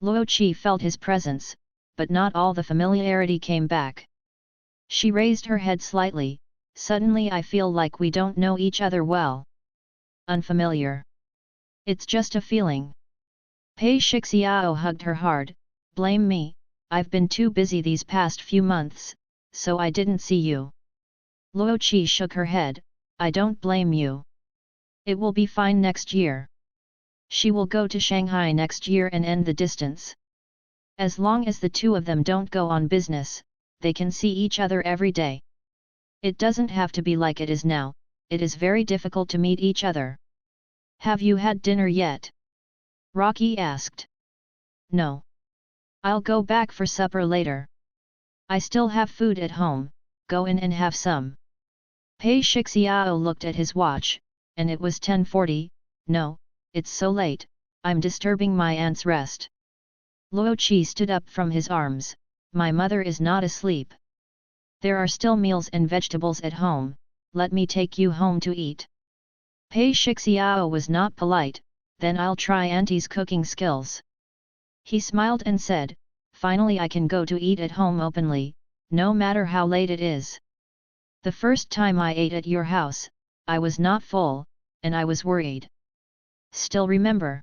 Speaker 1: Luo Qi felt his presence, but not all the familiarity came back. She raised her head slightly. Suddenly I feel like we don't know each other well. Unfamiliar. It's just a feeling. Pei Shixiao hugged her hard. Blame me, I've been too busy these past few months, so I didn't see you. Luo Qi shook her head. I don't blame you. It will be fine next year. She will go to Shanghai next year and end the distance. As long as the two of them don't go on business, they can see each other every day. It doesn't have to be like it is now, it is very difficult to meet each other. Have you had dinner yet? Rocky asked. No. I'll go back for supper later. I still have food at home, go in and have some. Pei Shixiao looked at his watch, and it was 10:40, no, it's so late, I'm disturbing my aunt's rest. Luo Qi stood up from his arms, my mother is not asleep. There are still meals and vegetables at home, let me take you home to eat. Pei Shixiao was not polite, then I'll try auntie's cooking skills. He smiled and said, finally I can go to eat at home openly, no matter how late it is. The first time I ate at your house, I was not full, and I was worried. Still remember?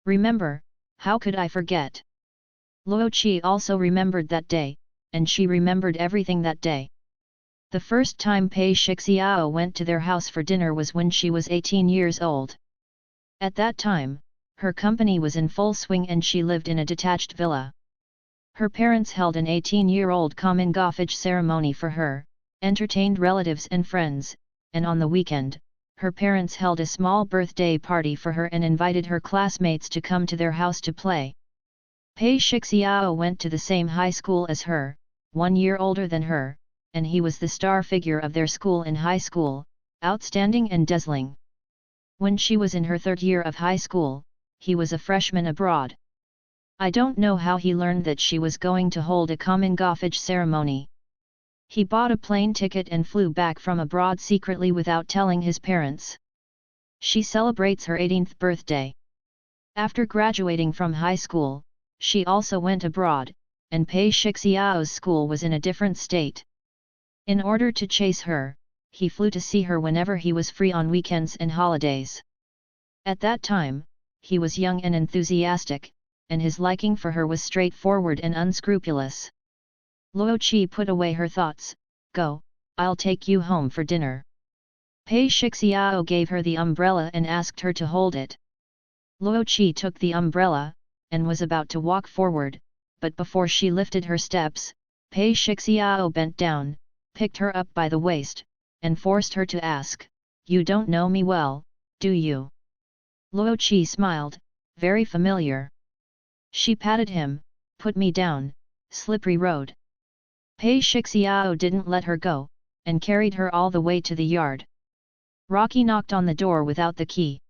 Speaker 1: Remember, how could I forget? Luo Qi also remembered that day, and she remembered everything that day. The first time Pei Shixiao went to their house for dinner was when she was 18 years old. At that time, her company was in full swing and she lived in a detached villa. Her parents held an 18-year-old coming-of-age ceremony for her, entertained relatives and friends, and on the weekend, her parents held a small birthday party for her and invited her classmates to come to their house to play. Pei Shixiao went to the same high school as her, 1 year older than her, and he was the star figure of their school in high school, outstanding and dazzling. When she was in her 3rd year of high school, he was a freshman abroad. I don't know how he learned that she was going to hold a coming-of-age ceremony. He bought a plane ticket and flew back from abroad secretly without telling his parents. She celebrates her 18th birthday. After graduating from high school, she also went abroad, and Pei Shixiao's school was in a different state. In order to chase her, he flew to see her whenever he was free on weekends and holidays. At that time, he was young and enthusiastic, and his liking for her was straightforward and unscrupulous. Luo Qi put away her thoughts, go, I'll take you home for dinner. Pei Shixiao gave her the umbrella and asked her to hold it. Luo Qi took the umbrella, and was about to walk forward, but before she lifted her steps, Pei Shixiao bent down, picked her up by the waist, and forced her to ask, you don't know me well, do you? Luo Qi smiled, very familiar. She patted him, put me down, slippery road. Pei Shixiao didn't let her go, and carried her all the way to the yard. Rocky knocked on the door without the key.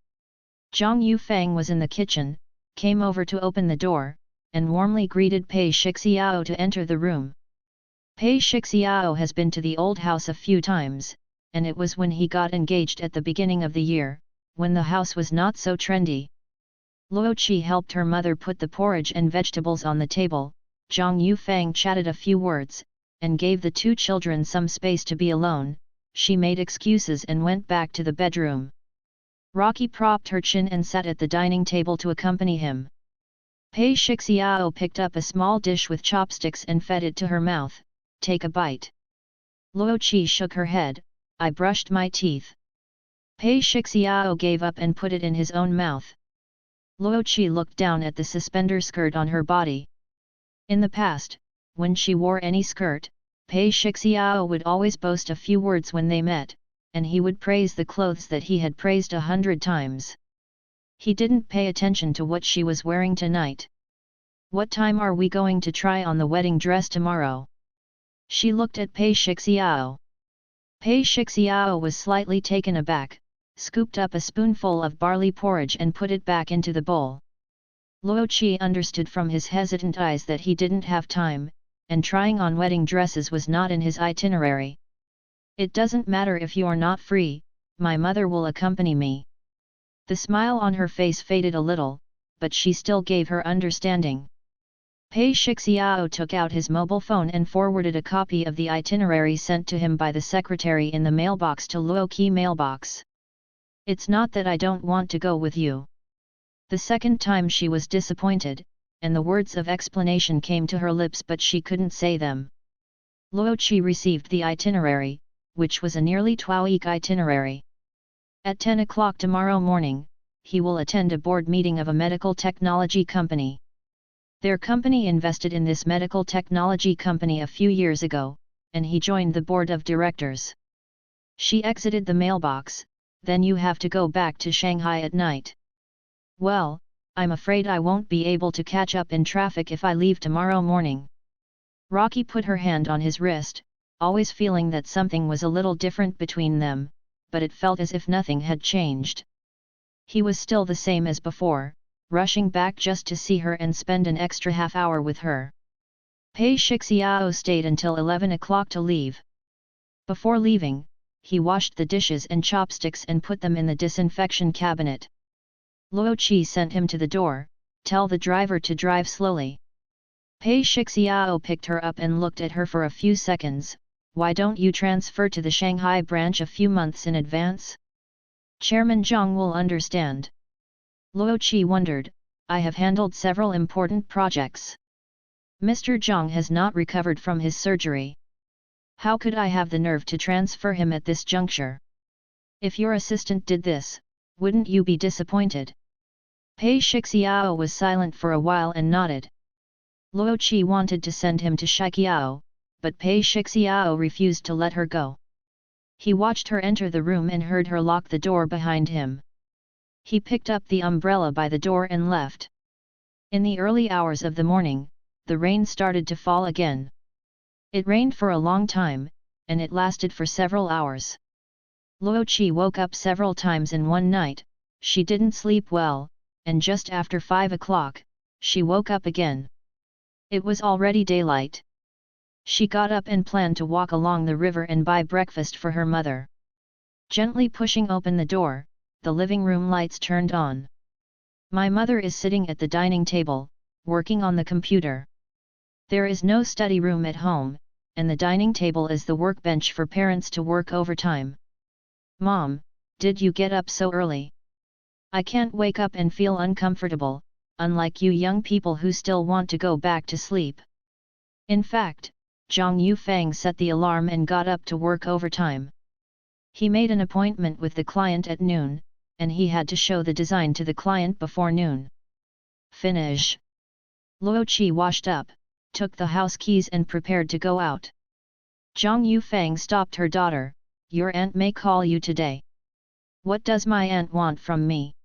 Speaker 1: Zhang Yufang was in the kitchen, came over to open the door, and warmly greeted Pei Shixiao to enter the room. Pei Shixiao has been to the old house a few times, and it was when he got engaged at the beginning of the year, when the house was not so trendy. Luo Qi helped her mother put the porridge and vegetables on the table, Zhang Yufang chatted a few words, and gave the 2 children some space to be alone. She made excuses and went back to the bedroom. Rocky propped her chin and sat at the dining table to accompany him. Pei Shixiao picked up a small dish with chopsticks and fed it to her mouth, take a bite. Luo Qi shook her head, I brushed my teeth. Pei Shixiao gave up and put it in his own mouth. Luo Qi looked down at the suspender skirt on her body. In the past, when she wore any skirt, Pei Shixiao would always boast a few words when they met, and he would praise the clothes that he had praised 100 times. He didn't pay attention to what she was wearing tonight. What time are we going to try on the wedding dress tomorrow? She looked at Pei Shixiao. Pei Shixiao was slightly taken aback, scooped up a spoonful of barley porridge and put it back into the bowl. Luo Qi understood from his hesitant eyes that he didn't have time, and trying on wedding dresses was not in his itinerary. It doesn't matter if you're not free, my mother will accompany me. The smile on her face faded a little, but she still gave her understanding. Pei Shixiao took out his mobile phone and forwarded a copy of the itinerary sent to him by the secretary in the mailbox to Luo Qi mailbox. It's not that I don't want to go with you. The second time she was disappointed, and the words of explanation came to her lips but she couldn't say them. Luo Qi received the itinerary, which was a nearly 2-week itinerary. At 10 o'clock tomorrow morning, he will attend a board meeting of a medical technology company. Their company invested in this medical technology company a few years ago, and he joined the board of directors. She exited the mailbox, then you have to go back to Shanghai at night. Well, I'm afraid I won't be able to catch up in traffic if I leave tomorrow morning. Rocky put her hand on his wrist, always feeling that something was a little different between them, but it felt as if nothing had changed. He was still the same as before, rushing back just to see her and spend an extra half hour with her. Pei Shixiao stayed until 11 o'clock to leave. Before leaving, he washed the dishes and chopsticks and put them in the disinfection cabinet. Luo Qi sent him to the door, "Tell the driver to drive slowly." Pei Shixiao picked her up and looked at her for a few seconds. "Why don't you transfer to the Shanghai branch a few months in advance? Chairman Zhang will understand." Luo Qi wondered, "I have handled several important projects. Mr. Zhang has not recovered from his surgery. How could I have the nerve to transfer him at this juncture? If your assistant did this, wouldn't you be disappointed?" Pei Shixiao was silent for a while and nodded. Luo Qi wanted to send him to Shiqiao, but Pei Shixiao refused to let her go. He watched her enter the room and heard her lock the door behind him. He picked up the umbrella by the door and left. In the early hours of the morning, the rain started to fall again. It rained for a long time, and it lasted for several hours. Luo Qi woke up several times in one night. She didn't sleep well, and just after 5 o'clock, she woke up again. It was already daylight. She got up and planned to walk along the river and buy breakfast for her mother. Gently pushing open the door, the living room lights turned on. "My mother is sitting at the dining table, working on the computer. There is no study room at home, and the dining table is the workbench for parents to work overtime. Mom, did you get up so early? I can't wake up and feel uncomfortable, unlike you young people who still want to go back to sleep." In fact, Zhang Yufang set the alarm and got up to work overtime. He made an appointment with the client at noon, and he had to show the design to the client before noon. Finish. Luo Qi washed up, took the house keys and prepared to go out. Zhang Yufang stopped her daughter, "Your aunt may call you today." "What does my aunt want from me?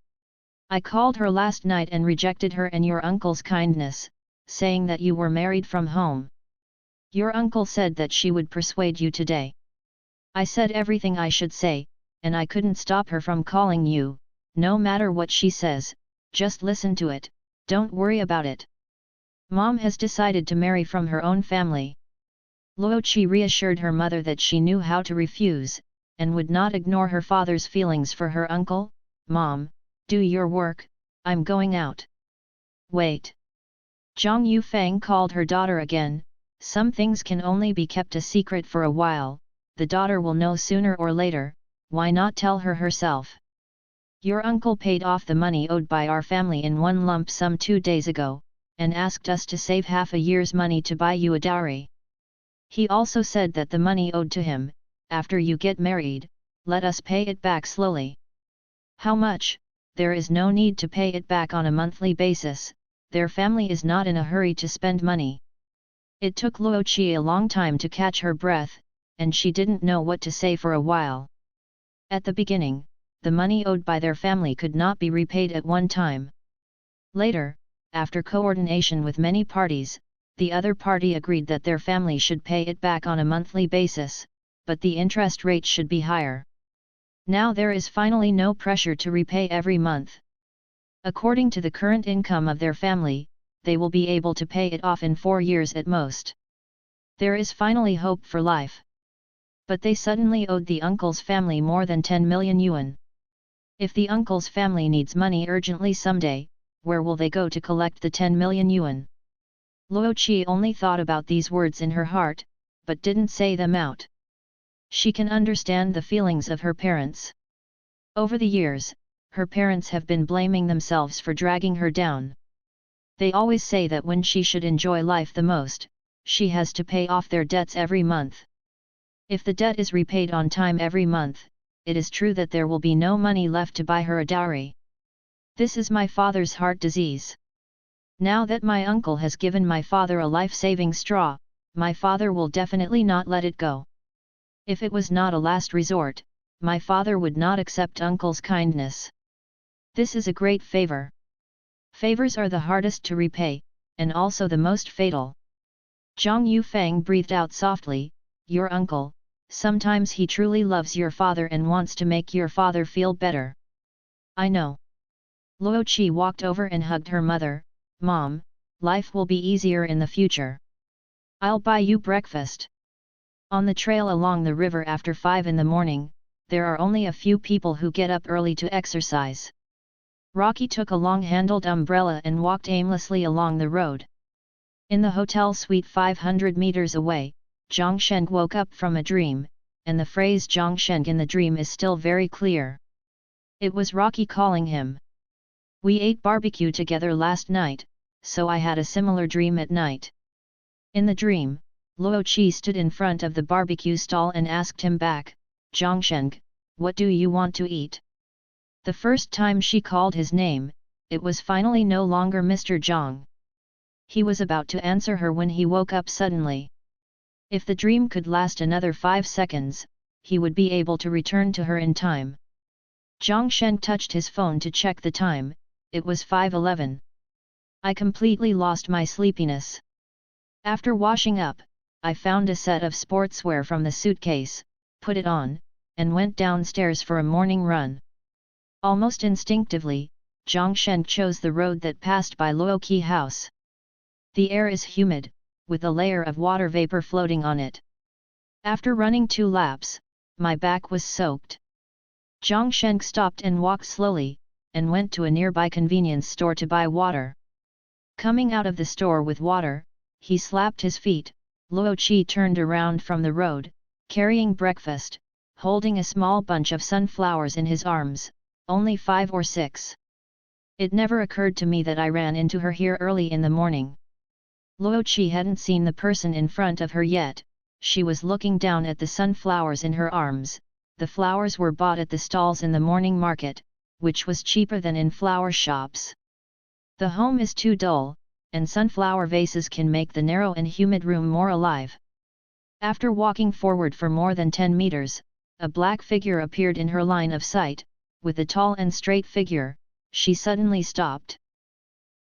Speaker 1: I called her last night and rejected her and your uncle's kindness, saying that you were married from home. Your uncle said that she would persuade you today. I said everything I should say, and I couldn't stop her from calling you. No matter what she says, just listen to it, don't worry about it. Mom has decided to marry from her own family." Luo Qi reassured her mother that she knew how to refuse, and would not ignore her father's feelings for her uncle. "Mom, do your work, I'm going out." "Wait." Zhang Yufang called her daughter again. "Some things can only be kept a secret for a while, the daughter will know sooner or later, why not tell her herself? Your uncle paid off the money owed by our family in one lump sum 2 days ago, and asked us to save half a year's money to buy you a dowry. He also said that the money owed to him, after you get married, let us pay it back slowly. How much? There is no need to pay it back on a monthly basis, their family is not in a hurry to spend money." It took Luo Qi a long time to catch her breath, and she didn't know what to say for a while. At the beginning, the money owed by their family could not be repaid at one time. Later, after coordination with many parties, the other party agreed that their family should pay it back on a monthly basis, but the interest rate should be higher. Now there is finally no pressure to repay every month. According to the current income of their family, they will be able to pay it off in 4 years at most. There is finally hope for life. But they suddenly owed the uncle's family more than 10 million yuan. If the uncle's family needs money urgently someday, where will they go to collect the 10 million yuan? Luo Qi only thought about these words in her heart, but didn't say them out. She can understand the feelings of her parents. Over the years, her parents have been blaming themselves for dragging her down. They always say that when she should enjoy life the most, she has to pay off their debts every month. If the debt is repaid on time every month, it is true that there will be no money left to buy her a dowry. This is my father's heart disease. Now that my uncle has given my father a life-saving straw, my father will definitely not let it go. If it was not a last resort, my father would not accept uncle's kindness. This is a great favor. Favors are the hardest to repay, and also the most fatal. Zhang Yufang breathed out softly, your uncle, sometimes he truly loves your father and wants to make your father feel better. I know. Luo Qi walked over and hugged her mother, Mom, life will be easier in the future. I'll buy you breakfast. On the trail along the river after 5 in the morning, there are only a few people who get up early to exercise. Rocky took a long-handled umbrella and walked aimlessly along the road. In the hotel suite 500 meters away, Zhang Sheng woke up from a dream, and the phrase Zhang Sheng in the dream is still very clear. It was Rocky calling him. We ate barbecue together last night, so I had a similar dream at night. In the dream, Luo Qi stood in front of the barbecue stall and asked him back, Zhang Sheng, what do you want to eat? The first time she called his name, it was finally no longer Mr. Zhang. He was about to answer her when he woke up suddenly. If the dream could last another 5 seconds, he would be able to return to her in time. Zhang Sheng touched his phone to check the time, it was 5:11. I completely lost my sleepiness. After washing up, I found a set of sportswear from the suitcase, put it on, and went downstairs for a morning run. Almost instinctively, Zhang Sheng chose the road that passed by Luo Qi house. The air is humid, with a layer of water vapor floating on it. After running 2 laps, my back was soaked. Zhang Sheng stopped and walked slowly, and went to a nearby convenience store to buy water. Coming out of the store with water, he slapped his feet. Luo Qi turned around from the road, carrying breakfast, holding a small bunch of sunflowers in his arms, only 5 or 6. It never occurred to me that I ran into her here early in the morning. Luo Qi hadn't seen the person in front of her yet, she was looking down at the sunflowers in her arms. The flowers were bought at the stalls in the morning market, which was cheaper than in flower shops. The home is too dull, and sunflower vases can make the narrow and humid room more alive. After walking forward for more than 10 meters, a black figure appeared in her line of sight. With a tall and straight figure, she suddenly stopped.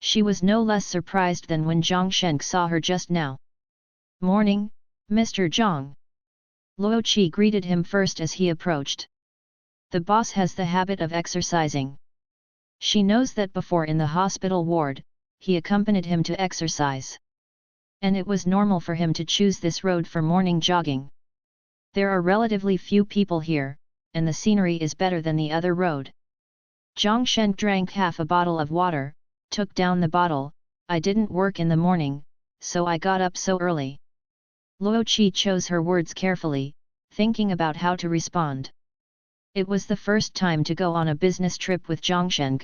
Speaker 1: She was no less surprised than when Zhang Sheng saw her just now. Morning, Mr. Zhang. Luo Qi greeted him first as he approached. The boss has the habit of exercising. She knows that before in the hospital ward, he accompanied him to exercise. And it was normal for him to choose this road for morning jogging. There are relatively few people here, and the scenery is better than the other road. Zhang Sheng drank half a bottle of water, took down the bottle. I didn't work in the morning, so I got up so early. Luo Qi chose her words carefully, thinking about how to respond. It was the first time to go on a business trip with Zhang Sheng.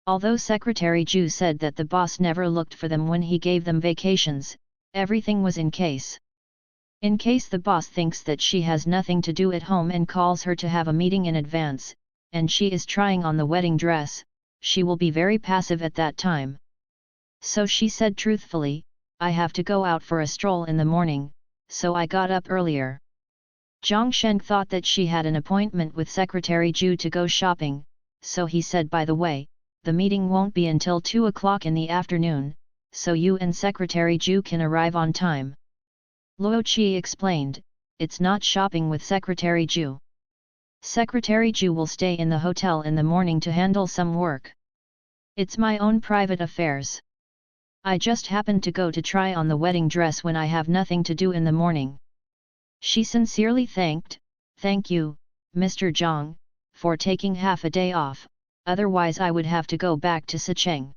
Speaker 1: Although Secretary Zhu said that the boss never looked for them when he gave them vacations, everything was in case. In case the boss thinks that she has nothing to do at home and calls her to have a meeting in advance, and she is trying on the wedding dress, she will be very passive at that time. So she said truthfully, I have to go out for a stroll in the morning, so I got up earlier. Zhang Sheng thought that she had an appointment with Secretary Zhu to go shopping, so he said, by the way, the meeting won't be until 2 o'clock in the afternoon, so you and Secretary Zhu can arrive on time. Luo Qi explained, it's not shopping with Secretary Zhu. Secretary Zhu will stay in the hotel in the morning to handle some work. It's my own private affairs. I just happened to go to try on the wedding dress when I have nothing to do in the morning. She sincerely thanked, thank you, Mr. Zhang, for taking half a day off, otherwise I would have to go back to Sicheng.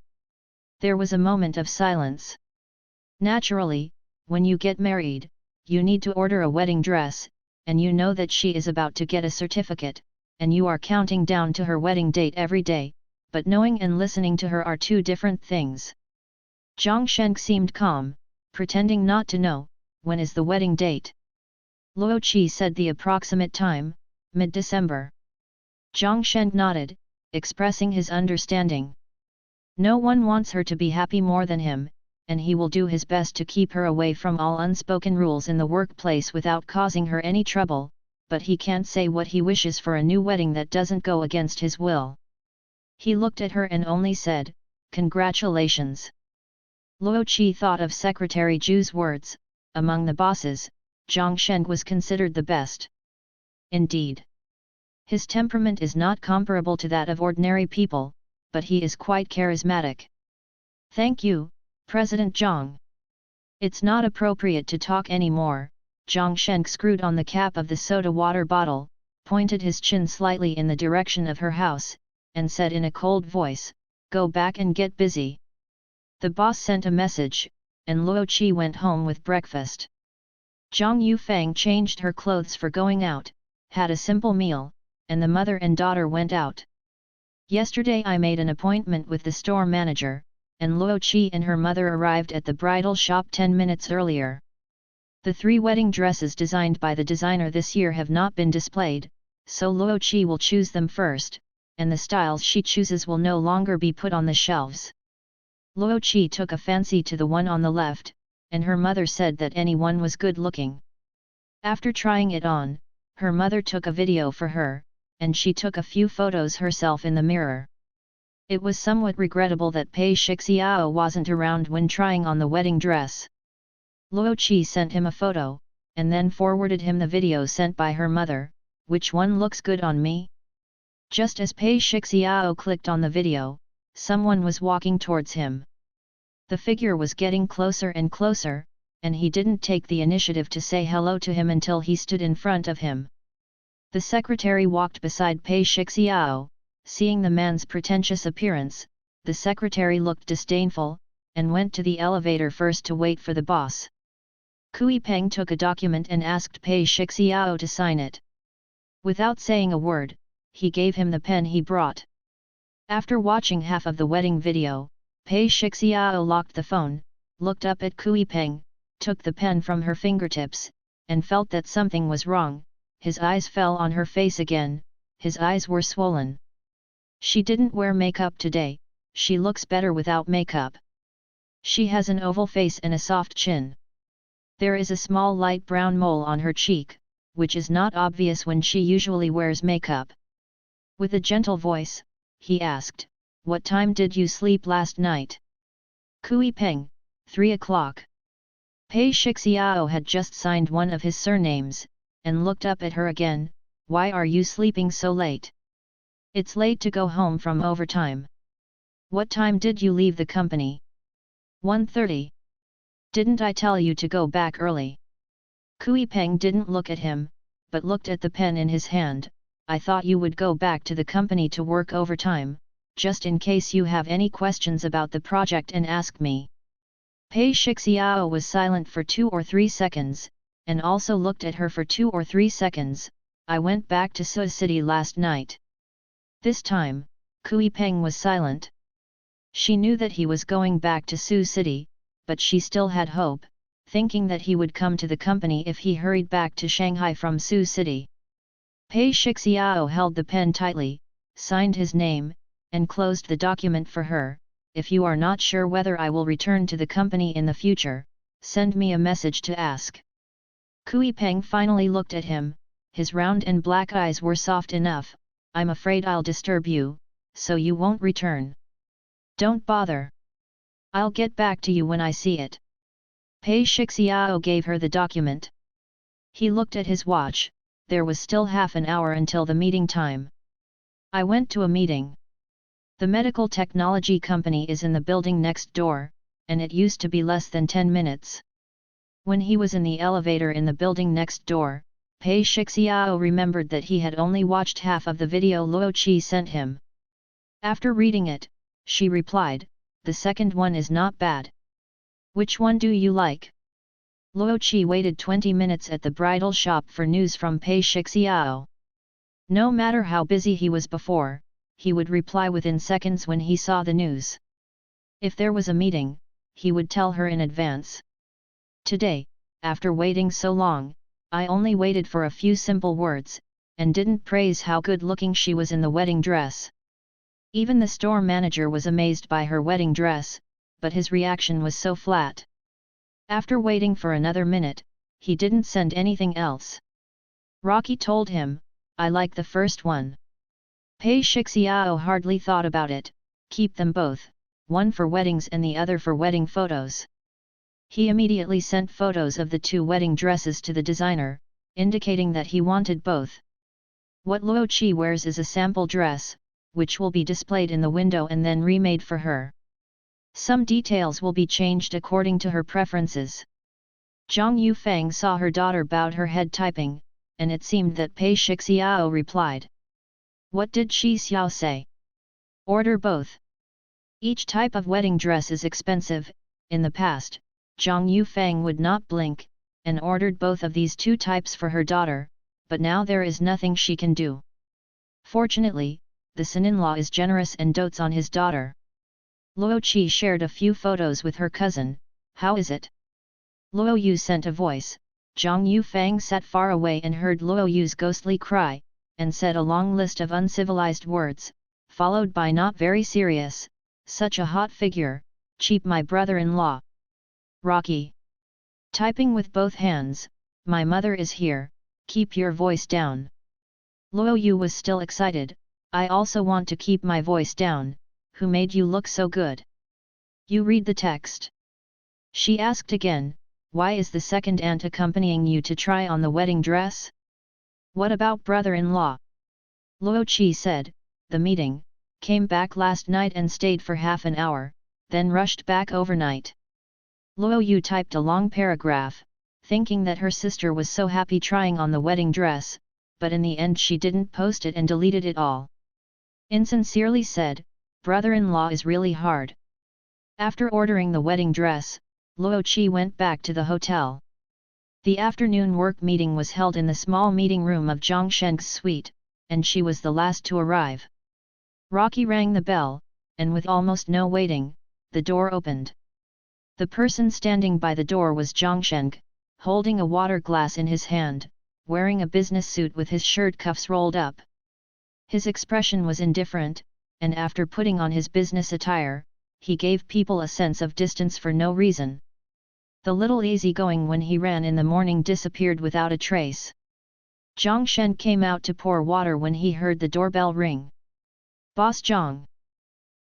Speaker 1: There was a moment of silence. Naturally, when you get married, you need to order a wedding dress, and you know that she is about to get a certificate, and you are counting down to her wedding date every day, but knowing and listening to her are 2 different things. Zhang Sheng seemed calm, pretending not to know, when is the wedding date? Luo Qi said the approximate time, mid-December. Zhang Sheng nodded, expressing his understanding. No one wants her to be happy more than him, and he will do his best to keep her away from all unspoken rules in the workplace without causing her any trouble, but he can't say what he wishes for a new wedding that doesn't go against his will. He looked at her and only said, congratulations. Luo Qi thought of Secretary Zhu's words, among the bosses, Zhang Sheng was considered the best. Indeed, his temperament is not comparable to that of ordinary people, but he is quite charismatic. Thank you, President Zhang. It's not appropriate to talk anymore. Zhang Sheng screwed on the cap of the soda water bottle, pointed his chin slightly in the direction of her house, and said in a cold voice, "Go back and get busy." The boss sent a message, and Luo Qi went home with breakfast. Zhang Yufang changed her clothes for going out, had a simple meal, and the mother and daughter went out. Yesterday I made an appointment with the store manager, and Luo Qi and her mother arrived at the bridal shop 10 minutes earlier. The 3 wedding dresses designed by the designer this year have not been displayed, so Luo Qi will choose them first, and the styles she chooses will no longer be put on the shelves. Luo Qi took a fancy to the one on the left, and her mother said that any one was good looking. After trying it on, her mother took a video for her, and she took a few photos herself in the mirror. It was somewhat regrettable that Pei Shixiao wasn't around when trying on the wedding dress. Luo Qi sent him a photo, and then forwarded him the video sent by her mother. "Which one looks good on me?" Just as Pei Shixiao clicked on the video, someone was walking towards him. The figure was getting closer and closer, and he didn't take the initiative to say hello to him until he stood in front of him. The secretary walked beside Pei Shixiao. Seeing the man's pretentious appearance, the secretary looked disdainful, and went to the elevator first to wait for the boss. Kui Peng took a document and asked Pei Shixiao to sign it. Without saying a word, he gave him the pen he brought. After watching half of the wedding video, Pei Shixiao locked the phone, looked up at Kui Peng, took the pen from her fingertips, and felt that something was wrong. His eyes fell on her face again, his eyes were swollen. She didn't wear makeup today, she looks better without makeup. She has an oval face and a soft chin. There is a small light brown mole on her cheek, which is not obvious when she usually wears makeup. With a gentle voice, he asked, "What time did you sleep last night?" Kui Peng, 3 o'clock. Pei Shixiao had just signed one of his surnames, and looked up at her again. "Why are you sleeping so late? It's late to go home from overtime. What time did you leave the company?" 1:30. "Didn't I tell you to go back early?" Kui Peng didn't look at him, but looked at the pen in his hand. "I thought you would go back to the company to work overtime, just in case you have any questions about the project and ask me." Pei Shixiao was silent for 2 or 3 seconds, and also looked at her for 2 or 3 seconds. "I went back to Su City last night." This time, Kui Peng was silent. She knew that he was going back to Su City, but she still had hope, thinking that he would come to the company if he hurried back to Shanghai from Su City. Pei Shixiao held the pen tightly, signed his name, and closed the document for her. "If you are not sure whether I will return to the company in the future, send me a message to ask." Kui Peng finally looked at him, his round and black eyes were soft enough. "I'm afraid I'll disturb you, so you won't return." "Don't bother. I'll get back to you when I see it." Pei Shixiao gave her the document. He looked at his watch. There was still half an hour until the meeting time. "I went to a meeting. The medical technology company is in the building next door, and it used to be less than 10 minutes. When he was in the elevator in the building next door, Pei Shixiao remembered that he had only watched half of the video Luo Qi sent him. After reading it, she replied, "The second one is not bad. Which one do you like?" Luo Qi waited 20 minutes at the bridal shop for news from Pei Shixiao. No matter how busy he was before, he would reply within seconds when he saw the news. If there was a meeting, he would tell her in advance. Today, after waiting so long, I only waited for a few simple words, and didn't praise how good-looking she was in the wedding dress. Even the store manager was amazed by her wedding dress, but his reaction was so flat. After waiting for another minute, he didn't send anything else. Rocky told him, "I like the first one." Pei Shixiao hardly thought about it. "Keep them both, one for weddings and the other for wedding photos." He immediately sent photos of the two wedding dresses to the designer, indicating that he wanted both. What Luo Qi wears is a sample dress, which will be displayed in the window and then remade for her. Some details will be changed according to her preferences. Zhang Yufeng saw her daughter bowed her head typing, and it seemed that Pei Shixiao replied. What did Shi Xiao say? Order both. Each type of wedding dress is expensive. In the past, Zhang Yufeng would not blink, and ordered both of these two types for her daughter, but now there is nothing she can do. Fortunately, the son-in-law is generous and dotes on his daughter. Luo Qi shared a few photos with her cousin. How is it? Luo Yu sent a voice. Zhang Yufeng sat far away and heard Luo Yu's ghostly cry, and said a long list of uncivilized words, followed by not very serious, such a hot figure, cheap my brother-in-law. Rocky. Typing with both hands, my mother is here, keep your voice down. Luo Yu was still excited. I also want to keep my voice down. Who made you look so good? You read the text. She asked again, why is the second aunt accompanying you to try on the wedding dress? What about brother-in-law? Luo Qi said, the meeting, came back last night and stayed for half an hour, then rushed back overnight. Luo Yu typed a long paragraph, thinking that her sister was so happy trying on the wedding dress, but in the end she didn't post it and deleted it all. Insincerely said, brother-in-law is really hard. After ordering the wedding dress, Luo Qi went back to the hotel. The afternoon work meeting was held in the small meeting room of Zhang Sheng's suite, and she was the last to arrive. Rocky rang the bell, and with almost no waiting, the door opened. The person standing by the door was Zhang Sheng, holding a water glass in his hand, wearing a business suit with his shirt cuffs rolled up. His expression was indifferent, and after putting on his business attire, he gave people a sense of distance for no reason. The little easygoing when he ran in the morning disappeared without a trace. Zhang Shen came out to pour water when he heard the doorbell ring. Boss Zhang.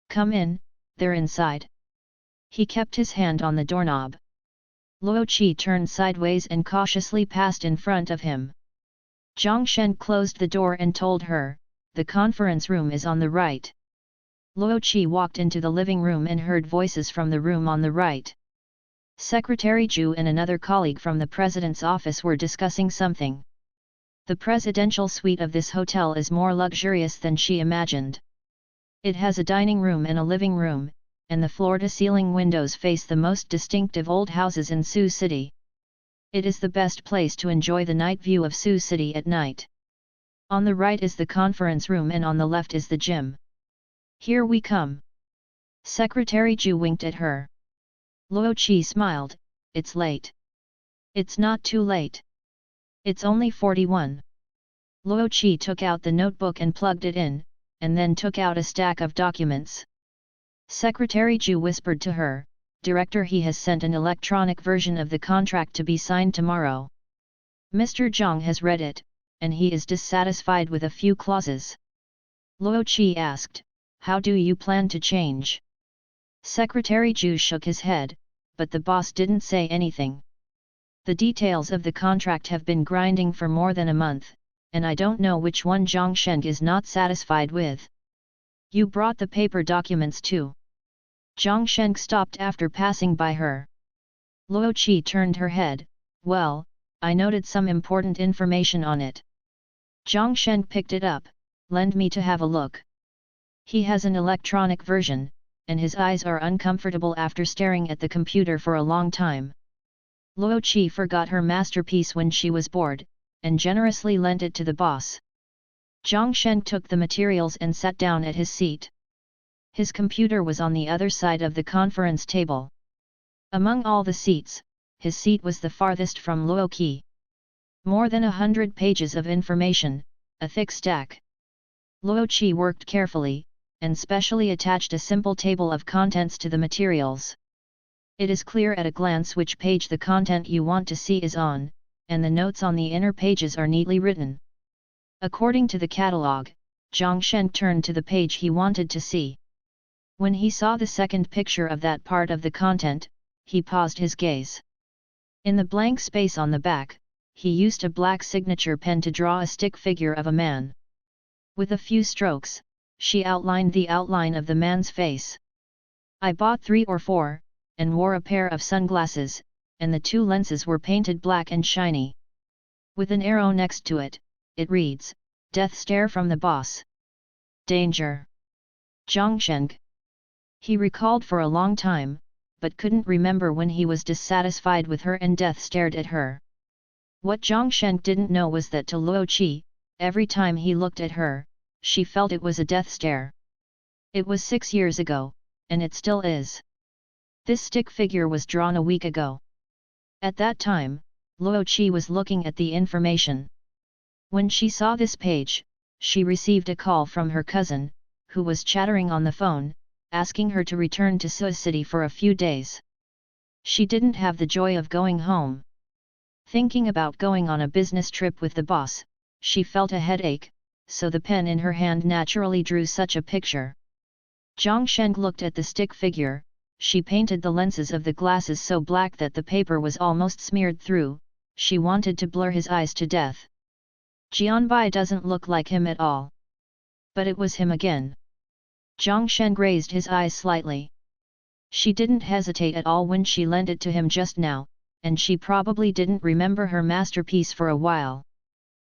Speaker 1: Come in, they're inside. He kept his hand on the doorknob. Luo Qi turned sideways and cautiously passed in front of him. Zhang Shen closed the door and told her, the conference room is on the right. Luo Qi walked into the living room and heard voices from the room on the right. Secretary Zhu and another colleague from the president's office were discussing something. The presidential suite of this hotel is more luxurious than she imagined. It has a dining room and a living room, and the floor-to-ceiling windows face the most distinctive old houses in Sioux City. It is the best place to enjoy the night view of Sioux City at night. On the right is the conference room and on the left is the gym. Here we come. Secretary Zhu winked at her. Luo Qi smiled, it's late. It's not too late. It's only 41. Luo Qi took out the notebook and plugged it in, and then took out a stack of documents. Secretary Zhu whispered to her, Director, he has sent an electronic version of the contract to be signed tomorrow. Mr. Zhang has read it, and he is dissatisfied with a few clauses. Luo Qi asked, how do you plan to change? Secretary Zhu shook his head, but the boss didn't say anything. The details of the contract have been grinding for more than a month, and I don't know which one Zhang Sheng is not satisfied with. You brought the paper documents too. Zhang Sheng stopped after passing by her. Luo Qi turned her head, well, I noted some important information on it. Zhang Sheng picked it up, lend me to have a look. He has an electronic version, and his eyes are uncomfortable after staring at the computer for a long time. Luo Qi forgot her masterpiece when she was bored, and generously lent it to the boss. Zhang Sheng took the materials and sat down at his seat. His computer was on the other side of the conference table. Among all the seats, his seat was the farthest from Luo Qi. More than 100 pages of information, a thick stack. Luo Qi worked carefully, and specially attached a simple table of contents to the materials. It is clear at a glance which page the content you want to see is on, and the notes on the inner pages are neatly written. According to the catalogue, Zhang Shen turned to the page he wanted to see. When he saw the second picture of that part of the content, he paused his gaze. In the blank space on the back, he used a black signature pen to draw a stick figure of a man. With a few strokes, she outlined the outline of the man's face. I bought 3 or 4, and wore a pair of sunglasses, and the 2 lenses were painted black and shiny. With an arrow next to it, it reads, "Death stare from the boss. Danger. Zhangsheng." He recalled for a long time, but couldn't remember when he was dissatisfied with her and death stared at her. What Zhangsheng didn't know was that to Luo Qi, every time he looked at her, she felt it was a death stare. It was 6 years ago, and it still is. This stick figure was drawn a week ago. At that time, Luo Qi was looking at the information. When she saw this page, she received a call from her cousin, who was chattering on the phone, asking her to return to Sui City for a few days. She didn't have the joy of going home. Thinking about going on a business trip with the boss, she felt a headache, so the pen in her hand naturally drew such a picture. Zhangsheng looked at the stick figure. She painted the lenses of the glasses so black that the paper was almost smeared through. She wanted to blur his eyes to death. Jianbai doesn't look like him at all. But it was him again. Zhangsheng raised his eyes slightly. She didn't hesitate at all when she lent it to him just now, and she probably didn't remember her masterpiece for a while.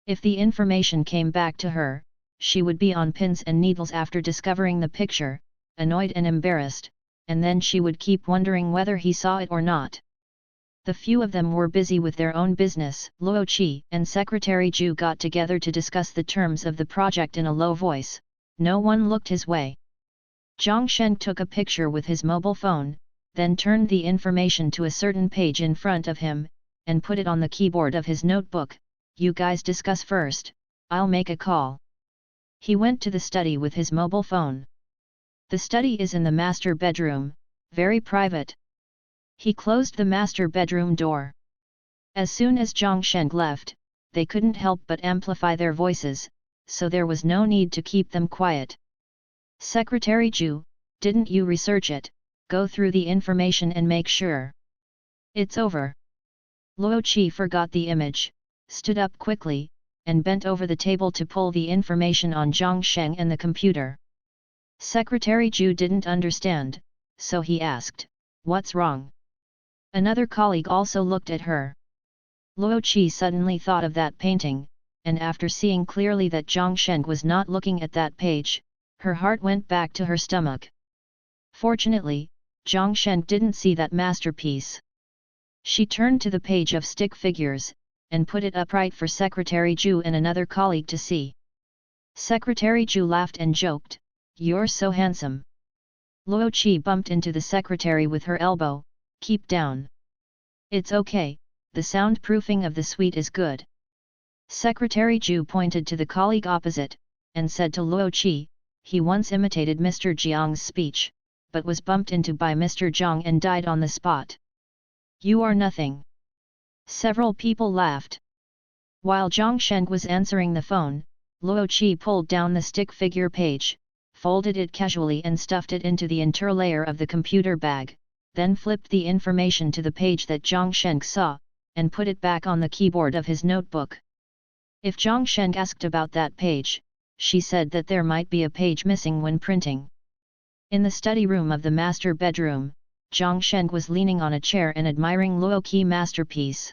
Speaker 1: If the information came back to her, she would be on pins and needles after discovering the picture, annoyed and embarrassed, and then she would keep wondering whether he saw it or not. The few of them were busy with their own business. Luo Qi and Secretary Zhu got together to discuss the terms of the project in a low voice. No one looked his way. Zhangsheng took a picture with his mobile phone, then turned the information to a certain page in front of him, and put it on the keyboard of his notebook. "You guys discuss first, I'll make a call." He went to the study with his mobile phone. The study is in the master bedroom, very private. He closed the master bedroom door. As soon as Zhangsheng left, they couldn't help but amplify their voices, so there was no need to keep them quiet. "Secretary Zhu, didn't you research it? Go through the information and make sure it's over." Luo Qi forgot the image, stood up quickly, and bent over the table to pull the information on Zhangsheng and the computer. Secretary Zhu didn't understand, so he asked, "What's wrong?" Another colleague also looked at her. Luo Qi suddenly thought of that painting, and after seeing clearly that Zhangsheng was not looking at that page, her heart went back to her stomach. Fortunately, Zhangsheng didn't see that masterpiece. She turned to the page of stick figures, and put it upright for Secretary Zhu and another colleague to see. Secretary Zhu laughed and joked, "You're so handsome." Luo Qi bumped into the secretary with her elbow, "Keep down. It's okay, the soundproofing of the suite is good." Secretary Zhu pointed to the colleague opposite, and said to Luo Qi, "He once imitated Mr. Jiang's speech, but was bumped into by Mr. Jiang and died on the spot." "You are nothing." Several people laughed. While Zhangsheng was answering the phone, Luo Qi pulled down the stick figure page, folded it casually and stuffed it into the interlayer of the computer bag, then flipped the information to the page that Zhangsheng saw, and put it back on the keyboard of his notebook. If Zhangsheng asked about that page, she said that there might be a page missing when printing. In the study room of the master bedroom, Zhangsheng was leaning on a chair and admiring Luo Qi's masterpiece.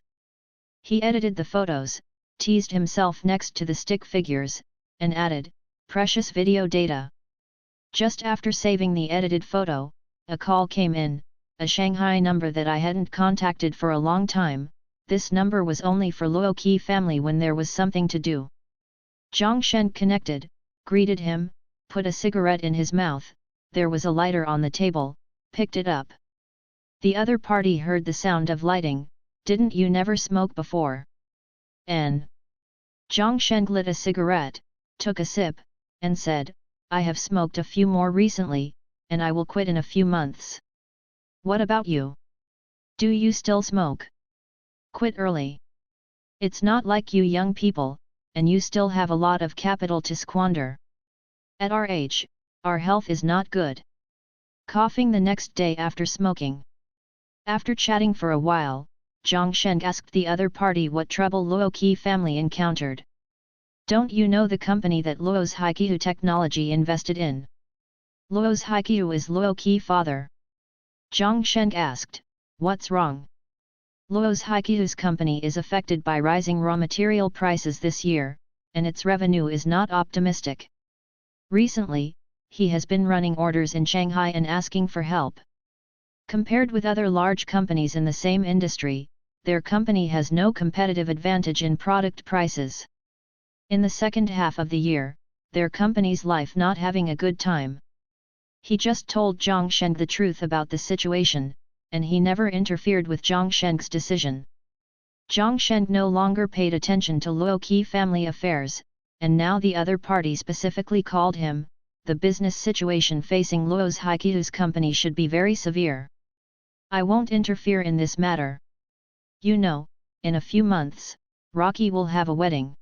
Speaker 1: He edited the photos, teased himself next to the stick figures, and added, "Precious video data." Just after saving the edited photo, a call came in, a Shanghai number that I hadn't contacted for a long time. This number was only for Luo Qi family when there was something to do. Zhangsheng connected, greeted him, put a cigarette in his mouth. There was a lighter on the table, picked it up. The other party heard the sound of lighting. "Didn't you never smoke before?" "N." Zhangsheng lit a cigarette, took a sip, and said, "I have smoked a few more recently, and I will quit in a few months." "What about you? Do you still smoke?" "Quit early. It's not like you young people, and you still have a lot of capital to squander. At our age, our health is not good." Coughing the next day after smoking. After chatting for a while, Zhang Sheng asked the other party what trouble Luo Qi family encountered. Don't you know the company that Luo's Haiqiu technology invested in? Luo's Haiqiu is Luo Qi father. Zhang Sheng asked, what's wrong? Luo's Haiqiu's company is affected by rising raw material prices this year, and its revenue is not optimistic. Recently, he has been running orders in Shanghai and asking for help. Compared with other large companies in the same industry, their company has no competitive advantage in product prices. In the second half of the year, their company's life not having a good time. He just told Zhang Sheng the truth about the situation, and he never interfered with Zhang Sheng's decision. Zhang Sheng no longer paid attention to Luo Qi family affairs, and now the other party specifically called him. The business situation facing Luo's Haiqiu's company should be very severe. I won't interfere in this matter. You know, in a few months, Rocky will have a wedding.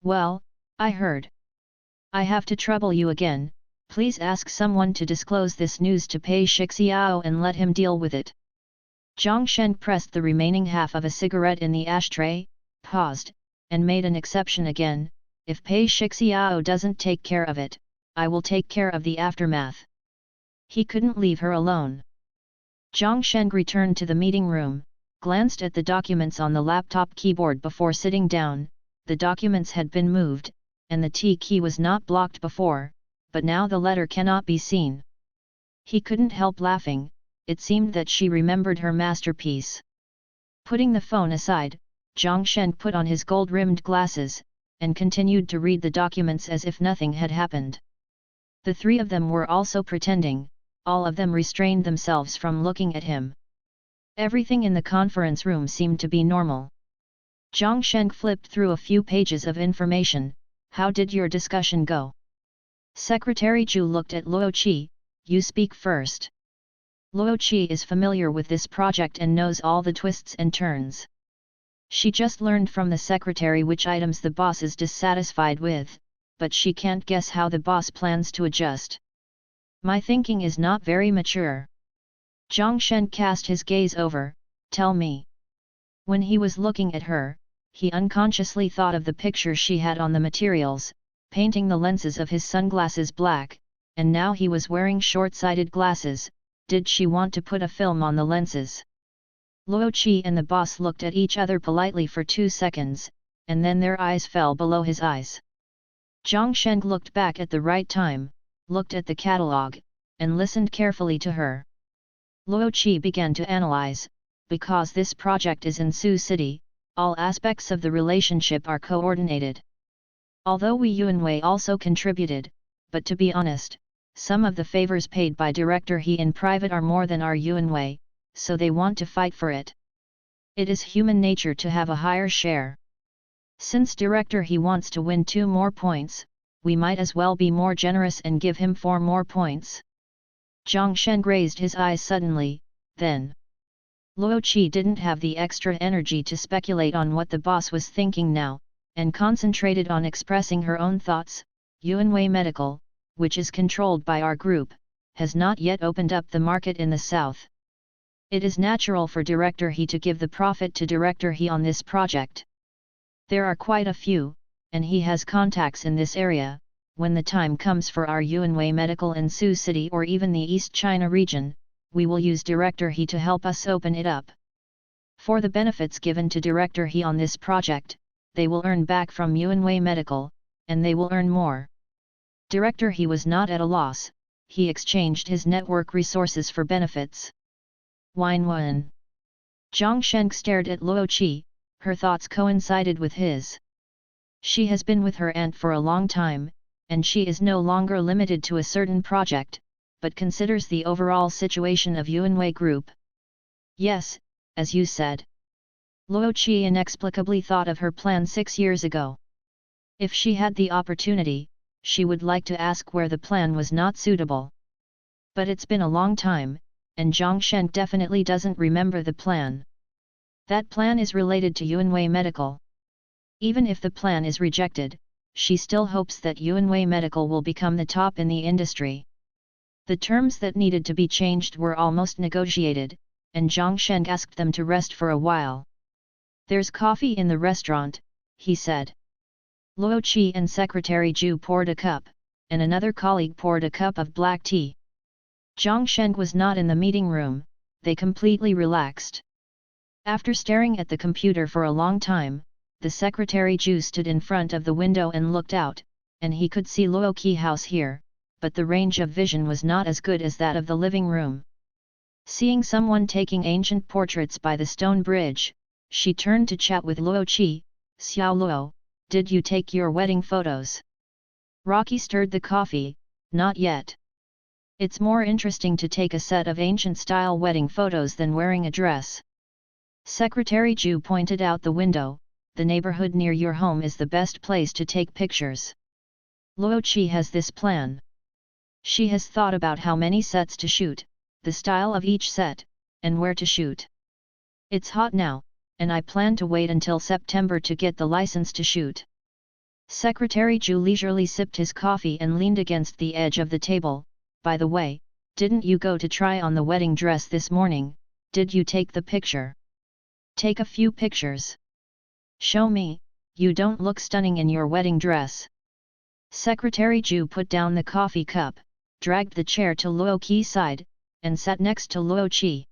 Speaker 1: Well, I heard. I have to trouble you again. Please ask someone to disclose this news to Pei Shixiao and let him deal with it. Zhang Sheng pressed the remaining half of a cigarette in the ashtray, paused, and made an exception again. If Pei Shixiao doesn't take care of it, I will take care of the aftermath. He couldn't leave her alone. Zhang Sheng returned to the meeting room, glanced at the documents on the laptop keyboard before sitting down. The documents had been moved, and the T key was not blocked before, but now the letter cannot be seen. He couldn't help laughing, it seemed that she remembered her masterpiece. Putting the phone aside, Zhang Sheng put on his gold-rimmed glasses, and continued to read the documents as if nothing had happened. The three of them were also pretending, all of them restrained themselves from looking at him. Everything in the conference room seemed to be normal. Zhang Sheng flipped through a few pages of information. How did your discussion go? Secretary Zhu looked at Luo Qi. You speak first. Luo Qi is familiar with this project and knows all the twists and turns. She just learned from the secretary which items the boss is dissatisfied with, but she can't guess how the boss plans to adjust. My thinking is not very mature. Zhang Sheng cast his gaze over. Tell me. When he was looking at her, he unconsciously thought of the picture she had on the materials, painting the lenses of his sunglasses black, and now he was wearing short-sighted glasses. Did she want to put a film on the lenses? Luo Qi and the boss looked at each other politely for 2 seconds, and then their eyes fell below his eyes. Zhang Sheng looked back at the right time, looked at the catalogue, and listened carefully to her. Luo Qi began to analyze. Because this project is in Sioux City, all aspects of the relationship are coordinated. Although Wei Yuanwei also contributed, but to be honest, some of the favors paid by Director He in private are more than our Yuanwei, so they want to fight for it. It is human nature to have a higher share. Since Director He wants to win 2 more points, we might as well be more generous and give him 4 more points. Zhang Sheng raised his eyes suddenly, then. Luo Qi didn't have the extra energy to speculate on what the boss was thinking now, and concentrated on expressing her own thoughts. Yuanwei Medical, which is controlled by our group, has not yet opened up the market in the south. It is natural for Director He to give the profit to Director He on this project. There are quite a few, and he has contacts in this area. When the time comes for our Yuanwei Medical in Sioux City or even the East China region, we will use Director He to help us open it up. For the benefits given to Director He on this project, they will earn back from Yuanwei Medical, and they will earn more. Director He was not at a loss, he exchanged his network resources for benefits. Wan. Zhang Sheng stared at Luo Qi, her thoughts coincided with his. She has been with her aunt for a long time, and she is no longer limited to a certain project, but considers the overall situation of Yuanwei Group. Yes, as you said. Luo Qi inexplicably thought of her plan 6 years ago. If she had the opportunity, she would like to ask where the plan was not suitable. But it's been a long time, and Zhang Sheng definitely doesn't remember the plan. That plan is related to Yuanwei Medical. Even if the plan is rejected, she still hopes that Yuanwei Medical will become the top in the industry. The terms that needed to be changed were almost negotiated, and Zhang Sheng asked them to rest for a while. "There's coffee in the restaurant," he said. Luo Qi and Secretary Zhu poured a cup, and another colleague poured a cup of black tea. Zhang Sheng was not in the meeting room, they completely relaxed. After staring at the computer for a long time, the Secretary Zhu stood in front of the window and looked out, and he could see Luo Qi house here, but the range of vision was not as good as that of the living room. Seeing someone taking ancient portraits by the stone bridge, she turned to chat with Luo Qi. "Xiao Luo, did you take your wedding photos?" Rocky stirred the coffee. "Not yet. It's more interesting to take a set of ancient-style wedding photos than wearing a dress." Secretary Zhu pointed out the window. "The neighborhood near your home is the best place to take pictures. Luo Qi has this plan. She has thought about how many sets to shoot, the style of each set, and where to shoot. It's hot now, and I plan to wait until September to get the license to shoot." Secretary Zhu leisurely sipped his coffee and leaned against the edge of the table. "By the way, didn't you go to try on the wedding dress this morning? Did you take the picture? Take a few pictures. Show me, you don't look stunning in your wedding dress." Secretary Zhu put down the coffee cup, dragged the chair to Luo Qi's side, and sat next to Luo Qi.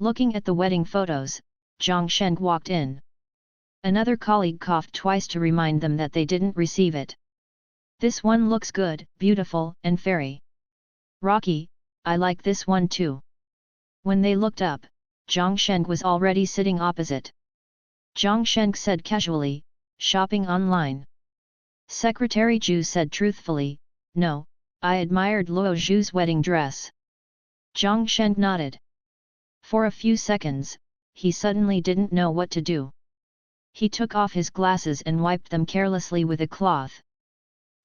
Speaker 1: Looking at the wedding photos, Zhang Sheng walked in. Another colleague coughed twice to remind them that they didn't receive it. "This one looks good, beautiful, and fairy. Rocky, I like this one too." When they looked up, Zhang Sheng was already sitting opposite. Zhang Sheng said casually, "Shopping online?" Secretary Zhu said truthfully, "No, I admired Luo Zhu's wedding dress." Zhang Sheng nodded. For a few seconds, he suddenly didn't know what to do. He took off his glasses and wiped them carelessly with a cloth.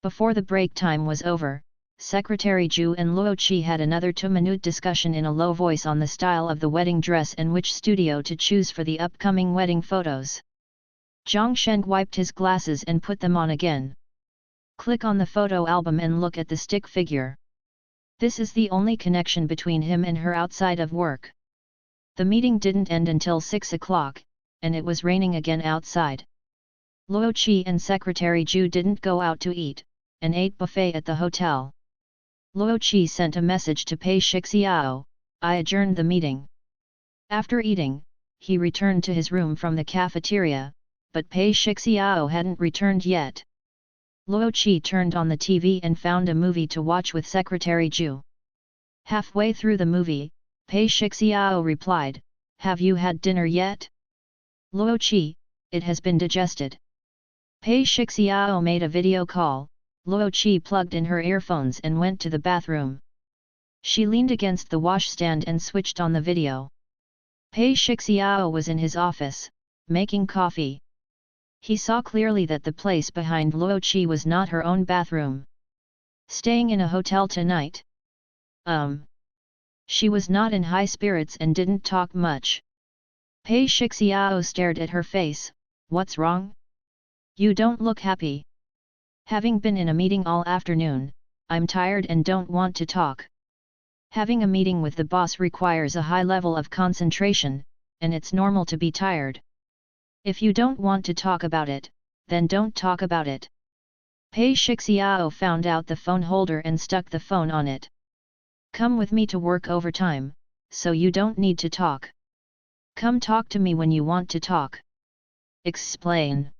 Speaker 1: Before the break time was over, Secretary Zhu and Luo Qi had another 2-minute discussion in a low voice on the style of the wedding dress and which studio to choose for the upcoming wedding photos. Zhang Sheng wiped his glasses and put them on again. Click on the photo album and look at the stick figure. This is the only connection between him and her outside of work. The meeting didn't end until 6 o'clock, and it was raining again outside. Luo Qi and Secretary Zhu didn't go out to eat, and ate buffet at the hotel. Luo Qi sent a message to Pei Shixiao, "I adjourned the meeting." After eating, he returned to his room from the cafeteria, but Pei Shixiao hadn't returned yet. Luo Qi turned on the TV and found a movie to watch with Secretary Zhu. Halfway through the movie, Pei Shixiao replied, "Have you had dinner yet?" "Luo Qi, it has been digested." Pei Shixiao made a video call. Luo Qi plugged in her earphones and went to the bathroom. She leaned against the washstand and switched on the video. Pei Shixiao was in his office, making coffee. He saw clearly that the place behind Luo Qi was not her own bathroom. "Staying in a hotel tonight?" She was not in high spirits and didn't talk much. Pei Shixiao stared at her face. "What's wrong? You don't look happy." "Having been in a meeting all afternoon, I'm tired and don't want to talk." Having a meeting with the boss requires a high level of concentration, and it's normal to be tired. If you don't want to talk about it, then don't talk about it. Pei Shixiao found out the phone holder and stuck the phone on it. "Come with me to work overtime, so you don't need to talk. Come talk to me when you want to talk." "Explain."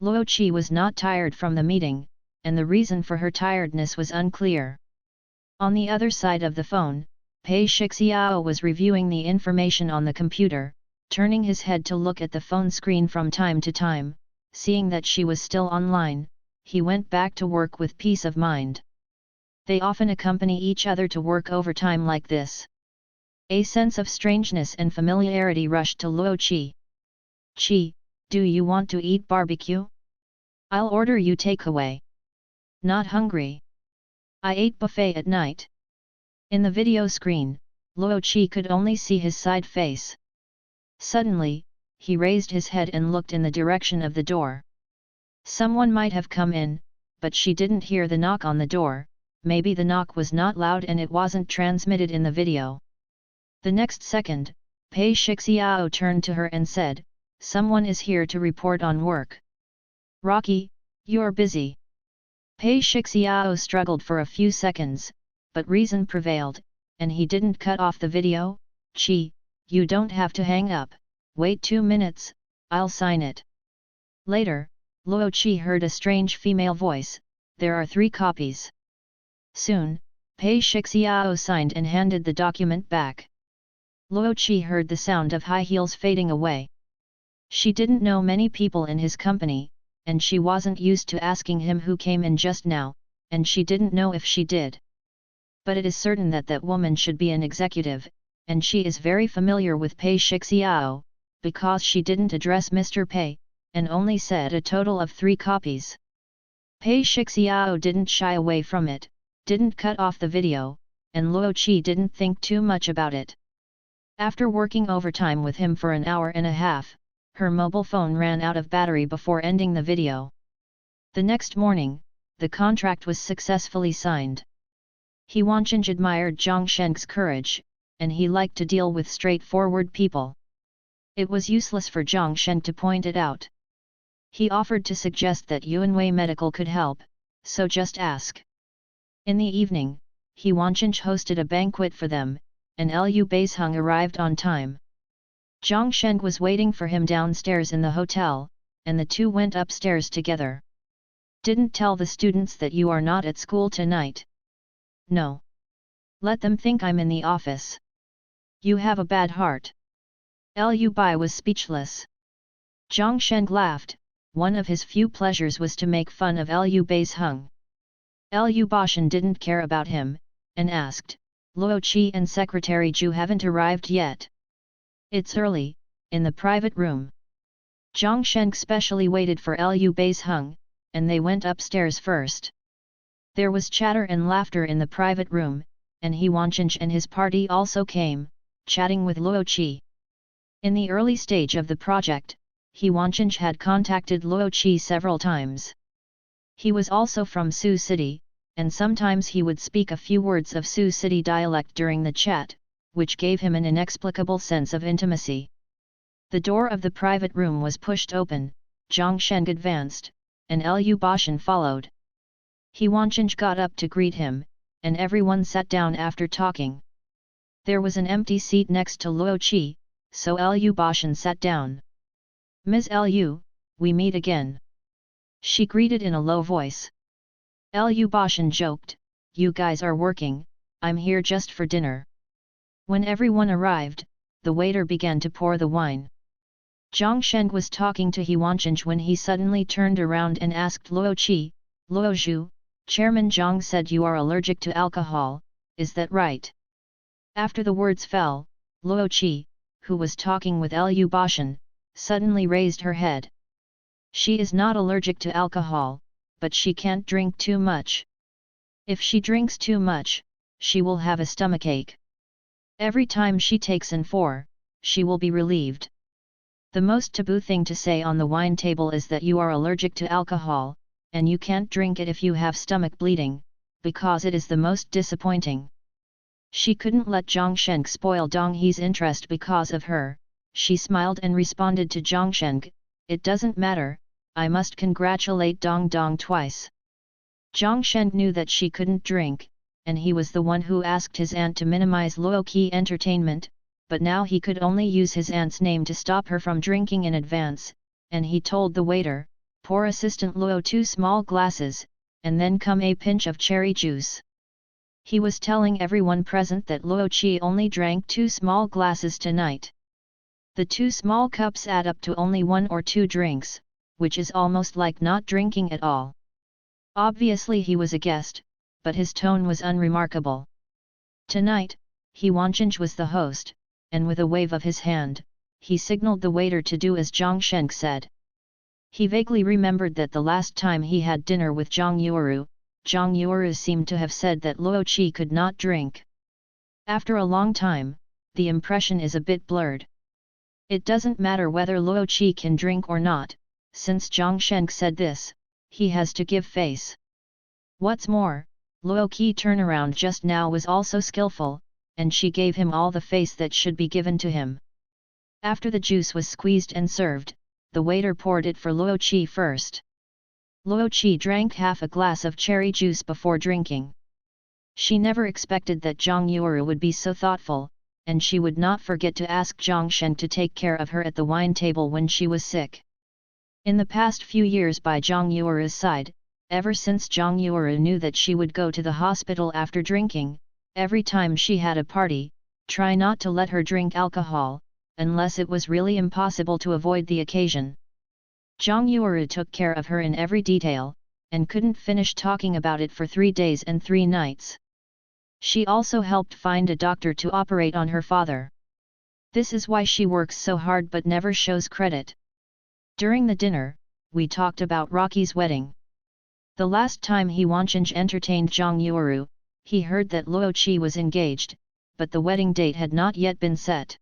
Speaker 1: Luo Qi was not tired from the meeting, and the reason for her tiredness was unclear. On the other side of the phone, Pei Shixiao was reviewing the information on the computer, turning his head to look at the phone screen from time to time. Seeing that she was still online, he went back to work with peace of mind. They often accompany each other to work overtime like this. A sense of strangeness and familiarity rushed to Luo Qi. "Qi, do you want to eat barbecue? I'll order you takeaway." "Not hungry. I ate buffet at night." In the video screen, Luo Qi could only see his side face. Suddenly, he raised his head and looked in the direction of the door. Someone might have come in, but she didn't hear the knock on the door. Maybe the knock was not loud and it wasn't transmitted in the video. The next second, Pei Shixiao turned to her and said, "Someone is here to report on work." "Rocky, you're busy." Pei Shixiao struggled for a few seconds, but reason prevailed, and he didn't cut off the video. "Chi, you don't have to hang up, wait 2 minutes, I'll sign it." Later, Luo Qi heard a strange female voice, "There are 3 copies." Soon, Pei Shixiao signed and handed the document back. Luo Qi heard the sound of high heels fading away. She didn't know many people in his company, and she wasn't used to asking him who came in just now, and she didn't know if she did. But it is certain that that woman should be an executive, and she is very familiar with Pei Shixiao, because she didn't address Mr. Pei, and only said a total of 3 copies. Pei Shixiao didn't shy away from it, didn't cut off the video, and Luo Qi didn't think too much about it. After working overtime with him for an hour and a half, her mobile phone ran out of battery before ending the video. The next morning, the contract was successfully signed. He Wancheng admired Zhang Sheng's courage, and he liked to deal with straightforward people. It was useless for Zhang Sheng to point it out. He offered to suggest that Yuanwei Medical could help, so just ask. In the evening, He Wancheng hosted a banquet for them, and Lu Beisheng arrived on time. Zhang Sheng was waiting for him downstairs in the hotel, and the two went upstairs together. "Didn't tell the students that you are not at school tonight?" "No. Let them think I'm in the office." "You have a bad heart." Lu Bai was speechless. Zhang Sheng laughed. One of his few pleasures was to make fun of Lu Beisheng. Lu Bashan didn't care about him, and asked, "Luo Qi and Secretary Zhu haven't arrived yet?" "It's early, in the private room." Zhang Sheng specially waited for Lu Beisheng, and they went upstairs first. There was chatter and laughter in the private room, and He Wancheng and his party also came, chatting with Luo Qi. In the early stage of the project, He Wancheng had contacted Luo Qi several times. He was also from Sioux City, and sometimes he would speak a few words of Sioux City dialect during the chat, which gave him an inexplicable sense of intimacy. The door of the private room was pushed open, Zhang Sheng advanced, and Lu Bashan followed. He Wancheng got up to greet him, and everyone sat down after talking. There was an empty seat next to Luo Qi, so Lu Bashan sat down. "Ms. Lu, we meet again," she greeted in a low voice. Lu Bashan joked, "You guys are working, I'm here just for dinner." When everyone arrived, the waiter began to pour the wine. Zhang Sheng was talking to He Wancheng when he suddenly turned around and asked Luo Qi, "Luo Zhu, Chairman Zhang said you are allergic to alcohol, is that right?" After the words fell, Luo Qi, who was talking with Lu Bashan, suddenly raised her head. "She is not allergic to alcohol, but she can't drink too much. If she drinks too much, she will have a stomachache. Every time she takes an 4, she will be relieved. The most taboo thing to say on the wine table is that you are allergic to alcohol, and you can't drink it if you have stomach bleeding, because it is the most disappointing." She couldn't let Zhang Sheng spoil Dong He's interest because of her. She smiled and responded to Zhang Sheng, "It doesn't matter, I must congratulate Dong Dong twice." Zhang Sheng knew that she couldn't drink, and he was the one who asked his aunt to minimize Luo Qi entertainment, but now he could only use his aunt's name to stop her from drinking in advance, and he told the waiter, "Pour Assistant Luo 2 small glasses, and then come a pinch of cherry juice." He was telling everyone present that Luo Qi only drank 2 small glasses tonight. The 2 small cups add up to only 1 or 2 drinks, which is almost like not drinking at all. Obviously he was a guest, but his tone was unremarkable. Tonight, He Wancheng was the host, and with a wave of his hand, he signaled the waiter to do as Zhang Sheng said. He vaguely remembered that the last time he had dinner with Zhang Yuuru seemed to have said that Luo Qi could not drink. After a long time, the impression is a bit blurred. It doesn't matter whether Luo Qi can drink or not, since Zhang Sheng said this, he has to give face. What's more, Luo Qi turnaround just now was also skillful, and she gave him all the face that should be given to him. After the juice was squeezed and served, the waiter poured it for Luo Qi first. Luo Qi drank half a glass of cherry juice before drinking. She never expected that Zhang Yuru would be so thoughtful, and she would not forget to ask Zhang Sheng to take care of her at the wine table when she was sick. In the past few years by Zhang Yuru's side, ever since Zhang Yuru knew that she would go to the hospital after drinking, every time she had a party, try not to let her drink alcohol, unless it was really impossible to avoid the occasion. Zhang Yuru took care of her in every detail, and couldn't finish talking about it for 3 days and 3 nights. She also helped find a doctor to operate on her father. This is why she works so hard but never shows credit. During the dinner, we talked about Rocky's wedding. The last time He Wancheng entertained Zhang Yuru, he heard that Luo Qi was engaged, but the wedding date had not yet been set.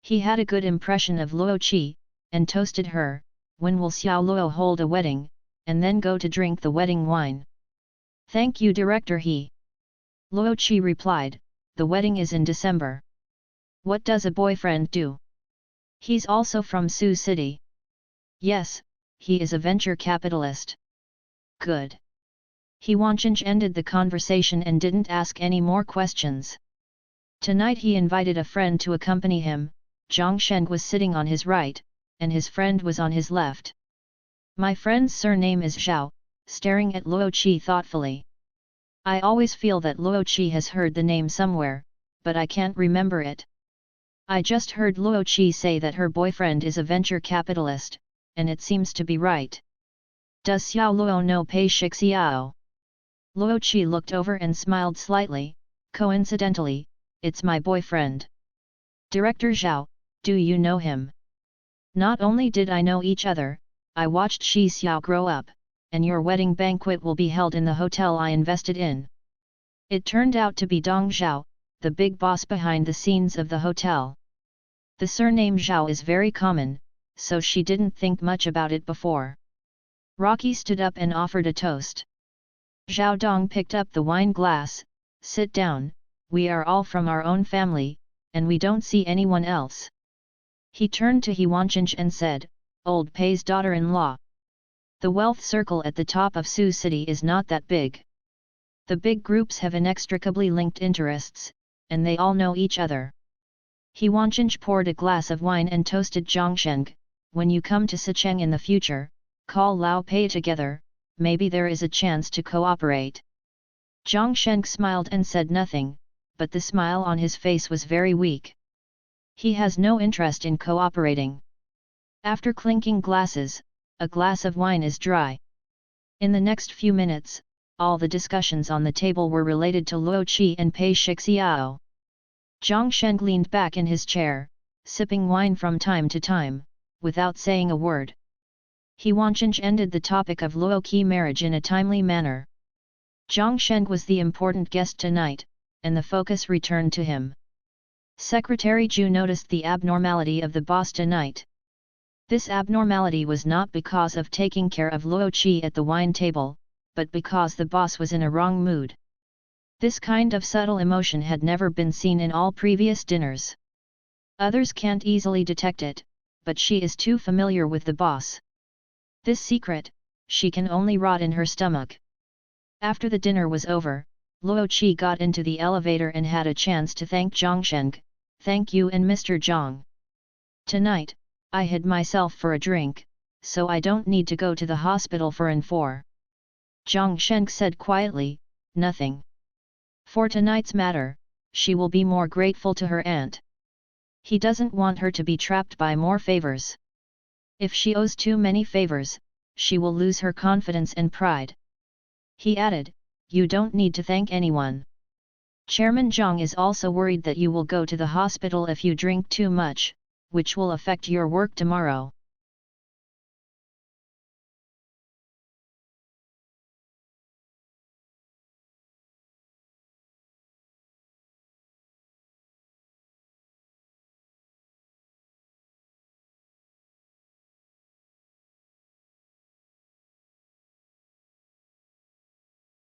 Speaker 1: He had a good impression of Luo Qi, and toasted her, "When will Xiao Luo hold a wedding, and then go to drink the wedding wine?" "Thank you, Director He." Luo Qi replied, "The wedding is in December." "What does a boyfriend do?" "He's also from Sioux City." "Yes, he is a venture capitalist." "Good." He Wancheng ended the conversation and didn't ask any more questions. Tonight he invited a friend to accompany him. Zhang Sheng was sitting on his right, and his friend was on his left. "My friend's surname is Zhao," staring at Luo Qi thoughtfully. "I always feel that Luo Qi has heard the name somewhere, but I can't remember it. I just heard Luo Qi say that her boyfriend is a venture capitalist, and it seems to be right. Does Xiao Luo know Pei Shixiao?" Luo Qi looked over and smiled slightly. "Coincidentally, it's my boyfriend." "Director Zhao, do you know him?" "Not only did I know each other, I watched Shi Xiao grow up, and your wedding banquet will be held in the hotel I invested in." It turned out to be Dong Zhao, the big boss behind the scenes of the hotel. The surname Zhao is very common, so she didn't think much about it before. Rocky stood up and offered a toast. Zhao Dong picked up the wine glass. "Sit down, we are all from our own family, and we don't see anyone else." He turned to He Wancheng and said, "Old Pei's daughter-in-law. The wealth circle at the top of Sioux City is not that big. The big groups have inextricably linked interests, and they all know each other." He Wancheng poured a glass of wine and toasted Zhang Sheng. "When you come to Sicheng in the future, call Lao Pei together, maybe there is a chance to cooperate." Zhang Sheng smiled and said nothing, but the smile on his face was very weak. He has no interest in cooperating. After clinking glasses, a glass of wine is dry. In the next few minutes, all the discussions on the table were related to Luo Qi and Pei Shixiao. Zhang Sheng leaned back in his chair, sipping wine from time to time, without saying a word. He Wancheng ended the topic of Luo Qi marriage in a timely manner. Zhang Sheng was the important guest tonight, and the focus returned to him. Secretary Zhu noticed the abnormality of the boss tonight. This abnormality was not because of taking care of Luo Qi at the wine table, but because the boss was in a wrong mood. This kind of subtle emotion had never been seen in all previous dinners. Others can't easily detect it, but she is too familiar with the boss. This secret, she can only rot in her stomach. After the dinner was over, Luo Qi got into the elevator and had a chance to thank Zhang Sheng. "Thank you and Mr. Zhang. Tonight, I hid myself for a drink, so I don't need to go to the hospital for an 4. Zhang Sheng said quietly, "Nothing. For tonight's matter, she will be more grateful to her aunt. He doesn't want her to be trapped by more favors. If she owes too many favors, she will lose her confidence and pride." He added, "You don't need to thank anyone. Chairman Zhang is also worried that you will go to the hospital if you drink too much, which will affect your work tomorrow."